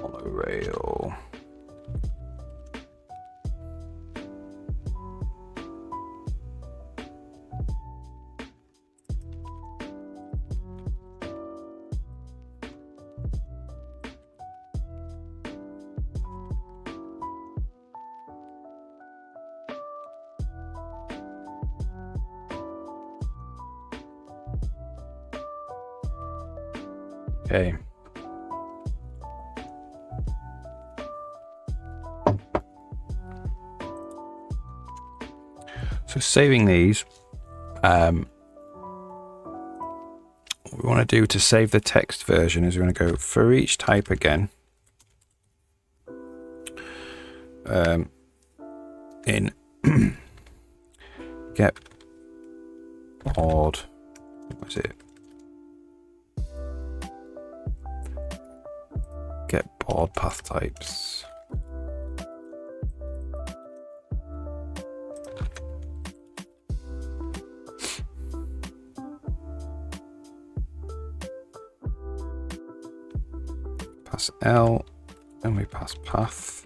Monorail. Okay. So saving these, what we want to do to save the text version is we're going to go for each type again. In get board, what is it? Get board path types. Pass L, and we pass path.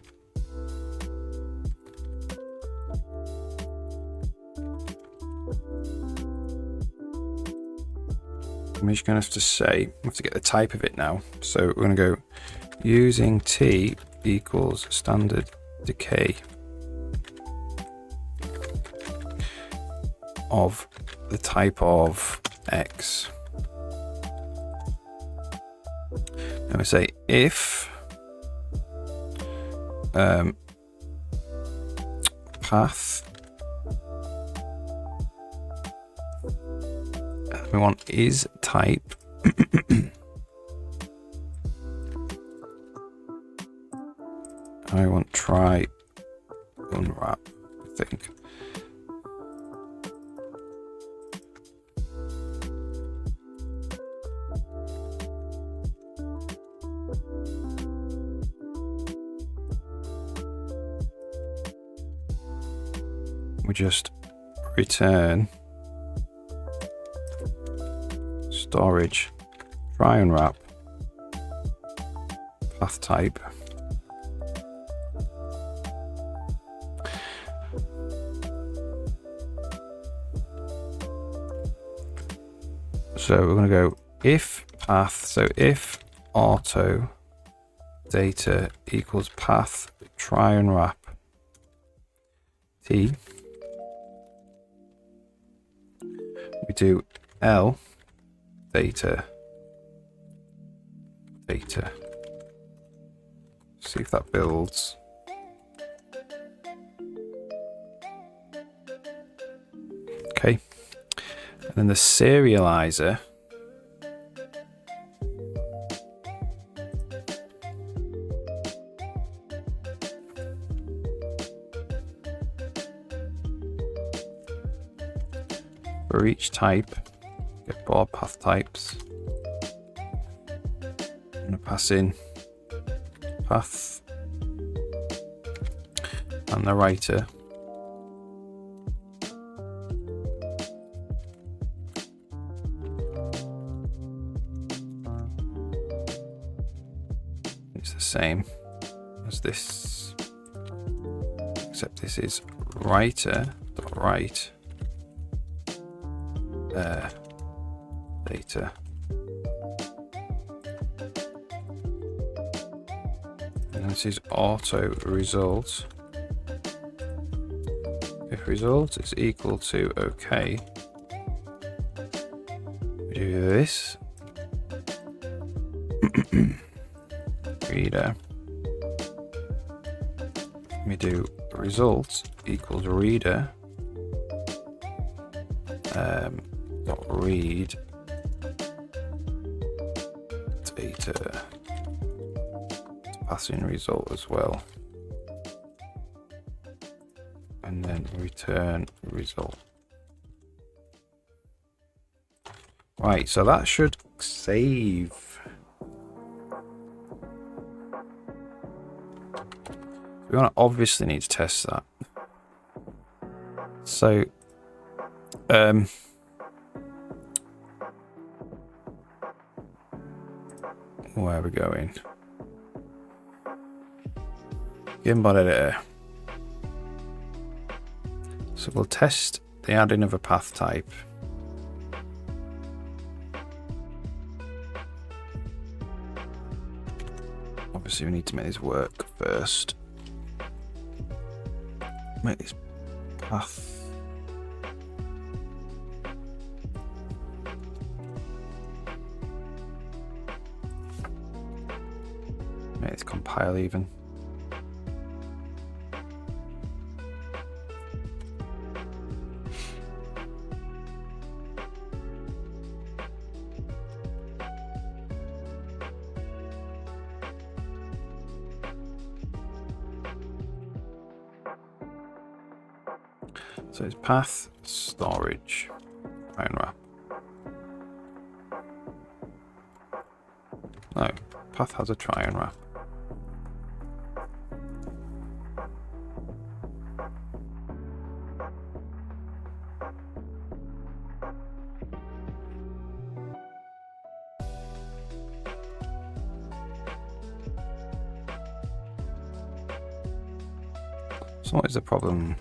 I'm just going to have to say, we have to get the type of it now. So we're going to go using T equals standard decay of the type of X. And we say if path, we want is type I want try unwrap, I think. We just return storage try unwrap path type. So we're going to go if path, so if auto data equals path try unwrap T, we do L data, see if that builds. Okay, and then the serializer for each type, get board path types. I'm going to pass in path and the writer. It's the same as this, except this is writer.write data, and this is auto result. If result is equal to OK, we do this. Reader, we do result equals reader dot read data to pass in result as well, and then return result. Right, so that should save. We want to obviously need to test that. So, where are we going? Gimbal editor. So we'll test the adding of a path type. Obviously, we need to make this work first. Make this path. Let's compile even. So it's path, storage, try and wrap. No, path has a try and wrap. So what is the problem?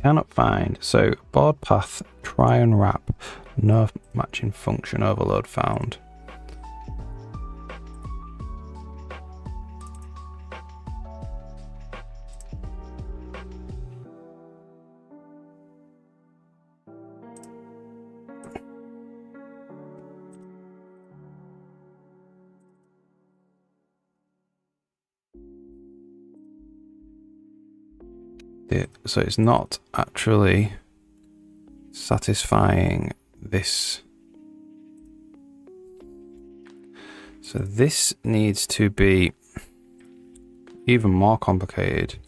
Cannot find. So board path, try and wrap. No matching function overload found. So it's not actually satisfying this. So this needs to be even more complicated.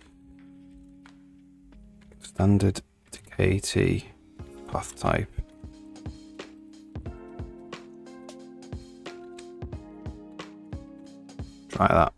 Standard to KT path type. Try that.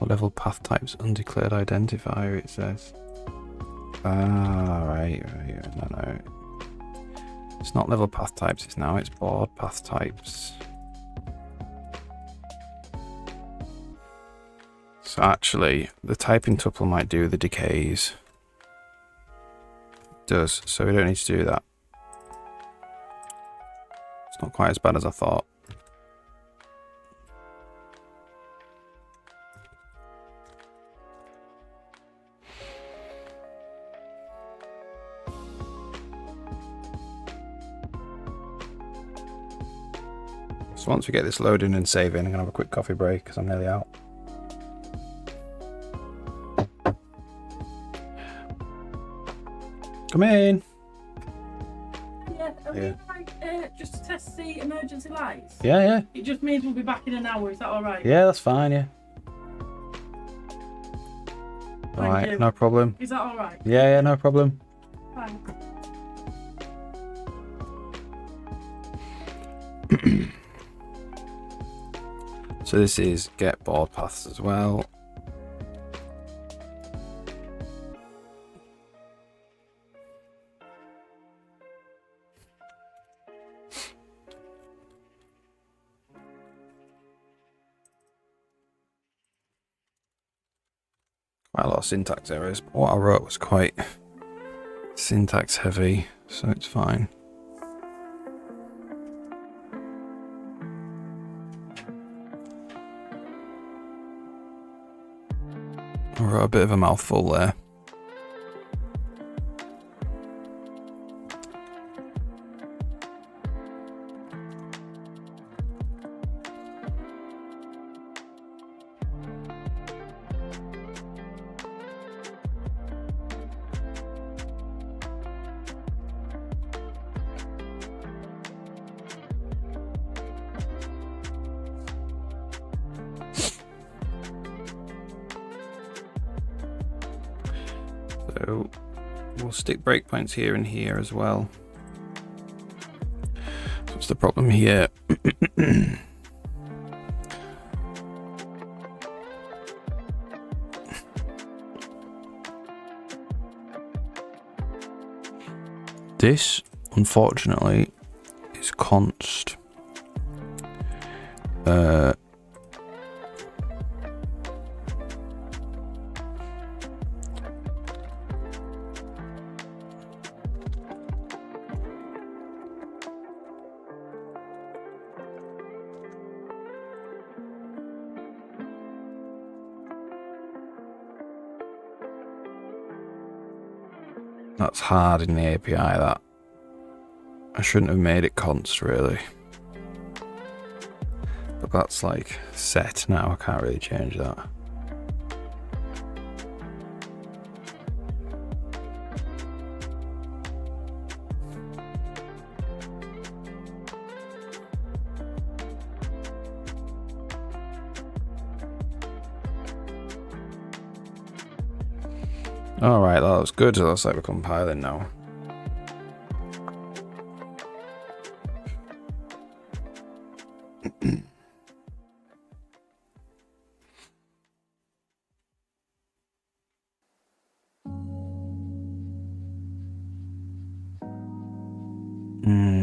Level path types undeclared identifier, it says. Ah, right. No. It's not level path types, it's board path types. So actually, the typing tuple might do the decays. It does, so we don't need to do that. It's not quite as bad as I thought. So once we get this loading and saving, I'm going to have a quick coffee break because I'm nearly out. Come in. Yeah, are we right, just to test the emergency lights? Yeah. It just means we'll be back in an hour, is that alright? Yeah, that's fine, yeah. Alright, no problem. Is that alright? Yeah, no problem. Fine. So this is get board paths as well. Quite a lot of syntax errors, but what I wrote was quite syntax heavy, so it's fine. I wrote a bit of a mouthful there. So we'll stick breakpoints here and here as well. So what's the problem here? This, unfortunately, is const. That's hard in the API, that. I shouldn't have made it const, really. But that's like set now, I can't really change that. Alright, that looks good. It looks like we're compiling now.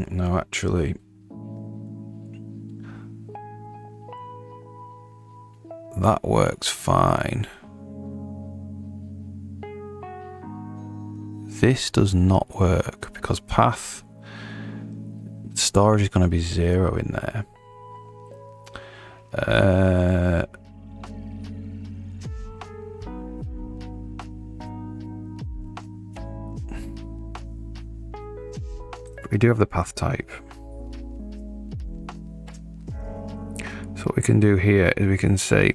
No, actually. That works fine. This does not work because path storage is going to be 0 in there. We do have the path type. So what we can do here is we can say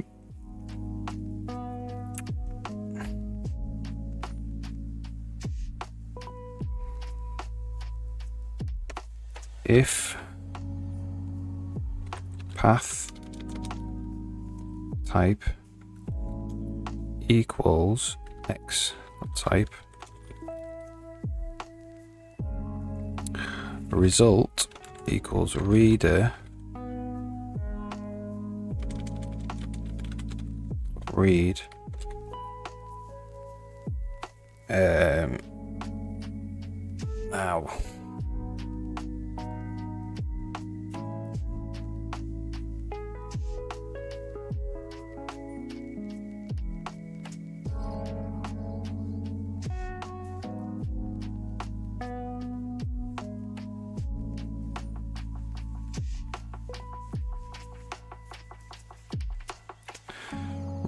if path type equals x type, result equals reader read ow.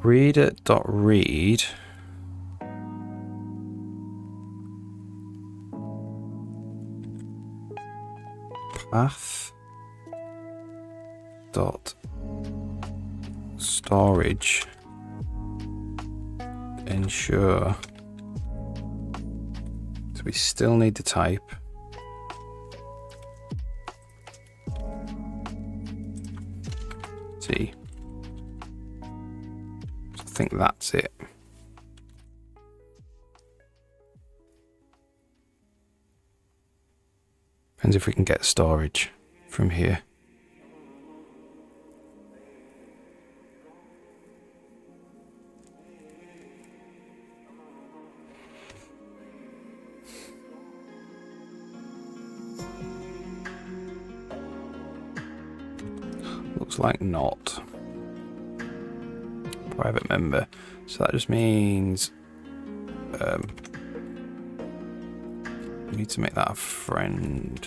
Reader.read path dot storage ensure. So we still need the type. See. I think that's it. Depends if we can get storage from here. Looks like not. Private member. So that just means we need to make that a friend.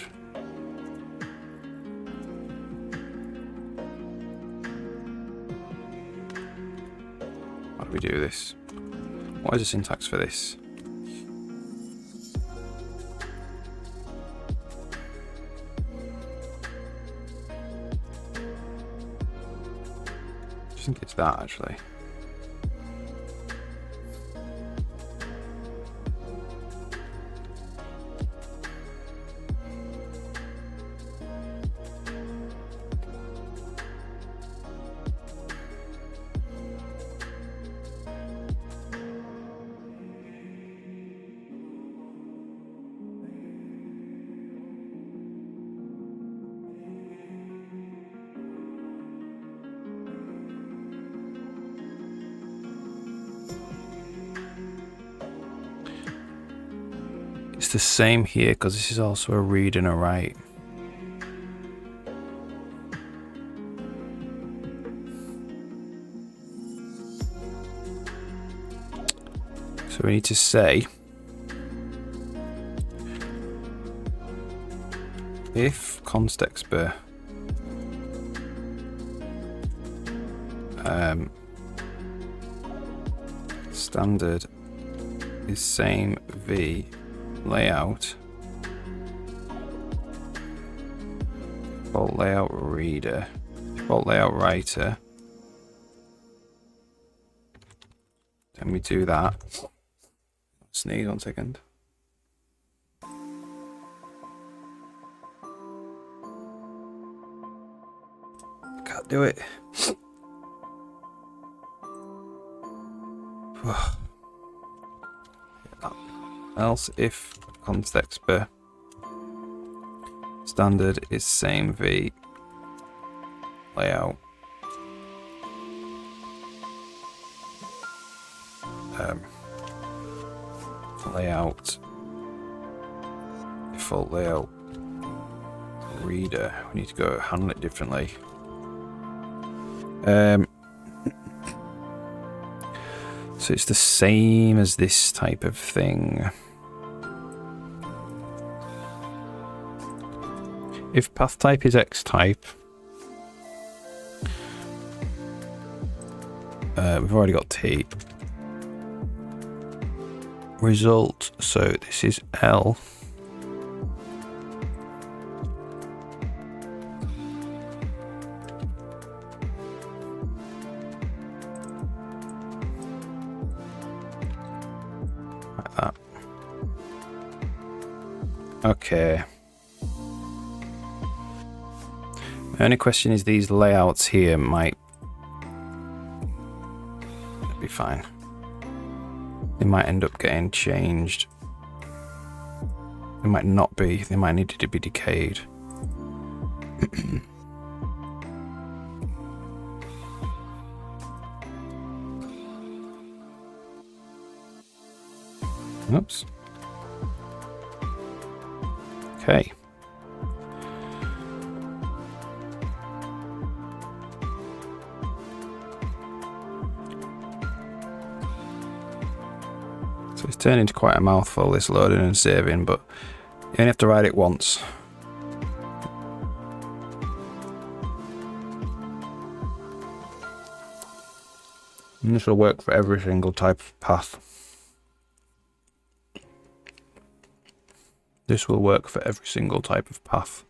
How do we do this? What is the syntax for this? I think it's that actually. it's the same here because this is also a read and a write. So we need to say if context bar standard is same v layout default layout reader default layout writer, then we do that. Sneeze 1 second. Can't do it. Else if context bar standard is same v layout layout default layout reader. We need to go handle it differently. So it's the same as this type of thing. If path type is X type, we've already got T. Result, so this is L. Like that. Okay. The only question is these layouts here might be fine. They might end up getting changed. They might not be. They might need to be decayed. Oops. Okay. So it's turned into quite a mouthful, this loading and saving, but you only have to write it once. And this will work for every single type of path. This will work for every single type of path.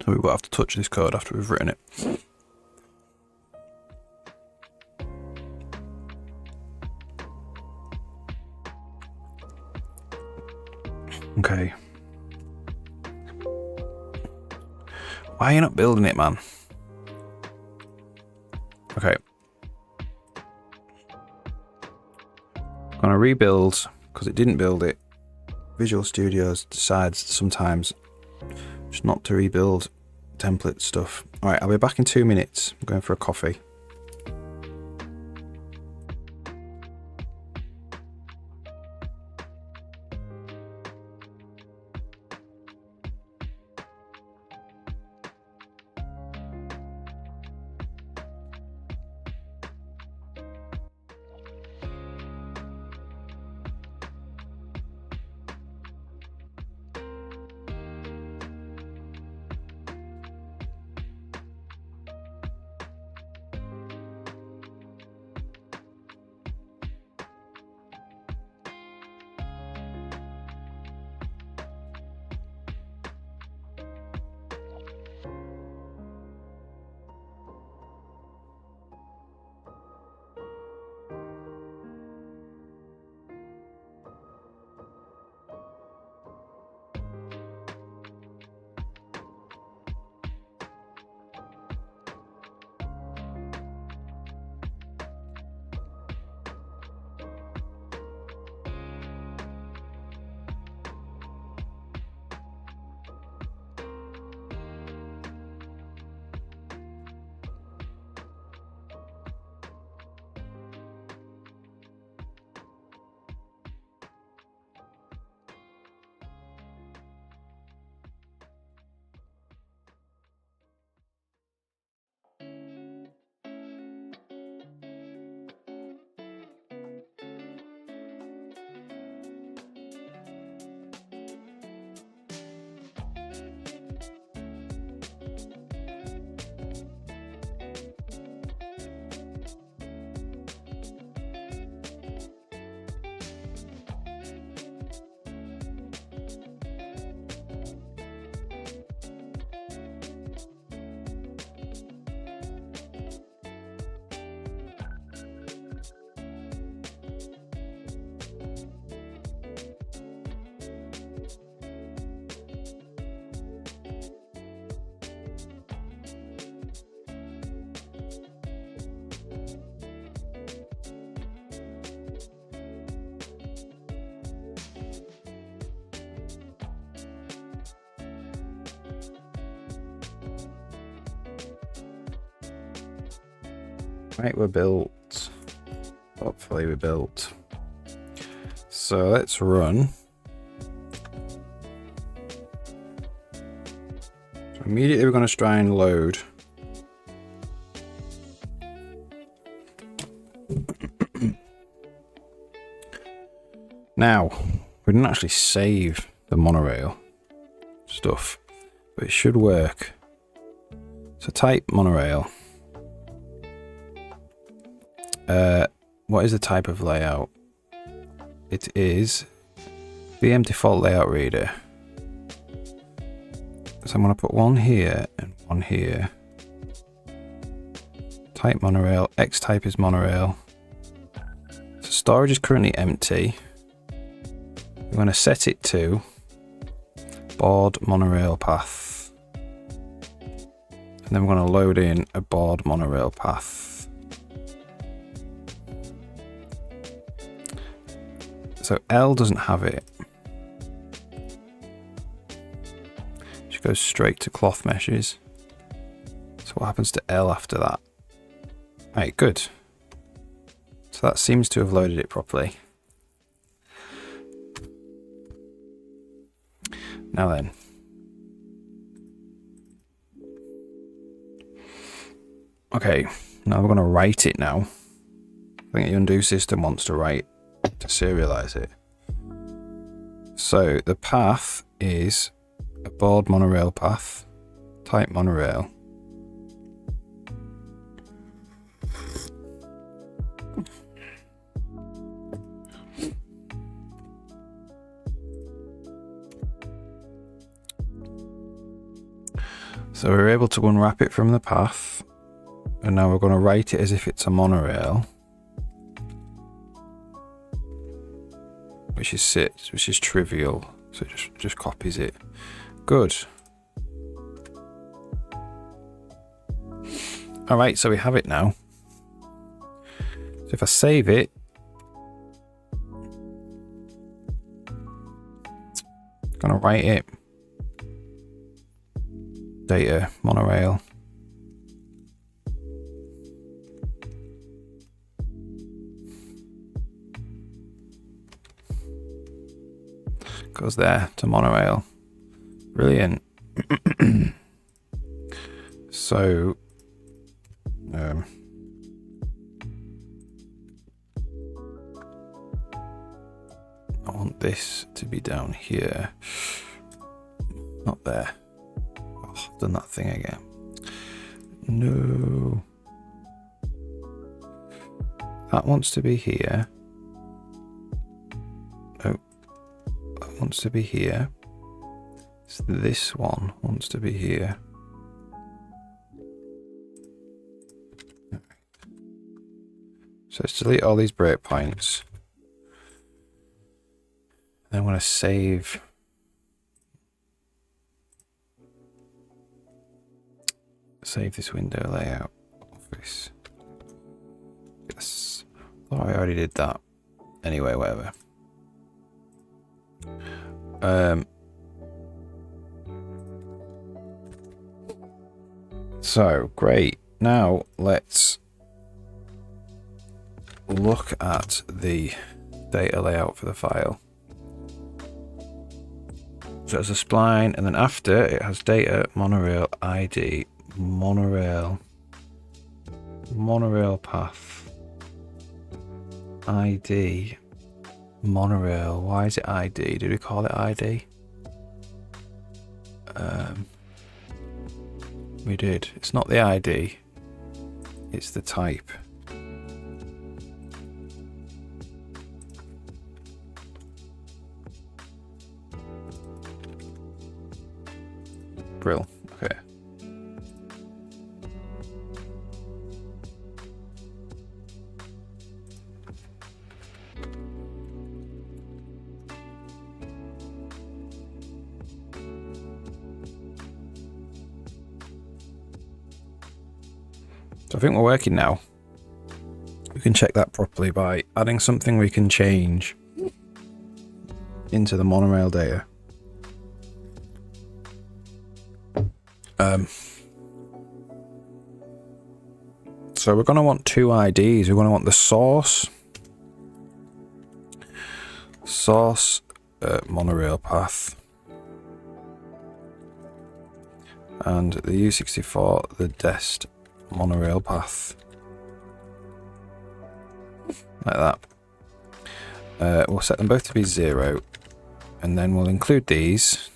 So we won't have to touch this code after we've written it. Okay. Why are you not building it, man? Okay. I'm gonna rebuild because it didn't build it. Visual Studios decides sometimes just not to rebuild template stuff. Alright, I'll be back in 2 minutes. I'm going for a coffee. Right, we're built. Hopefully we're built. So let's run. So immediately we're going to try and load. Now, we didn't actually save the monorail stuff, but it should work. So type monorail. What is the type of layout? It is VM default layout reader. So I'm going to put one here and one here. Type monorail. X type is monorail. So storage is currently empty. I'm going to set it to board monorail path. And then we're going to load in a board monorail path. So L doesn't have it. She goes straight to cloth meshes. So what happens to L after that? Right, good. So that seems to have loaded it properly. Now then. Okay, now we're going to write it now. I think the undo system wants to write to serialize it. So the path is a board monorail path, type monorail. So we're able to unwrap it from the path, and now we're going to write it as if it's a monorail. Which is trivial, so it just copies it. Good. All right, so we have it now. So if I save it, I'm gonna write it. Data monorail. Goes there to monorail. Brilliant. So I want this to be down here, not there. Oh, I've done that thing again. No, that wants to be here. Oh, that wants to be here. So this one wants to be here. So let's delete all these breakpoints. Then I'm going to save. Save this window layout. Office. Yes. Oh, I already did that. Anyway, whatever. So great. Now let's look at the data layout for the file. So it's a spline, and then after it has data, monorail, ID, monorail path, ID, monorail. Why is it ID? Did we call it ID? We did. It's not the ID, it's the type. Brill. Okay. So I think we're working now. We can check that properly by adding something we can change into the monorail data. So we're going to want two IDs. We're going to want the source monorail path, and the U64 the dest monorail path, like that. We'll set them both to be 0, and then we'll include these.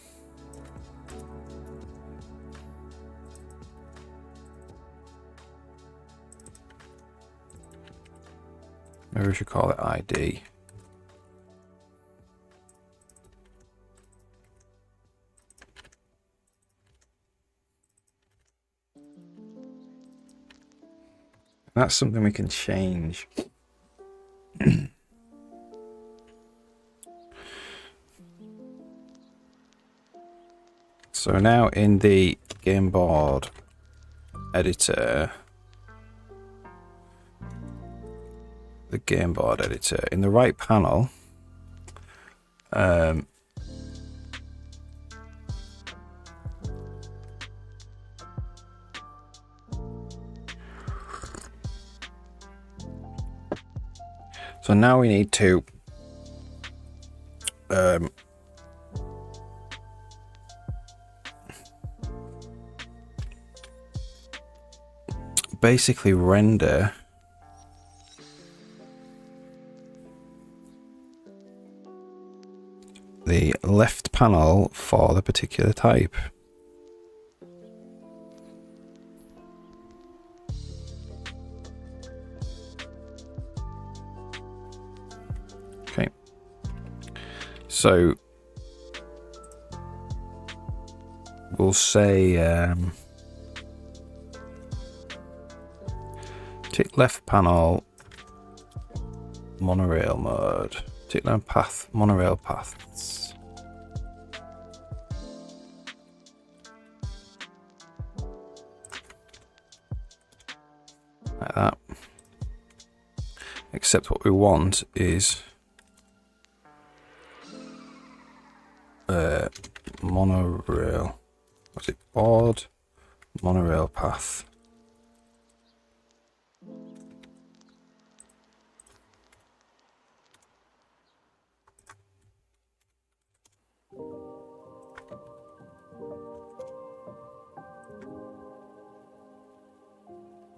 Maybe we should call it ID. That's something we can change. So now in the game board editor, in the right panel, so now we need to basically render the left panel for the particular type. Okay, so we'll say tick left panel monorail mode, tick down path monorail paths, like that. Except what we want is monorail, what's it, board monorail path.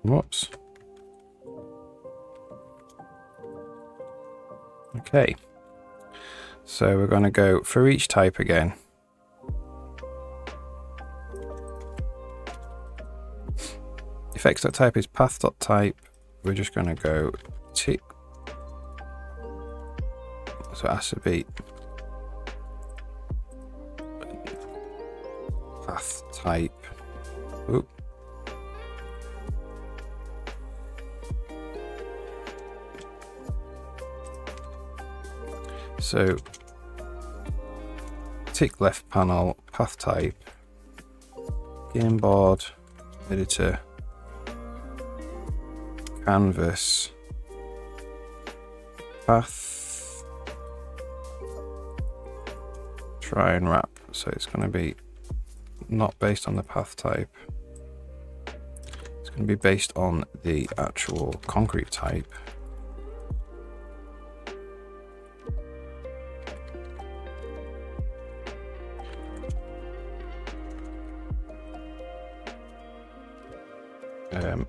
Whoops. Okay, so we're going to go for each type again. If x.type is path.type, we're just going to go tick, so it has to be path type. Oop. So tick left panel, path type, game board, editor, canvas, path, try and wrap. So it's going to be not based on the path type. It's going to be based on the actual concrete type.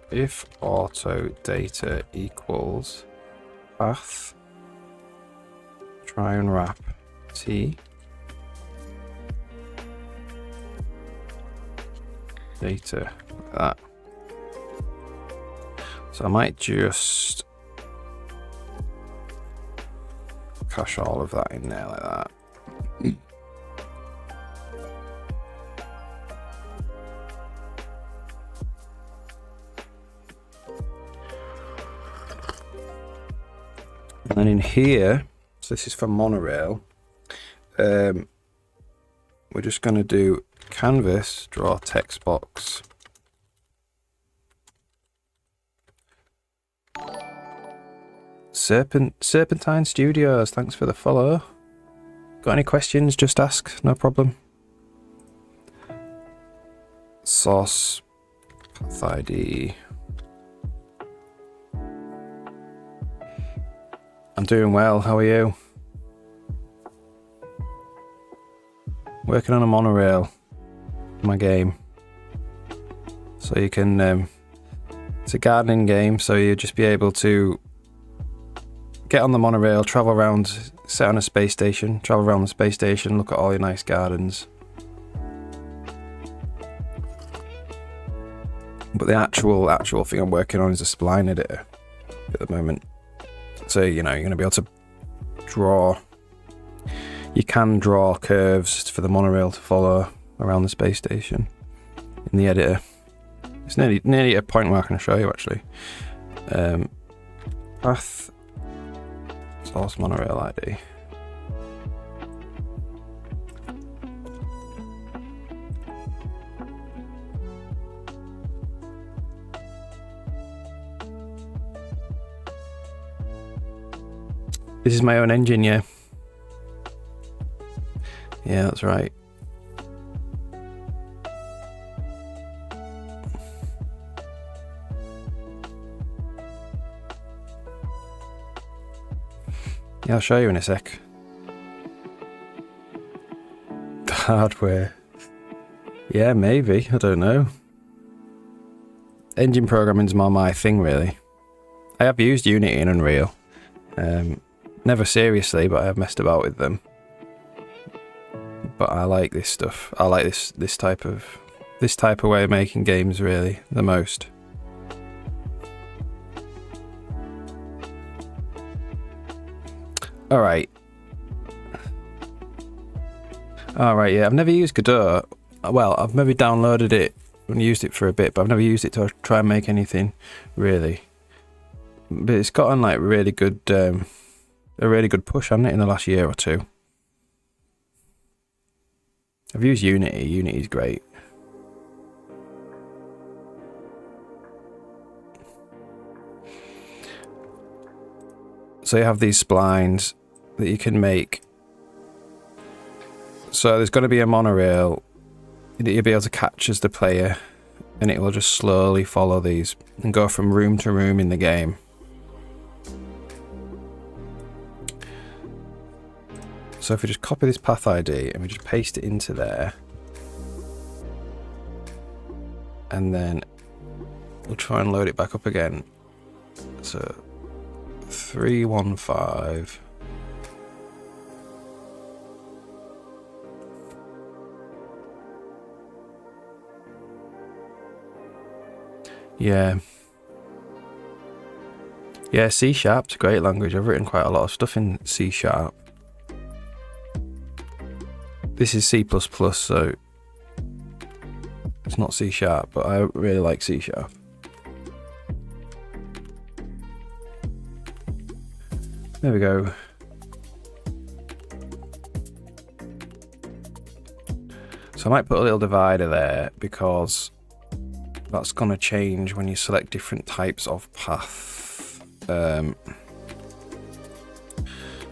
If auto data equals path, try and wrap T, data, like that. So I might just cache all of that in there like that. And then in here, so this is for monorail, we're just going to do canvas, draw text box, Serpentine Studios, thanks for the follow. Got any questions, just ask, no problem. Source path ID, I'm doing well. How are you? Working on a monorail in my game. So you can... it's a gardening game, so you'll just be able to get on the monorail, travel around, sit on a space station, travel around the space station, look at all your nice gardens. But the actual thing I'm working on is a spline editor at the moment. So, you know, you're going to be able to draw... You can draw curves for the monorail to follow around the space station in the editor. It's nearly a point where I can show you, actually. Path... Source monorail ID. This is my own engine, yeah. Yeah, that's right. Yeah, I'll show you in a sec. The hardware. Yeah, maybe. I don't know. Engine programming's more my thing, really. I have used Unity and Unreal. Never seriously, but I have messed about with them. But I like this stuff. I like this type of way of making games, really, the most. Alright, yeah, I've never used Godot. Well, I've maybe downloaded it and used it for a bit, but I've never used it to try and make anything, really. But it's gotten like really good, a really good push, hasn't it, in the last year or two. I've used Unity. Unity's great. So you have these splines that you can make. So there's going to be a monorail that you'll be able to catch as the player, and it will just slowly follow these and go from room to room in the game. So if we just copy this path ID and we just paste it into there, and then we'll try and load it back up again. So 315. Yeah. Yeah, C Sharp's a great language. I've written quite a lot of stuff in C Sharp. This is C++, so it's not C Sharp, but I really like C Sharp. There we go. So I might put a little divider there because that's going to change when you select different types of path.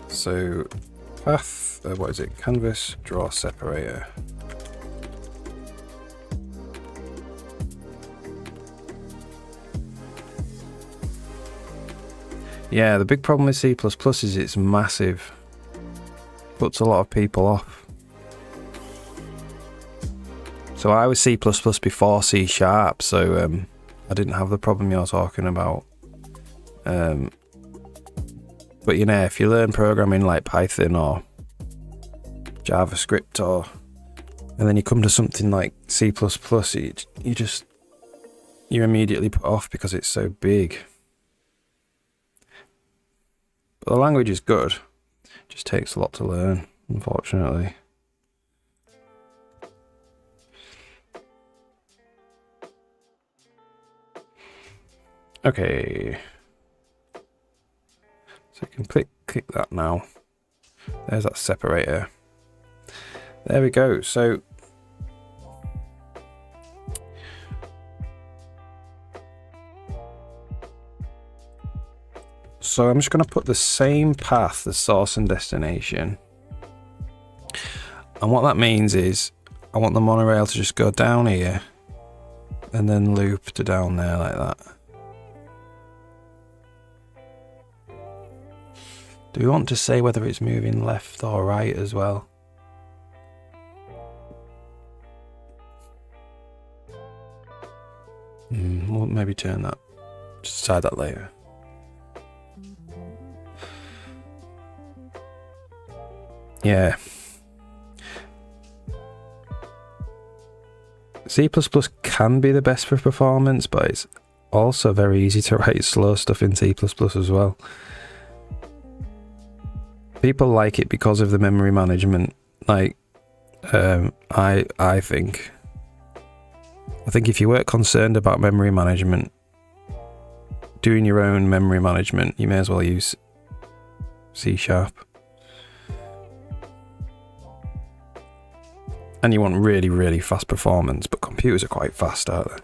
So path, what is it? Canvas, draw separator. Yeah, the big problem with C++ is it's massive. Puts a lot of people off. So I was C++ before C Sharp, so I didn't have the problem you're talking about. But you know, if you learn programming like Python or JavaScript, and then you come to something like C++, you're immediately put off because it's so big. But the language is good. It just takes a lot to learn, unfortunately. Okay. So you can click that now. There's that separator. There we go. So I'm just going to put the same path, the source and destination. And what that means is I want the monorail to just go down here and then loop to down there like that. Do we want to say whether it's moving left or right as well? We'll maybe turn that. Just decide that later. Yeah. C++ can be the best for performance, but it's also very easy to write slow stuff in C++ as well. People like it because of the memory management. Like, I think if you weren't concerned about memory management, doing your own memory management, you may as well use C#. And you want really, really fast performance, but computers are quite fast, aren't they?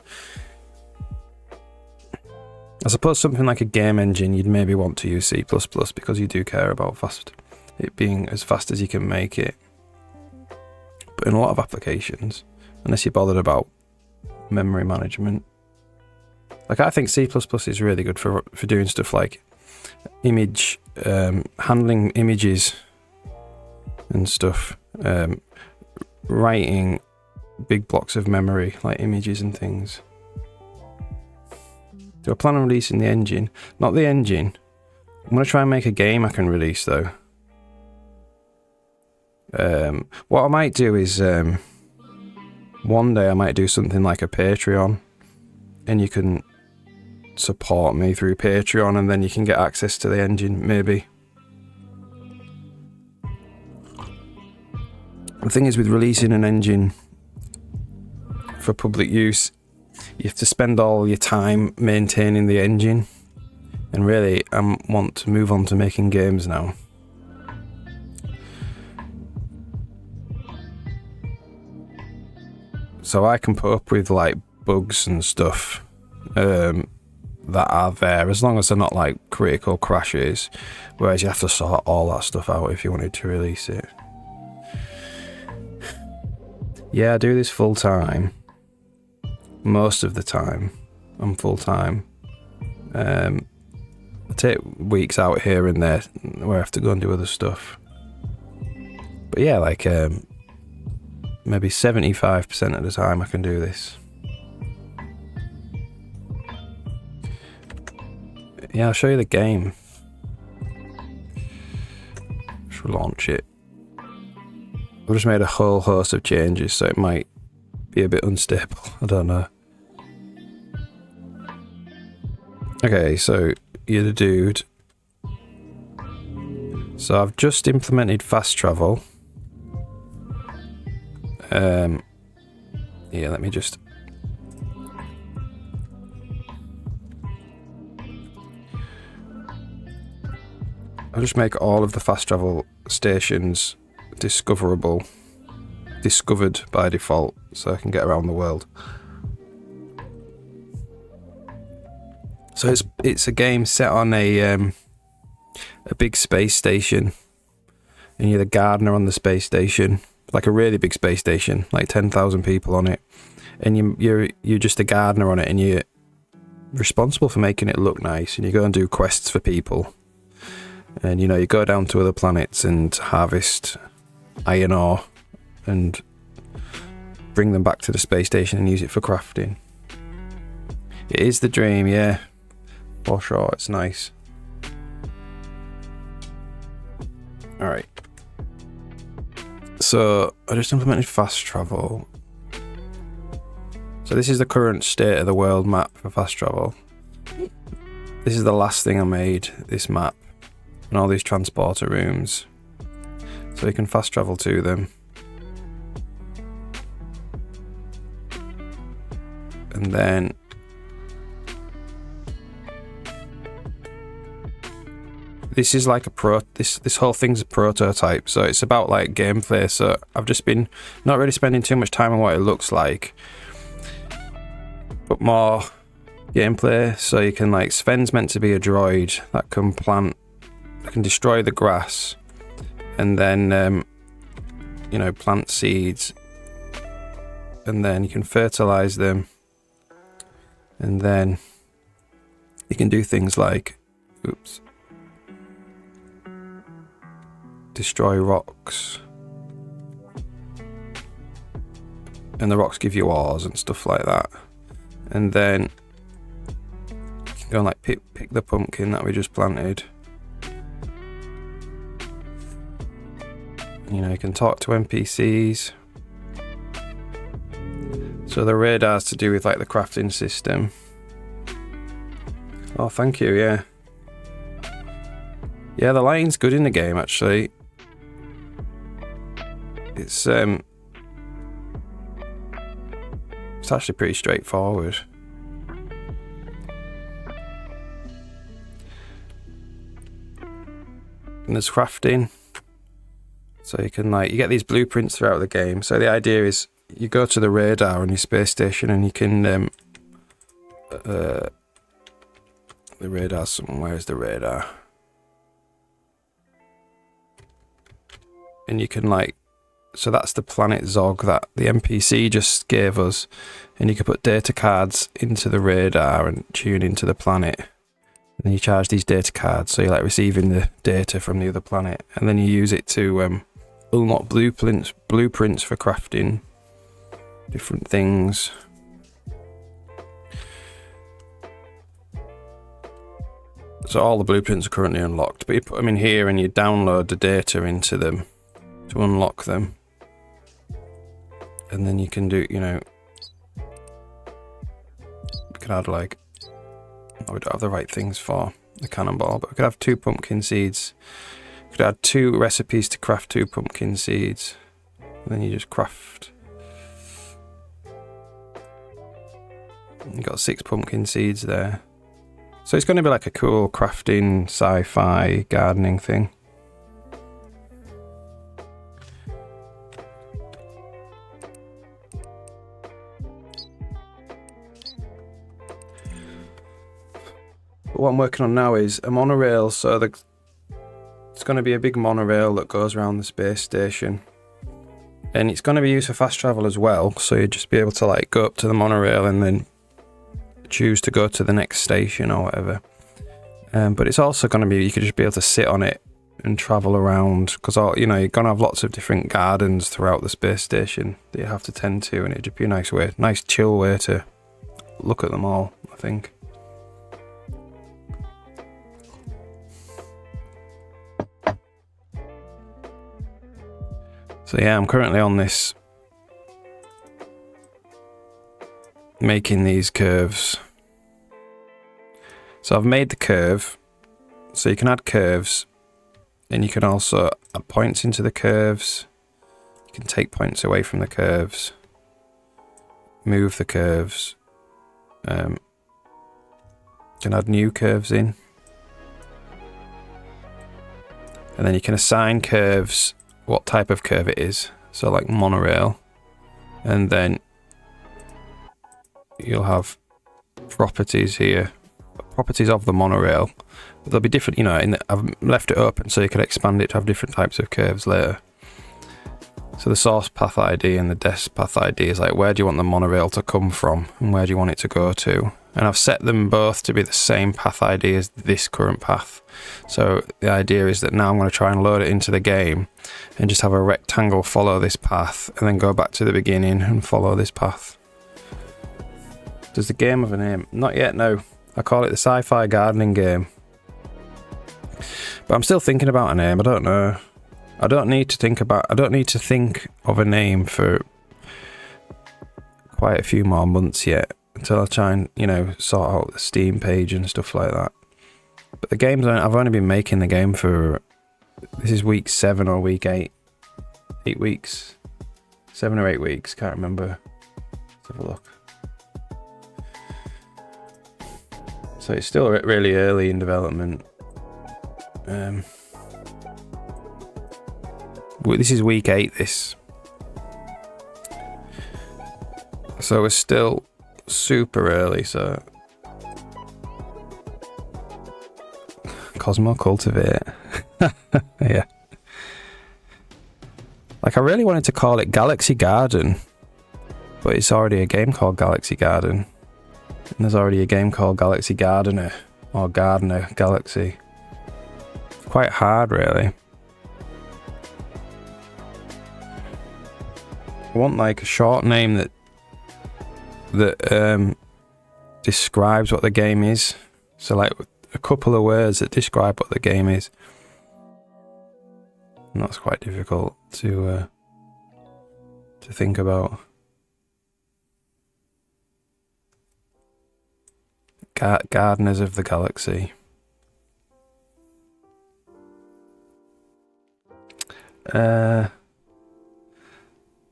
I suppose something like a game engine, you'd maybe want to use C++ because you do care about it being as fast as you can make it. But in a lot of applications, unless you're bothered about memory management, like I think C++ is really good for doing stuff like image, handling images and stuff, writing big blocks of memory like images and things. Do I plan on releasing the engine? Not the engine. I'm going to try and make a game I can release though. What I might do is one day I might do something like a Patreon, and you can support me through Patreon, and then you can get access to the engine maybe. The thing is with releasing an engine for public use, you have to spend all your time maintaining the engine, and really I want to move on to making games now. So I can put up with like bugs and stuff that are there, as long as they're not like critical crashes, whereas you have to sort all that stuff out if you wanted to release it. Yeah, I do this full time. Most of the time, I'm full time. I take weeks out here and there where I have to go and do other stuff. But yeah, like maybe 75% of the time I can do this. Yeah, I'll show you the game. Just launch it. I've just made a whole host of changes, so it might be a bit unstable. I don't know. Okay, so you're the dude. So I've just implemented fast travel. Yeah, let me just... I'll just make all of the fast travel stations discovered by default, so I can get around the world. So it's a game set on a big space station, and you're the gardener on the space station, like a really big space station, like 10,000 people on it, and you're just a gardener on it, and you're responsible for making it look nice, and you go and do quests for people, and you go down to other planets and harvest iron ore and bring them back to the space station and use it for crafting. It is the dream, yeah, for sure. It's nice. Alright, so I just implemented fast travel. So this is the current state of the world map for fast travel. This is the last thing I made, this map, and all these transporter rooms, so you can fast travel to them. And then this is like this whole thing's a prototype, so it's about like gameplay. So I've just been not really spending too much time on what it looks like, but more gameplay. So you can, like, Sven's meant to be a droid that can destroy the grass, and then plant seeds, and then you can fertilize them, and then you can do things like destroy rocks. And the rocks give you ores and stuff like that. And then you can go and like pick the pumpkin that we just planted. You know, you can talk to NPCs. So the radar's to do with like the crafting system. Oh, thank you, yeah. Yeah, the lighting's good in the game actually. It's actually pretty straightforward. And there's crafting. So you can like, you get these blueprints throughout the game. So the idea is you go to the radar on your space station and you can, the radar's somewhere, where's the radar? And you can like, so that's the planet Zog that the NPC just gave us. And you can put data cards into the radar and tune into the planet. And you charge these data cards, so you're like receiving the data from the other planet. And then you use it to unlock blueprints for crafting different things. So all the blueprints are currently unlocked, but you put them in here and you download the data into them to unlock them. And then you can do, you know, we could add like, oh, we don't have the right things for the cannonball, but we could have 2 pumpkin seeds. We could add 2 recipes to craft 2 pumpkin seeds. And then you just craft. You got 6 pumpkin seeds there. So it's going to be like a cool crafting, sci-fi, gardening thing. But what I'm working on now is a monorail. So it's going to be a big monorail that goes around the space station. And it's going to be used for fast travel as well. So you'd just be able to like go up to the monorail and then choose to go to the next station or whatever. But it's also going to be, you could just be able to sit on it and travel around, because you know, you're going to have lots of different gardens throughout the space station that you have to tend to, and it'd just be a nice chill way to look at them all, I think. So yeah, I'm currently on this, making these curves. So I've made the curve, so you can add curves, and you can also add points into the curves. You can take points away from the curves, move the curves, you can add new curves in, and then you can assign curves what type of curve it is, so like monorail, and then you'll have properties here, properties of the monorail, but they'll be different, you know, I've left it open so you can expand it to have different types of curves later. So the source path ID and the desk path ID is like, where do you want the monorail to come from and where do you want it to go to? And I've set them both to be the same path ID as this current path. So the idea is that now I'm going to try and load it into the game and just have a rectangle follow this path and then go back to the beginning and follow this path. Does the game have a name? Not yet, no. I call it the sci-fi gardening game. But I'm still thinking about a name, I don't know. I don't need to think of a name for quite a few more months yet, until I try and, you know, sort out the Steam page and stuff like that. But the game's, I've only been making the game for, this is week 7 or week 8. 8 weeks. 7 or 8 weeks, can't remember. Let's have a look. So it's still really early in development. This is week 8, this. So we're still super early, so... Cosmo Cultivate. Yeah. Like, I really wanted to call it Galaxy Garden, but it's already a game called Galaxy Garden. And there's already a game called Galaxy Gardener, or Gardener Galaxy. It's quite hard, really. I want like a short name that describes what the game is. So like a couple of words that describe what the game is. And that's quite difficult to think about. Gardeners of the Galaxy.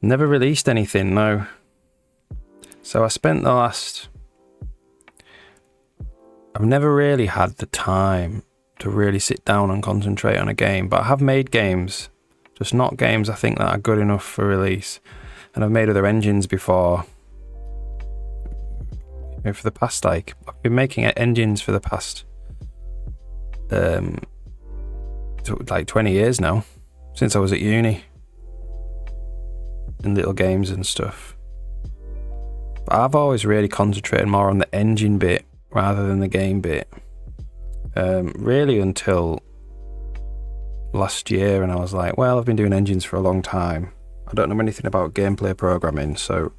Never released anything, no. So I spent the last... I've never really had the time to really sit down and concentrate on a game, but I have made games, just not games I think that are good enough for release. And I've made other engines before. For the past, like, I've been making engines for the past like 20 years now, since I was at uni, and little games and stuff. But I've always really concentrated more on the engine bit rather than the game bit, really until last year, and I was like, well, I've been doing engines for a long time, I don't know anything about gameplay programming, so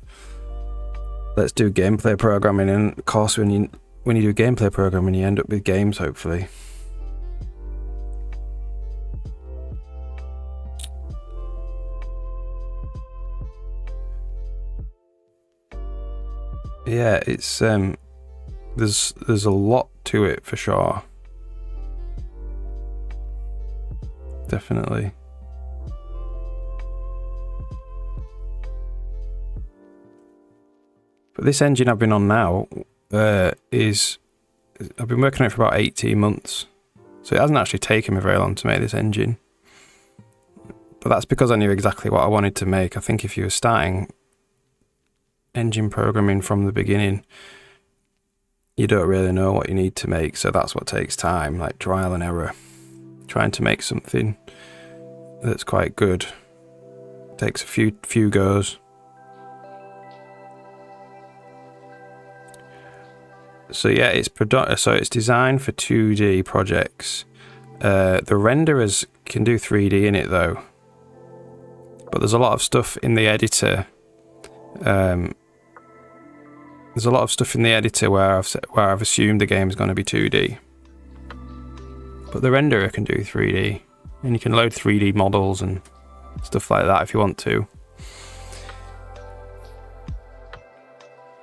let's do gameplay programming. And of course, when you do gameplay programming, you end up with games, hopefully. Yeah, it's there's a lot to it for sure. Definitely. But this engine I've been on now I've been working on it for about 18 months. So it hasn't actually taken me very long to make this engine. But that's because I knew exactly what I wanted to make. I think if you were starting engine programming from the beginning, you don't really know what you need to make. So that's what takes time, like trial and error. Trying to make something that's quite good takes a few goes. So yeah, it's designed for 2D projects. The renderers can do 3D in it though, but there's a lot of stuff in the editor. Where I've assumed the game is going to be 2D, but the renderer can do 3D, and you can load 3D models and stuff like that if you want to.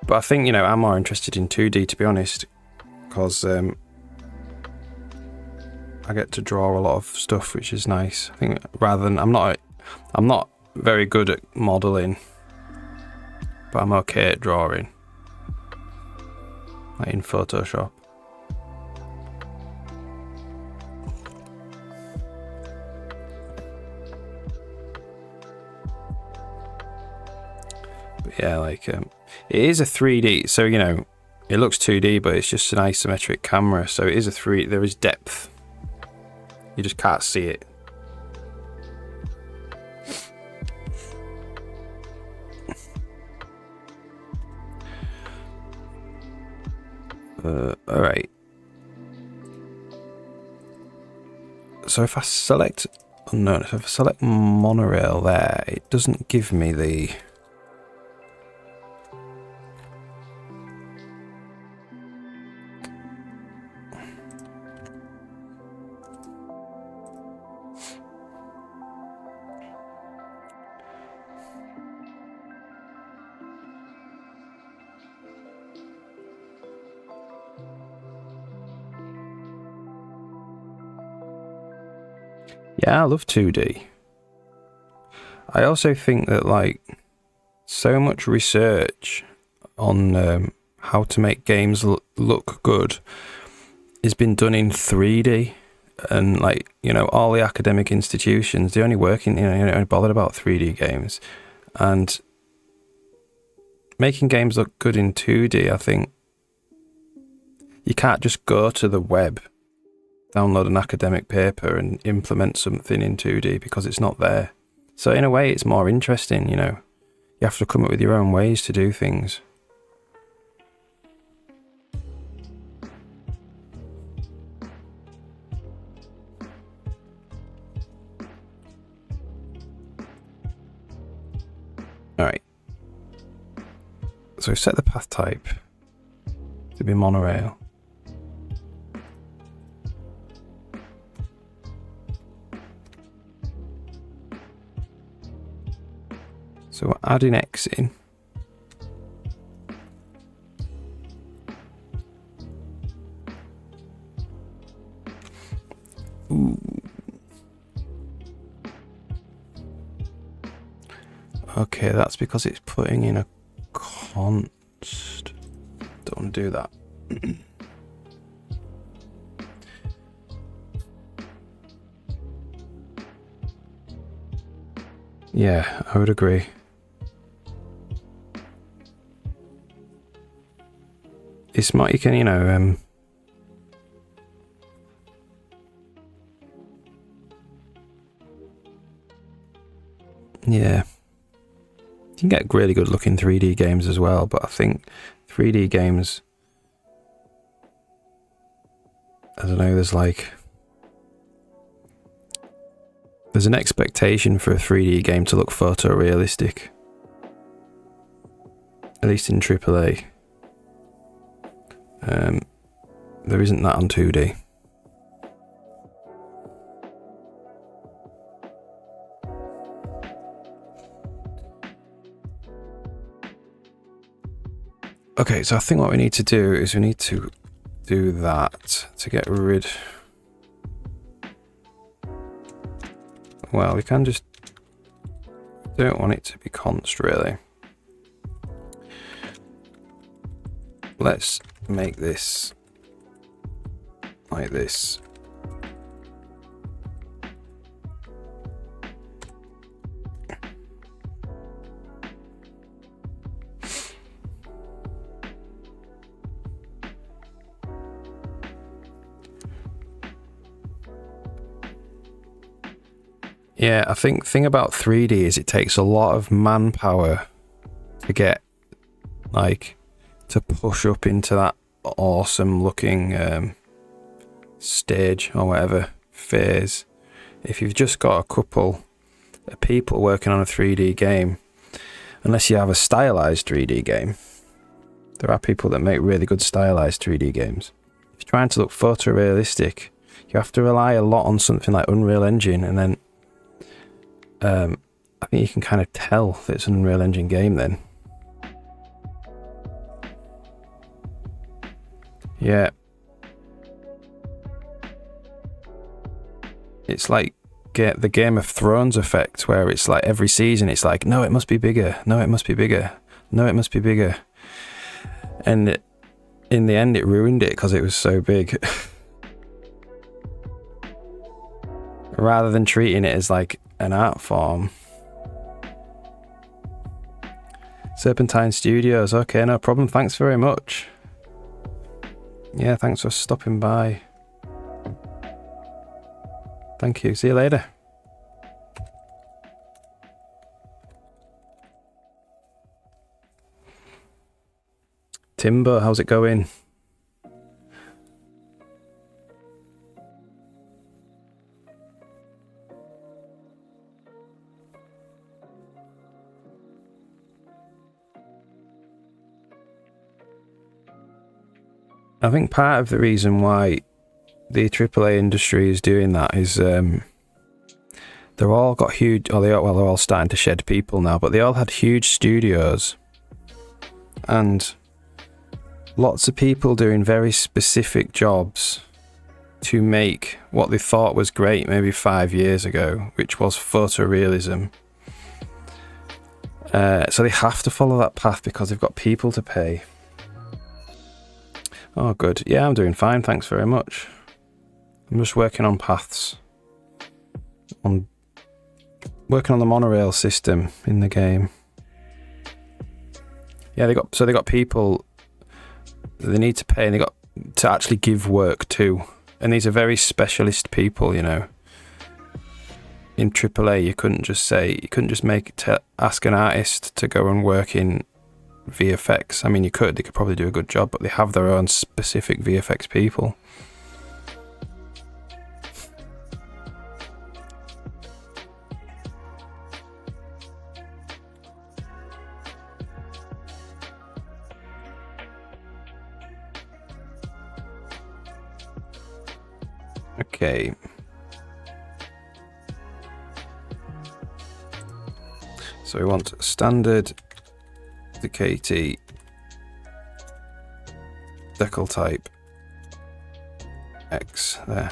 But I think, I'm more interested in 2D, to be honest, because I get to draw a lot of stuff, which is nice. I think rather than I'm not very good at modelling, but I'm okay at drawing, like in Photoshop. But yeah, like it is a 3D, so it looks 2D, but it's just an isometric camera, so it is a 3D. There is depth. You just can't see it. Alright. So if I select Monorail there, it doesn't give me the... Yeah, I love 2D. I also think that so much research on how to make games look good has been done in 3D, and all the academic institutions, they only work in, they only bothered about 3D games, and making games look good in 2D, I think you can't just go to the web, download an academic paper and implement something in 2D because it's not there. So in a way it's more interesting, you have to come up with your own ways to do things. Alright. So set the path type to be monorail. So we're adding X in. Ooh. Okay, that's because it's putting in a const. Don't want to do that. Yeah, I would agree. It's smart, you can, you know, yeah. You can get really good looking 3D games as well, but I think 3D games, I don't know, there's an expectation for a 3D game to look photorealistic. At least in AAA. There isn't that on 2D. Okay, so I think what we need to do is we need to do that to get rid. Well, we can just don't want it to be const really. Let's make this like this. Yeah, I think thing about 3D is it takes a lot of manpower to get to push up into that awesome looking stage or whatever phase. If you've just got a couple of people working on a 3D game, unless you have a stylized 3D game, there are people that make really good stylized 3D games. If you're trying to look photorealistic, you have to rely a lot on something like Unreal Engine, and then I think you can kind of tell that it's an Unreal Engine game then. Yeah. It's like the Game of Thrones effect, where it's like every season it's like, no, it must be bigger, no, it must be bigger, no, it must be bigger. And in the end it ruined it because it was so big. Rather than treating it as like an art form. Serpentine Studios, okay, no problem, thanks very much. Yeah, thanks for stopping by. Thank you, see you later. Timber, how's it going? I think part of the reason why the AAA industry is doing that is they're all got huge, they're all starting to shed people now, but they all had huge studios and lots of people doing very specific jobs to make what they thought was great maybe 5 years ago, which was photorealism. So they have to follow that path because they've got people to pay. Oh, good. Yeah, I'm doing fine. Thanks very much. I'm just working on paths. Working on the monorail system in the game. Yeah, they got people they need to pay, and they got to actually give work to. And these are very specialist people, you know. In AAA, you couldn't just ask an artist to go and work in VFX. I mean, they could probably do a good job, but they have their own specific VFX people. Okay. So we want standard DKT decal type X there.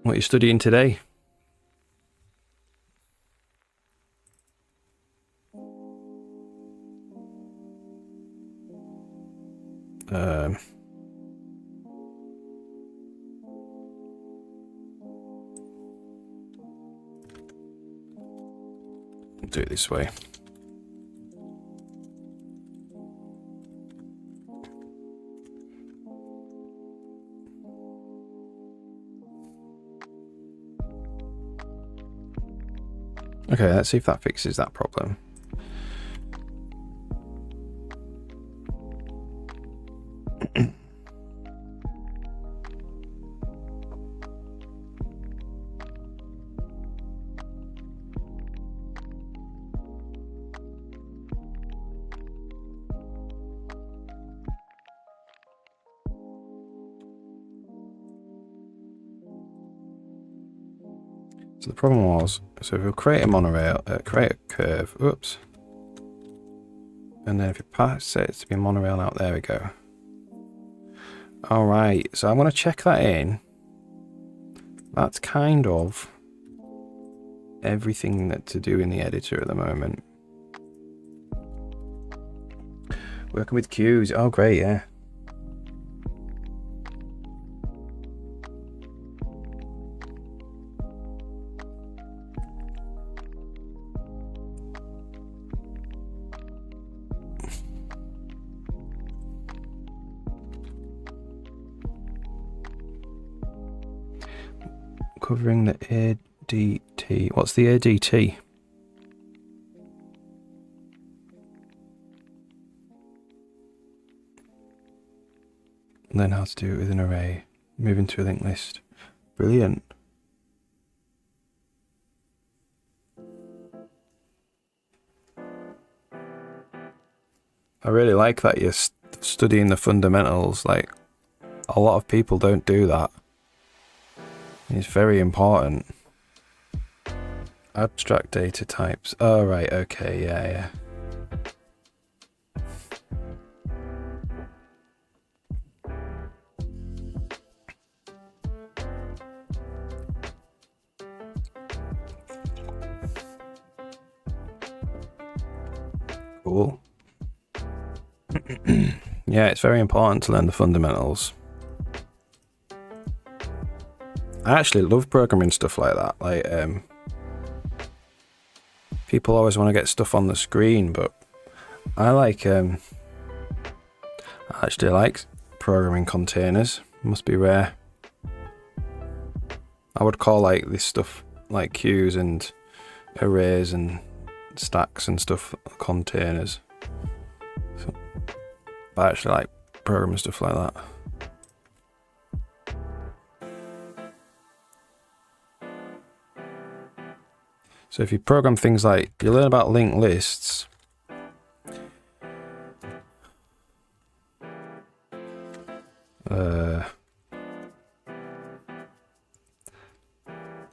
What are you studying today? Do it this way. Okay, let's see if that fixes that problem. So the problem was, so if we'll create a monorail, create a curve, oops. And then if you pass it to be a monorail out, there we go. All right, so I'm going to check that in. That's kind of everything that to do in the editor at the moment. Working with cues, oh great, yeah. Covering the ADT. What's the ADT? Learn how to do it with an array. Move into a linked list. Brilliant. I really like that you're studying the fundamentals. Like, a lot of people don't do that. It's very important. Abstract data types. Oh, right, okay, yeah. Cool. Yeah, it's very important to learn the fundamentals. I actually love programming stuff like that. Like, people always want to get stuff on the screen, but I like, I actually like programming containers. Must be rare. I would call like this stuff like queues and arrays and stacks and stuff containers. So, I actually like programming stuff like that. So if you program things like, you learn about linked lists.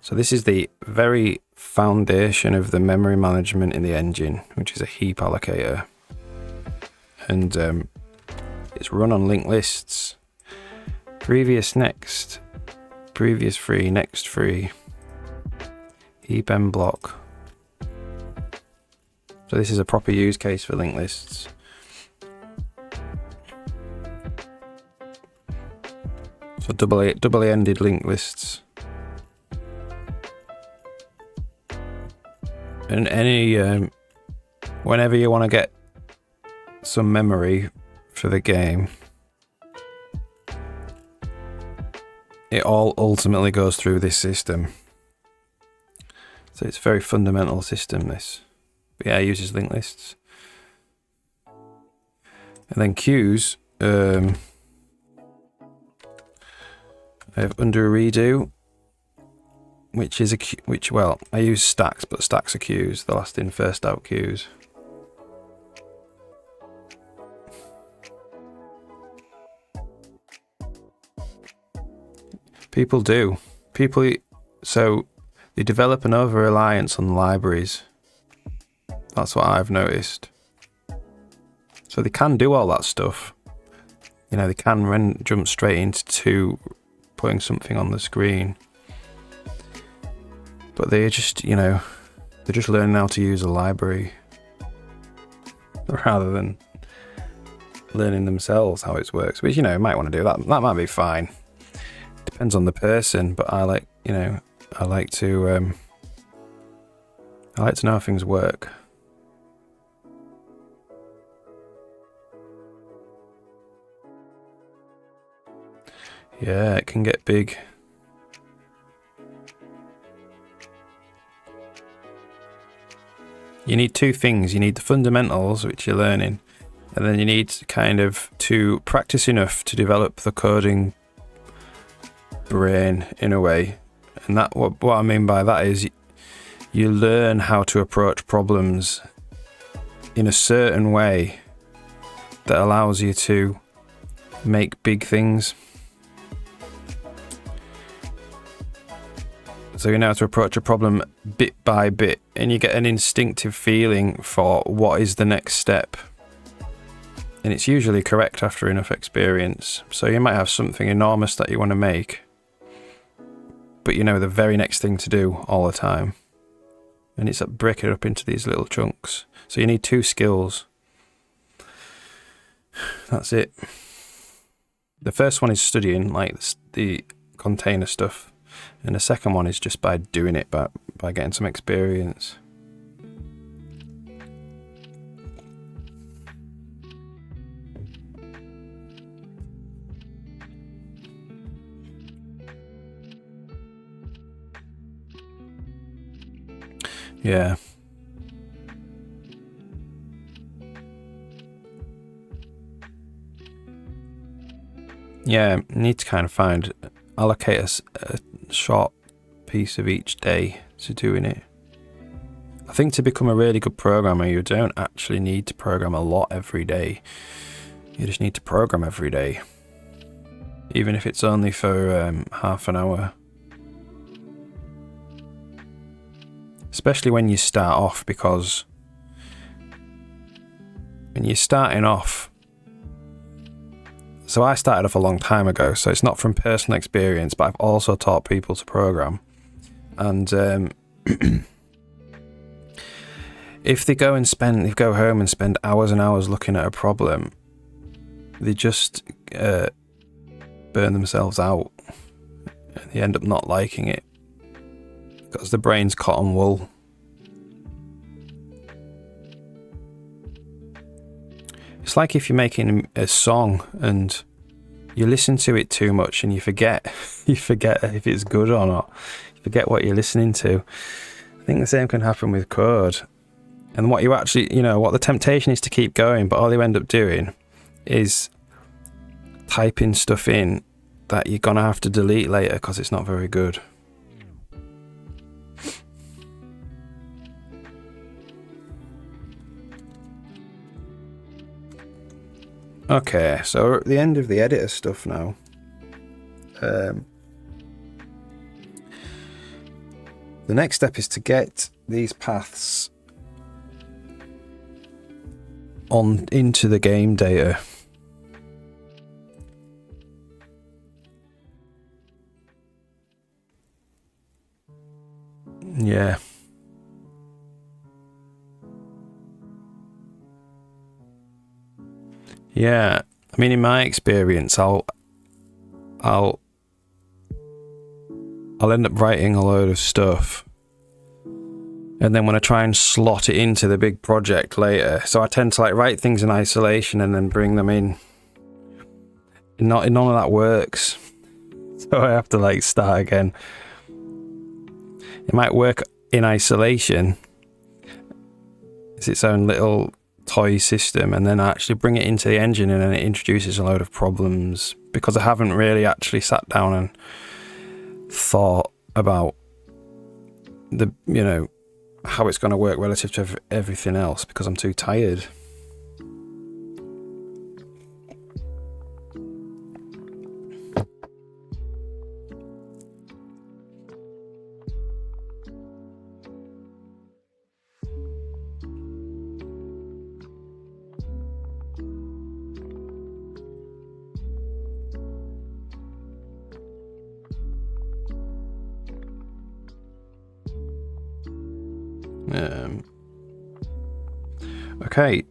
So this is the very foundation of the memory management in the engine, which is a heap allocator. And it's run on linked lists. Previous, next, previous free, next free. Heap M block. So this is a proper use case for linked lists. So doubly-ended linked lists. And any whenever you want to get some memory for the game, it all ultimately goes through this system. So it's a very fundamental system, this. But yeah, it uses linked lists. And then queues, I have under redo. which is well, I use stacks, but stacks are queues, the last in first out queues. People do. So they develop an over-reliance on libraries. That's what I've noticed. So they can do all that stuff. You know, they can jump straight into putting something on the screen. But they're just, you know, they're just learning how to use a library rather than learning themselves how it works, which, you know, might want to do that. That might be fine. Depends on the person, but I like to know how things work. Yeah, it can get big. You need two things. You need the fundamentals, which you're learning, and then you need kind of to practice enough to develop the coding brain in a way. And that what I mean by that is you learn how to approach problems in a certain way that allows you to make big things. So you know how to approach a problem bit by bit, and you get an instinctive feeling for what is the next step. And it's usually correct after enough experience. So you might have something enormous that you want to make, but you know the very next thing to do all the time. And it's break it up into these little chunks. So you need two skills. That's it. The first one is studying, like the container stuff. And the second one is just by doing it, by getting some experience. Yeah. Yeah, need to kind of allocate a short piece of each day to doing it. I think to become a really good programmer, you don't actually need to program a lot every day. You just need to program every day, even if it's only for half an hour. Especially when you start off, because when you're starting off, so I started off a long time ago, so it's not from personal experience, but I've also taught people to program. And if they go home and spend hours and hours looking at a problem, they just burn themselves out. They end up not liking it because the brain's cotton wool. It's like if you're making a song and you listen to it too much and you forget if it's good or not. You forget what you're listening to. I think the same can happen with code. And what you actually, what the temptation is to keep going, but all you end up doing is typing stuff in that you're gonna have to delete later because it's not very good. Okay, so we're at the end of the editor stuff now. The next step is to get these paths on into the game data. Yeah. Yeah, I mean, in my experience, I'll end up writing a load of stuff, and then when I try and slot it into the big project later, so I tend to write things in isolation and then bring them in. None of that works, so I have to start again. It might work in isolation. It's its own little toy system, and then I actually bring it into the engine and then it introduces a load of problems because I haven't really actually sat down and thought about how it's going to work relative to everything else because I'm too tired. Okay,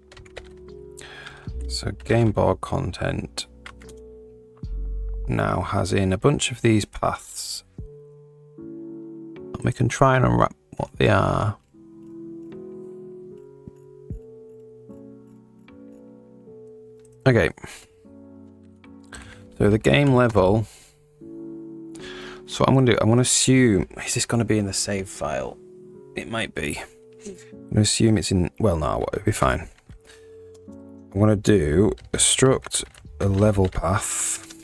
so game board content now has in a bunch of these paths, and we can try and unwrap what they are. Okay, so the game level. So what I'm going to do, I'm going to assume, is this going to be in the save file? It might be. I'm going to assume it's in, well, no, it'll be fine. I'm going to do a struct, a level path.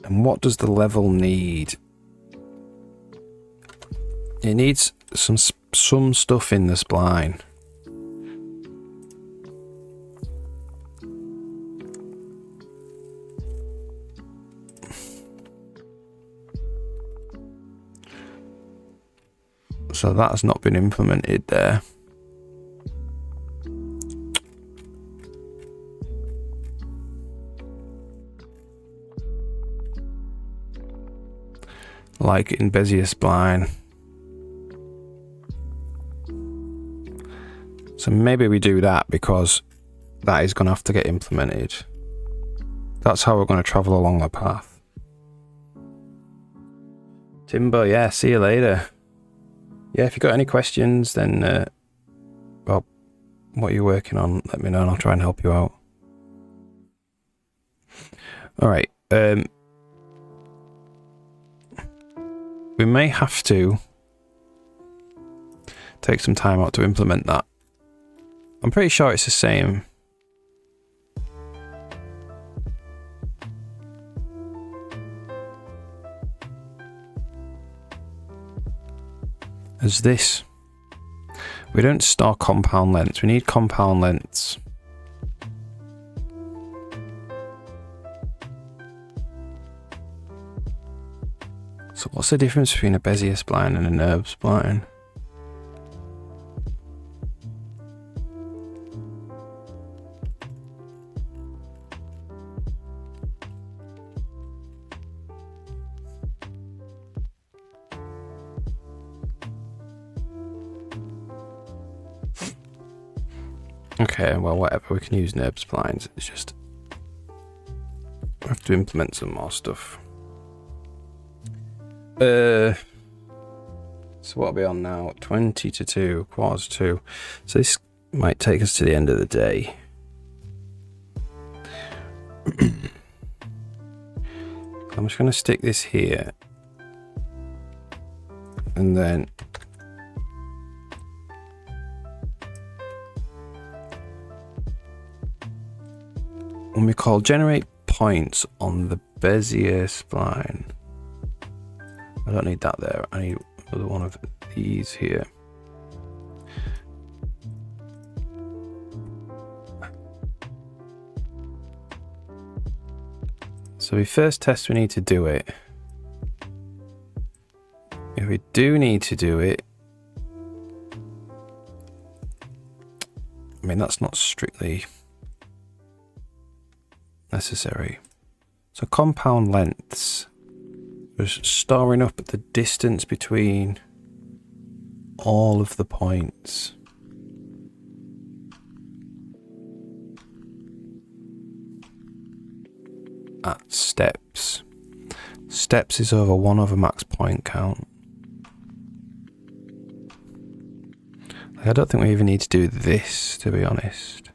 And what does the level need? It needs some stuff in the spline. So that has not been implemented there. Like in Bezier spline. So maybe we do that because that is going to have to get implemented. That's how we're going to travel along the path. Timber, yeah, see you later. Yeah, if you've got any questions, then, well, what you're working on, let me know and I'll try and help you out. All right. We may have to take some time out to implement that. I'm pretty sure it's the same. As this. We don't store compound lengths. We need compound lengths. So what's the difference between a Bezier spline and a NURB spline? Okay, well, whatever. We can use NURB splines. It's just we have to implement some more stuff. So what are we on now? 20 to 2, quarters 2. So this might take us to the end of the day. I'm just going to stick this here. And then when we call generate points on the Bezier spline. I don't need that there. I need another one of these here. So we first test we need to do it. If we do need to do it, I mean, that's not strictly necessary. So compound lengths. Just storing up the distance between all of the points. At steps. Steps is over 1 over max point count. I don't think we even need to do this, to be honest.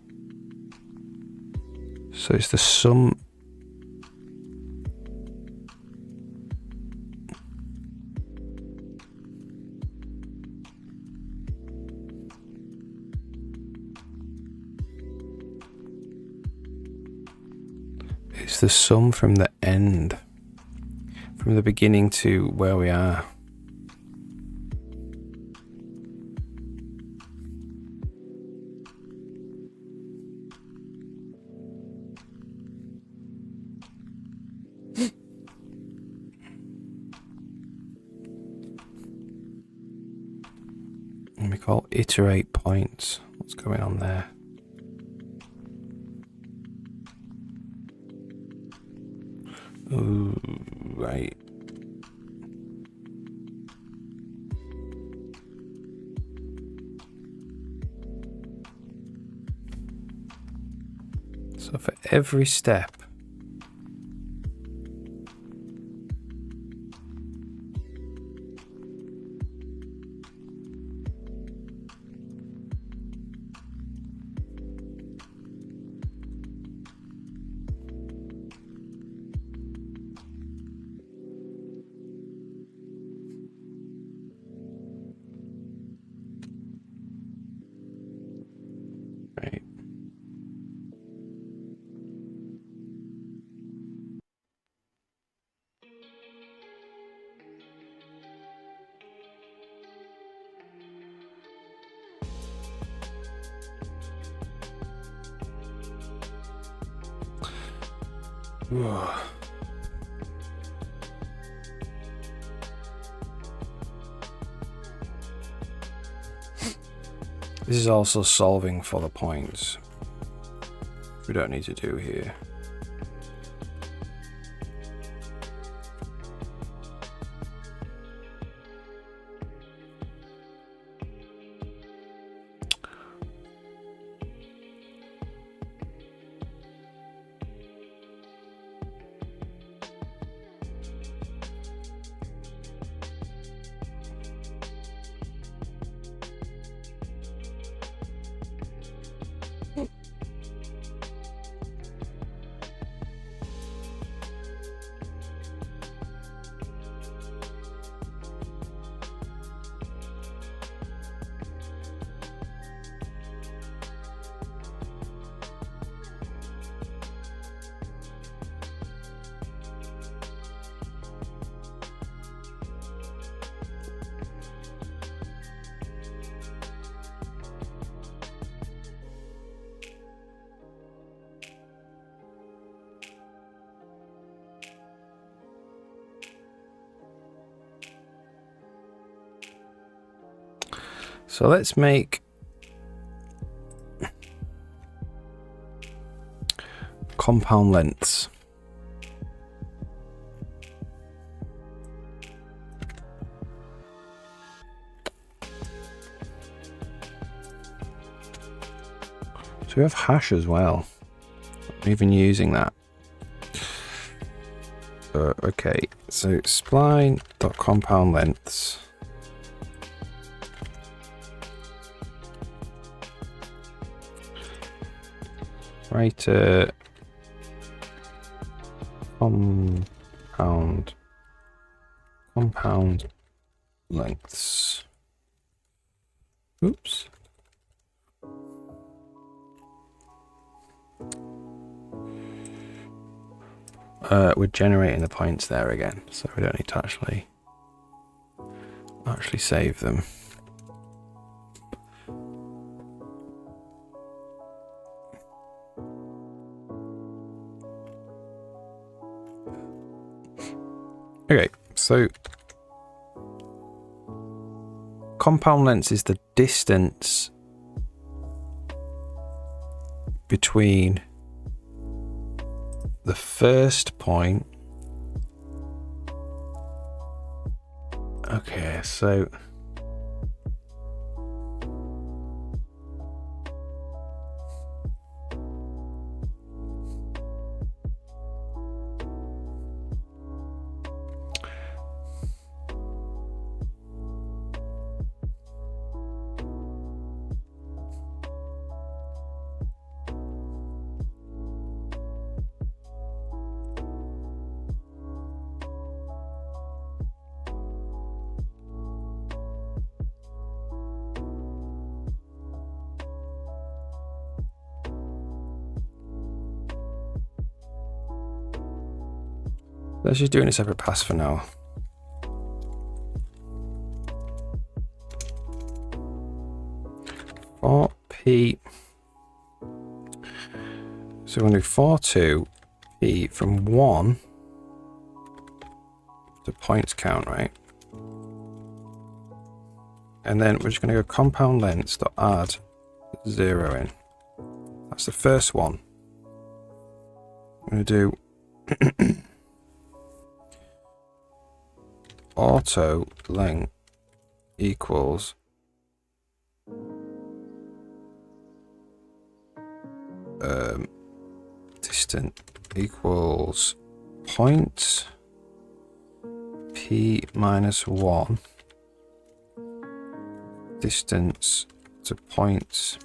So it's the sum. It's the sum from the end. from the beginning to where we are. And we call iterate points. What's going on there? Ooh, right. So for every step, right. Whoa. This is also solving for the points. We don't need to do here. So let's make compound lengths. So we have hash as well. I'm even using that. Okay, so spline.compound lengths. Right, compound lengths. Oops. We're generating the points there again, so we don't need to actually save them. Okay, so compound lengths is the distance between the first point. Okay, so Let's just do it in a separate pass for now. For P. So we're going to do 4 2 P from 1 to points count, right? And then we're just going to go compound lengths to add 0 in. That's the first one. I'm going to do auto length equals distant equals points P minus 1 distance to points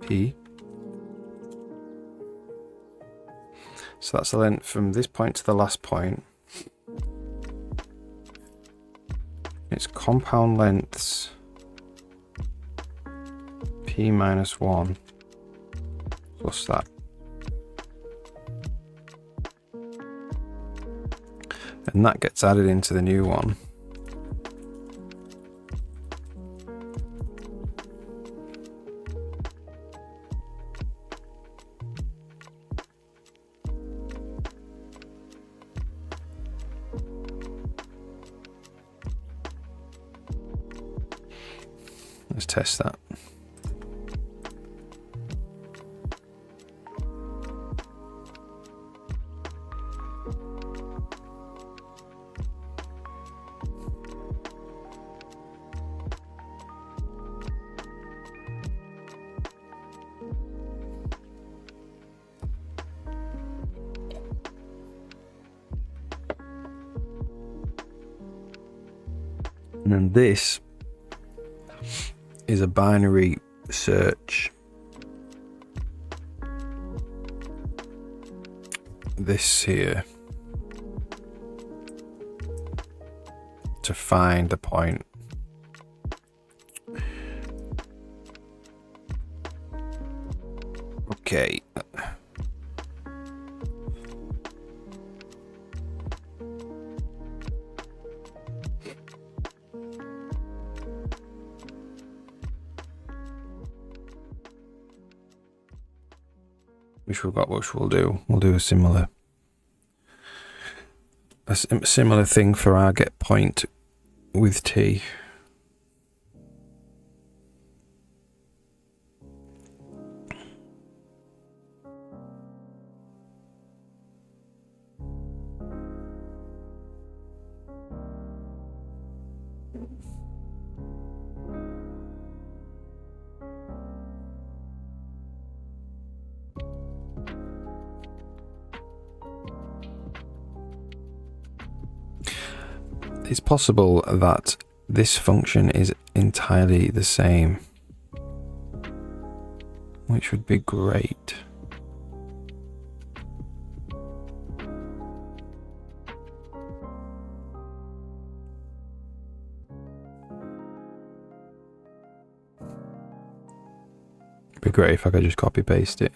P. So that's the length from this point to the last point. It's compound lengths P minus 1 plus that. And that gets added into the new one. Let's test that. And then this is a binary search. This here to find the point. Okay. Which we'll do. We'll do a similar thing for our get point with T. It's possible that this function is entirely the same, which would be great. It'd be great if I could just copy paste it.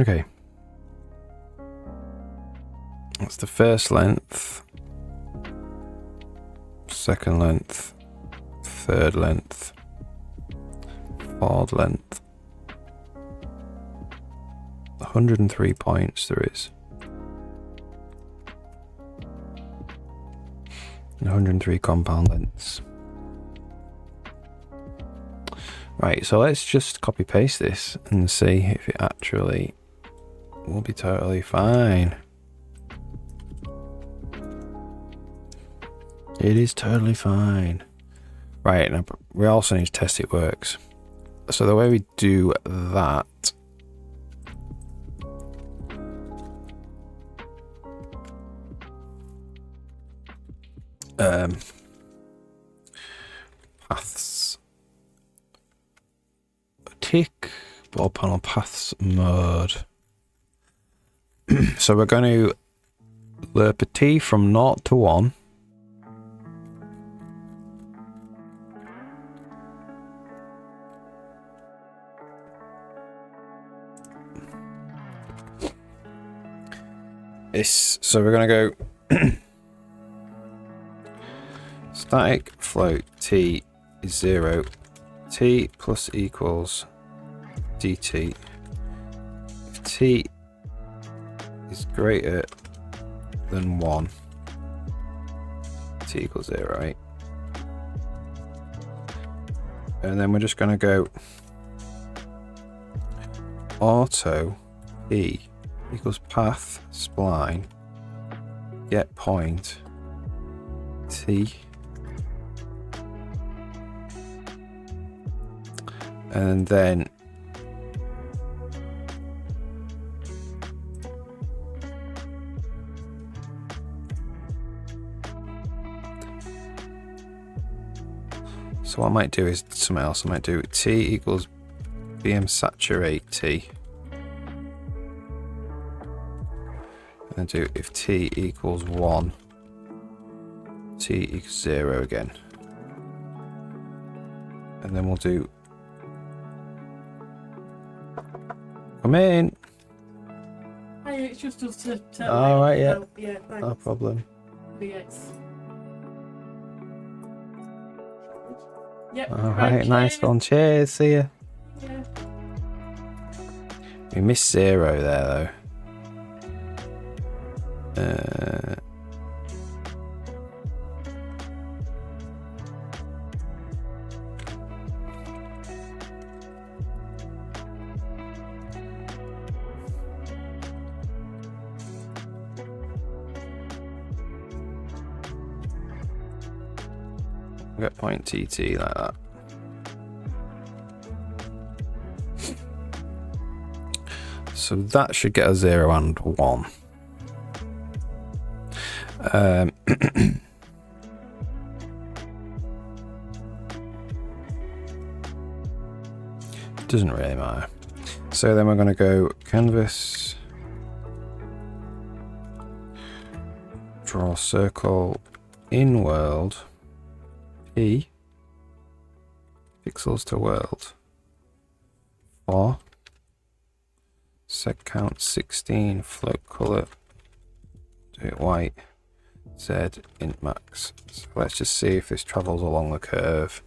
Okay, that's the first length, second length, third length, fourth length. 103 points there is. And 103 compound lengths. Right, so let's just copy paste this and see if it actually will be totally fine. It is totally fine. Right, now we also need to test it works. So the way we do that paths tick ball panel paths mode. So we're going to Le Petit from 0 to 1. So we're going to go static float t is 0, t plus equals dt. If t is greater than 1, t equals 0, right? And then we're just going to go auto e equals path spline get point t, and then so what I might do is something else. I might do t equals bm saturate t, and do if t equals 1, t equals 0 again, and then we'll do come in. Hey, it's just us to tell. All right, yeah. Yeah, thanks. No problem. Yes. Yep. All right, nice one. Cheers. See ya. Yeah. We missed 0 there though. Get point TT like that. So that should get a 0 and 1. Doesn't really matter. So then we're going to go canvas, draw circle in world, E, pixels to world, 4, set count 16, float color, do it white, Z, int max. So let's just see if this travels along the curve.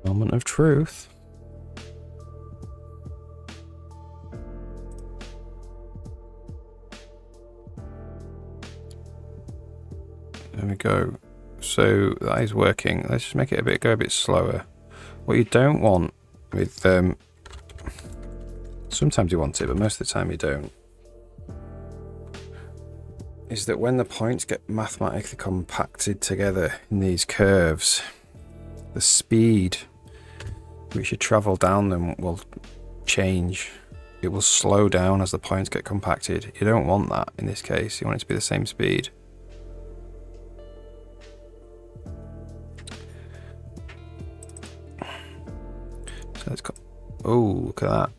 Moment of truth. There we go. So that is working. Let's just make it go a bit slower. What you don't want with sometimes you want it, but most of the time you don't, is that when the points get mathematically compacted together in these curves, the speed which you travel down them will change. It will slow down as the points get compacted. You don't want that in this case. You want it to be the same speed. So let's go. Oh, look at that.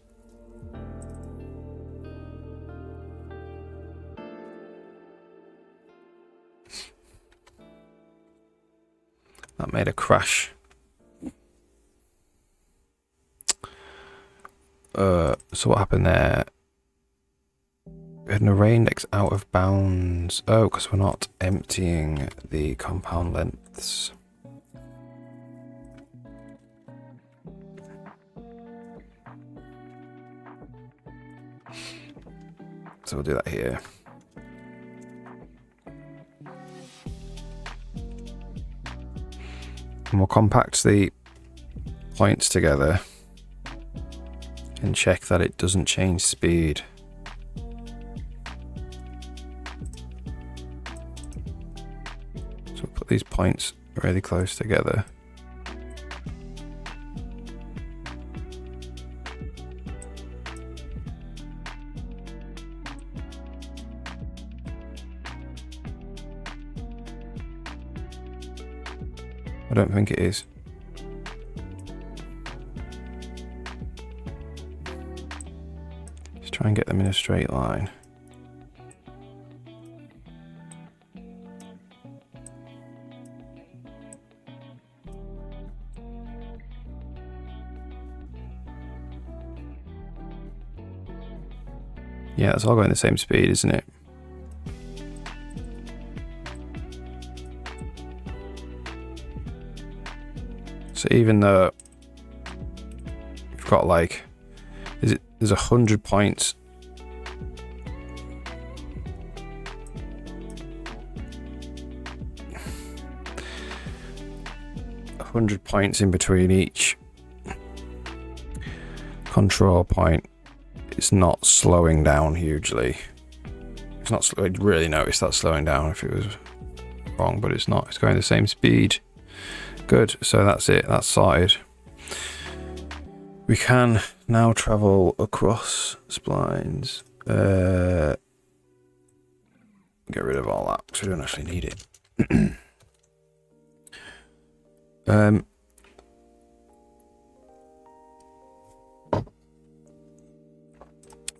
That made a crash. So what happened there? We had an array index out of bounds. Oh, because we're not emptying the compound lengths. So we'll do that here. And we'll compact the points together and check that it doesn't change speed. So we'll put these points really close together. I don't think it is. Just try and get them in a straight line. Yeah, it's all going the same speed, isn't it? So even though you've got like, there's 100 points. Points in between each control point. It's not slowing down hugely. It's not. I'd really notice that slowing down if it was wrong, but it's not. It's going the same speed. Good. So that's it. That's sorted. We can now travel across splines. Get rid of all that because we don't actually need it.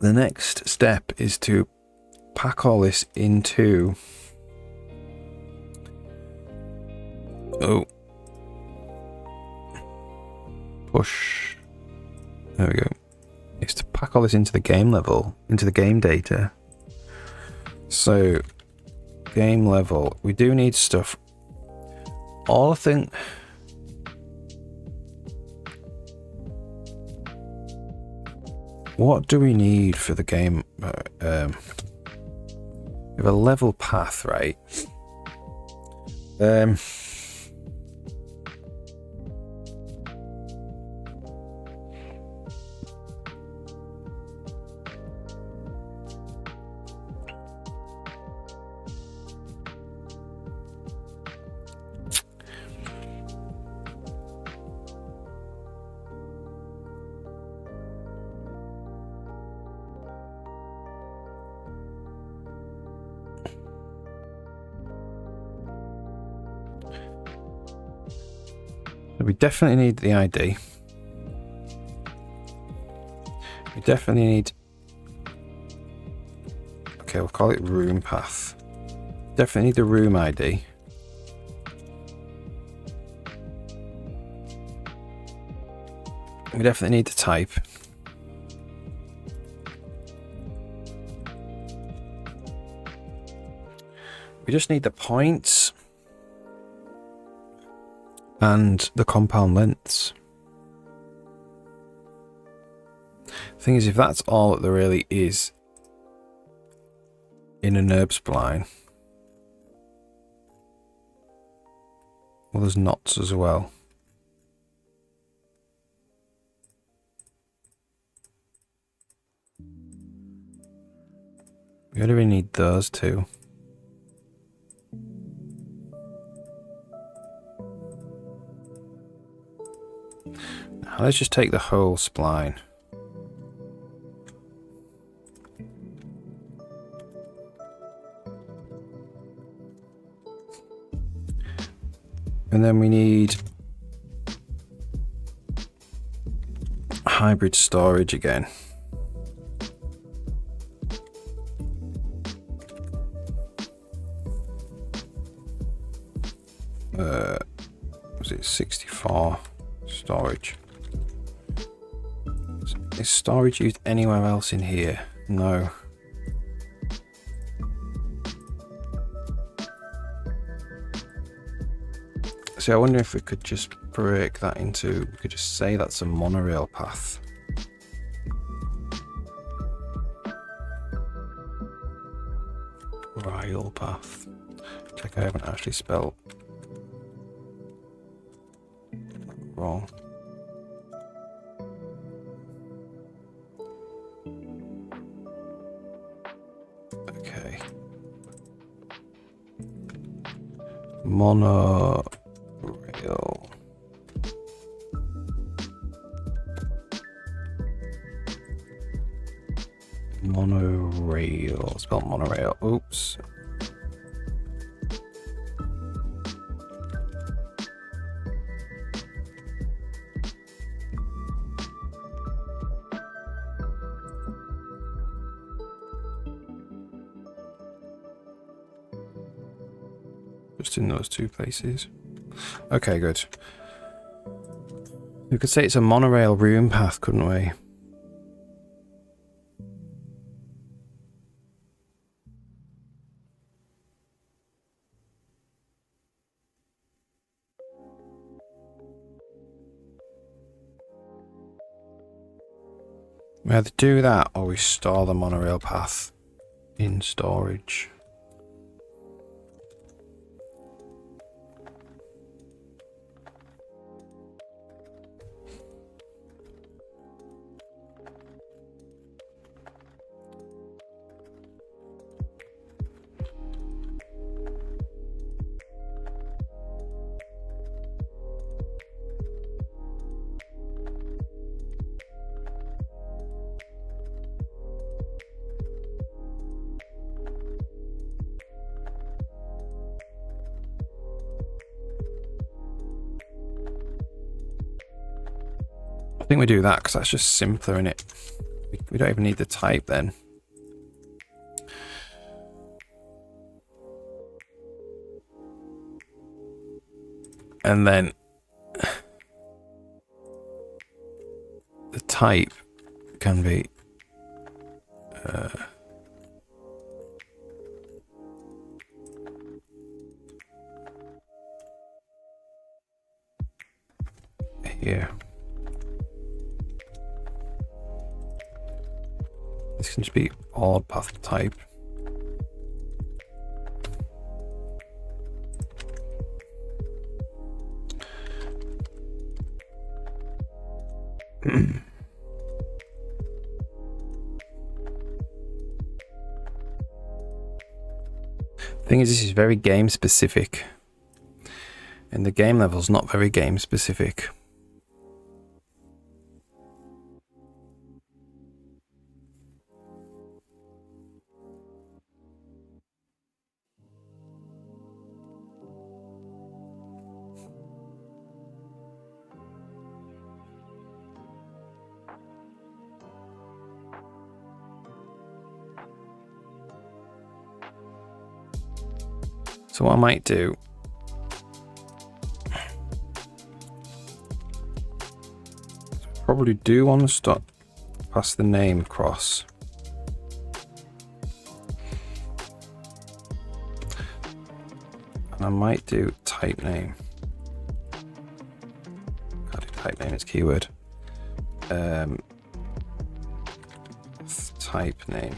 The next step is to pack all this into push. There we go. Is to pack all this into the game level, into the game data. So game level, we do need stuff. All I think what do we need for the game? We have a level path, right? We definitely need the ID. We definitely need... Okay, we'll call it room path. Definitely need the room ID. We definitely need the type. We just need the points. And the compound lengths. Thing is, if that's all that there really is in a NURB spline, well, there's knots as well. We only really need those two. Now let's just take the whole spline. And then we need hybrid storage again. Was it 64 storage? Is storage used anywhere else in here? No. So I wonder if we could just break that into, we could just say that's a monorail path. Monorail path. Check I haven't actually spelled wrong. Okay. Monorail. Monorail. Spelled monorail. Oops. Just in those two places. Okay, good. We could say it's a monorail room path, couldn't we? We either do that or we store the monorail path in storage. I think we do that because that's just simpler, innit? We don't even need the type then. And then the type can be here. This can just be odd path type. Thing is, this is very game specific, and the game level's not very game specific. So what I might do, probably do want to stop pass the name across. And I might do type name. Can't do type name, it's keyword. Type name.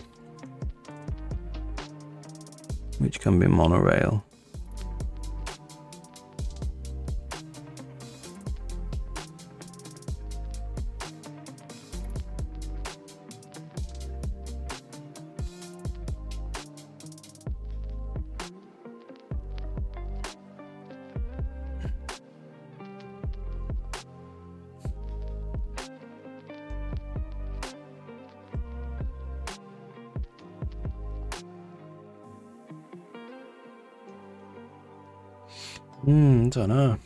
Which can be monorail. Don't know.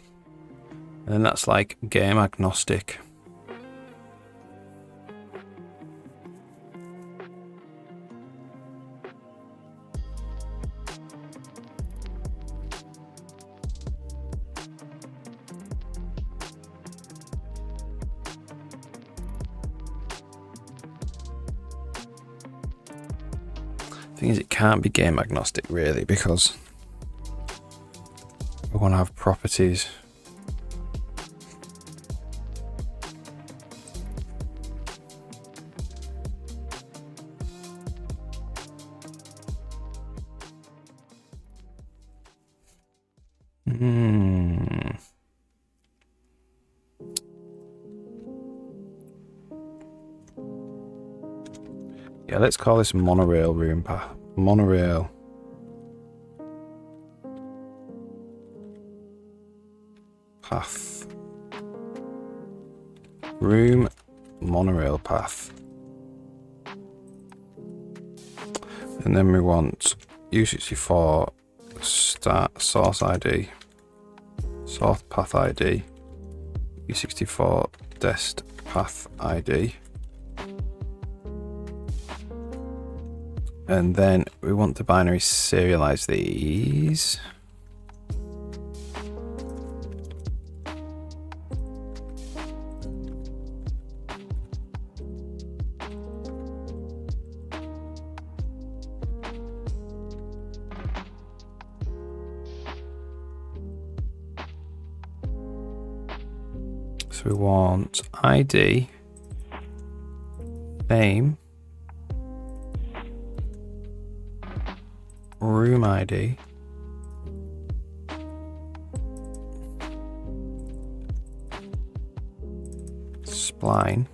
And then that's like game agnostic. Thing is, it can't be game agnostic really, because we want to have properties. Yeah, let's call this monorail room path. Monorail. Path. Room monorail path. And then we want U64 start source ID. Source path ID. U64 dest path ID. And then we want to binary serialize these. So we want ID, name, room ID, spline,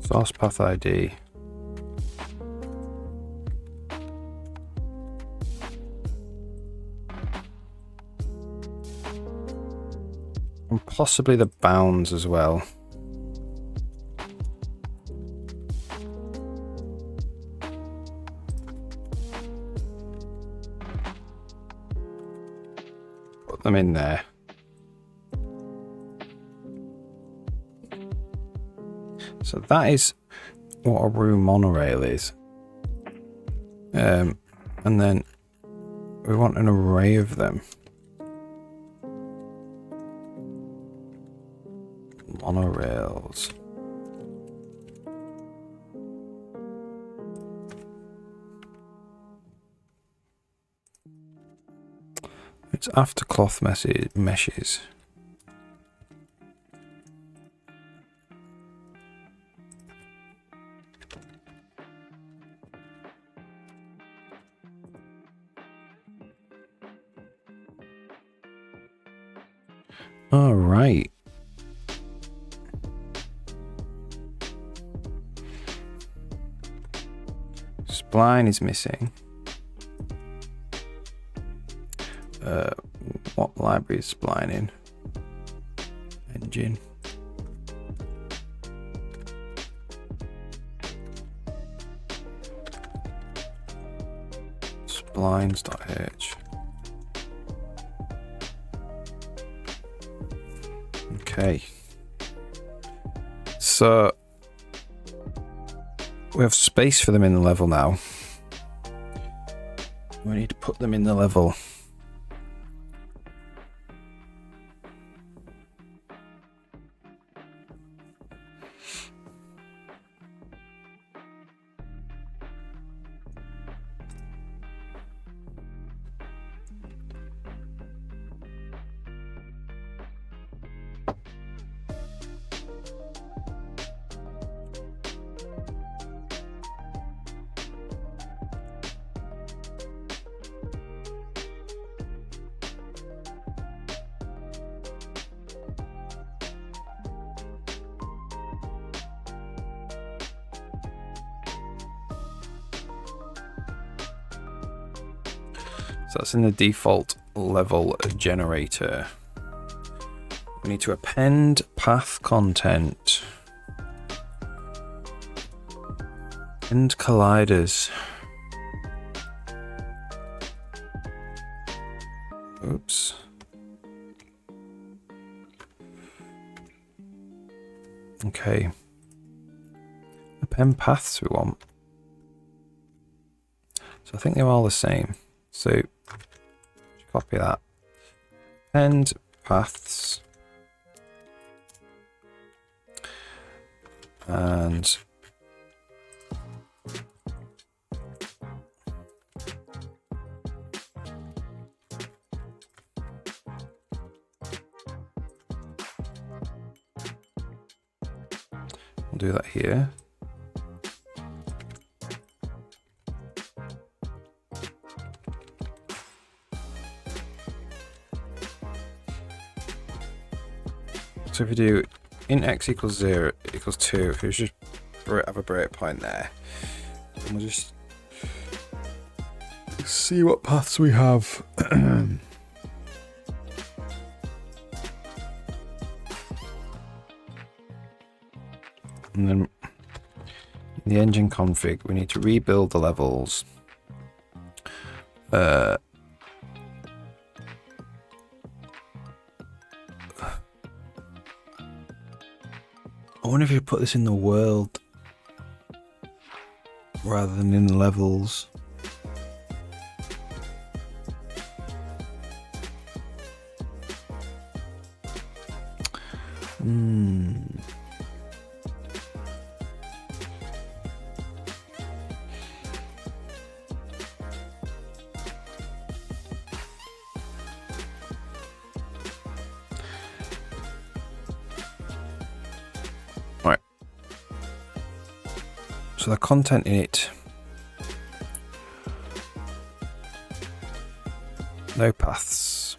source path ID, and possibly the bounds as well. Put them in there. So that is what a room monorail is. And then we want an array of them. Monorails. It's after cloth meshes. All right. Spline is missing. What library is spline in? Engine. Splines.h. Okay. So we have space for them in the level now. We need to put them in the level. So that's in the default level generator. We need to append path content. End colliders. Oops. Okay. Append paths we want. So I think they're all the same. So copy that. Append paths. And We'll do that here. So if we do int x equals 0 equals 2, if we just have a breakpoint there, and we'll just see what paths we have. And then in the engine config, we need to rebuild the levels. I wonder if you put this in the world rather than in the levels. Right. So the content in it. No paths.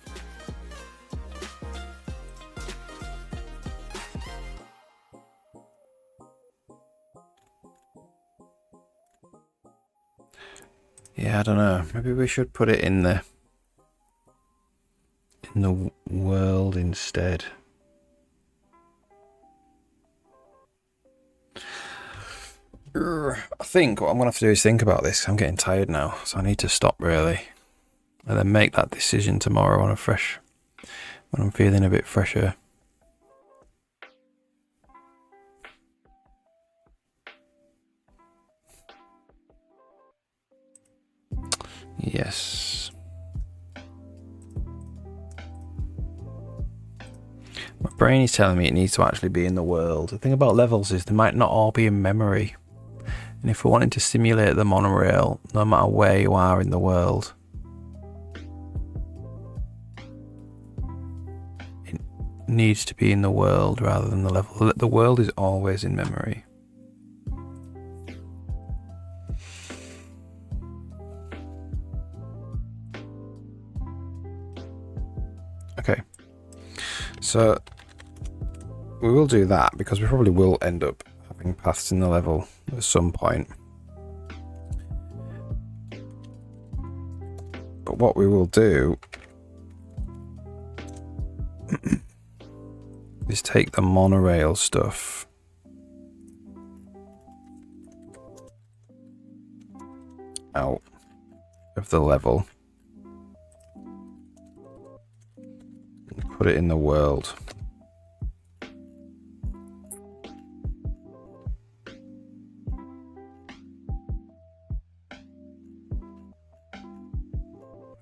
Yeah, I don't know. Maybe we should put it in the world instead. I think what I'm gonna have to do is think about this. I'm getting tired now, so I need to stop really, and then make that decision tomorrow when I'm feeling a bit fresher. Yes. My brain is telling me it needs to actually be in the world. The thing about levels is they might not all be in memory. And if we're wanting to simulate the monorail, no matter where you are in the world, it needs to be in the world rather than the level. The world is always in memory. Okay, so we will do that because we probably will end up having paths in the level at some point. But what we will do is take the monorail stuff out of the level and put it in the world.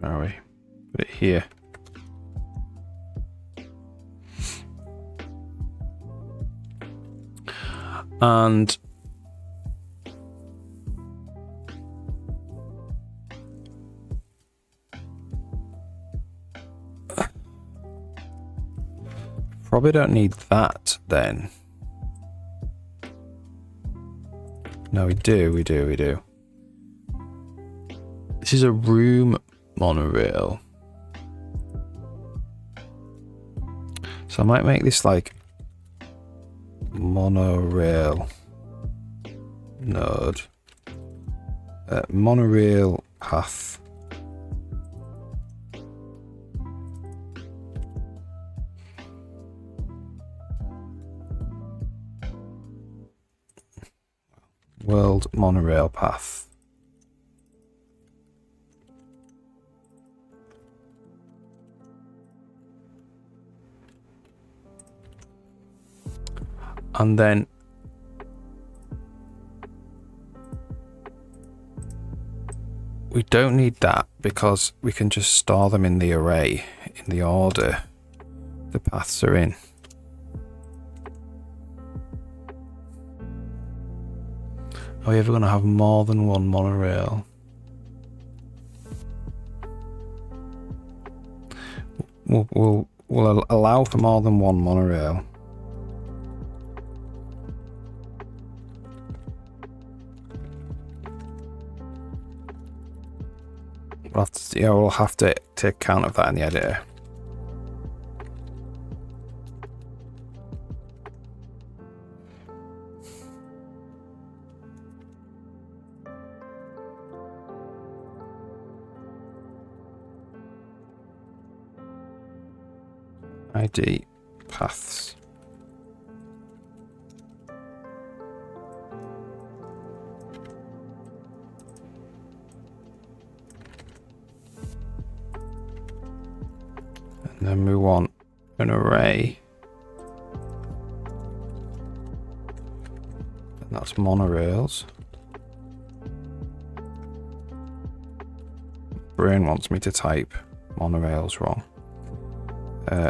Are we? Put it here. And probably don't need that then. No, we do. This is a room monorail. So I might make this like monorail node. Monorail path. World monorail path. And then we don't need that because we can just store them in the array in the order the paths are in. Are we ever going to have more than one monorail? We'll allow for more than one monorail. We'll have to take account of that in the editor. ID paths. And then we want an array. And that's monorails. Brain wants me to type monorails wrong.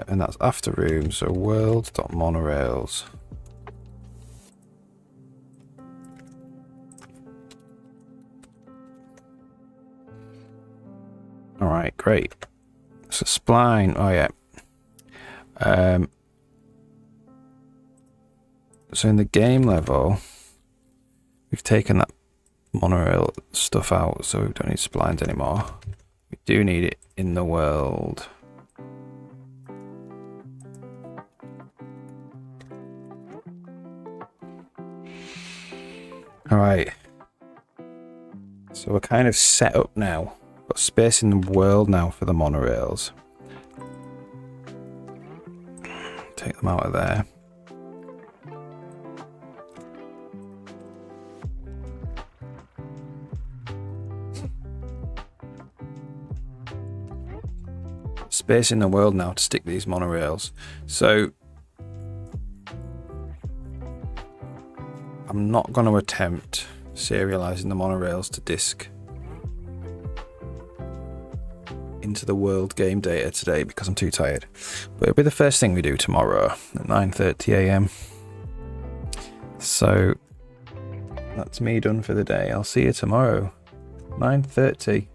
And that's after room, so world.monorails. Alright, great. So spline, oh yeah. So in the game level, we've taken that monorail stuff out, so we don't need splines anymore. We do need it in the world. Alright. So we're kind of set up now. Got space in the world now for the monorails. Take them out of there. Space in the world now to stick these monorails. So I'm not going to attempt serializing the monorails to disk into the world game data today because I'm too tired. But it'll be the first thing we do tomorrow at 9:30 AM. So that's me done for the day. I'll see you tomorrow, 9:30.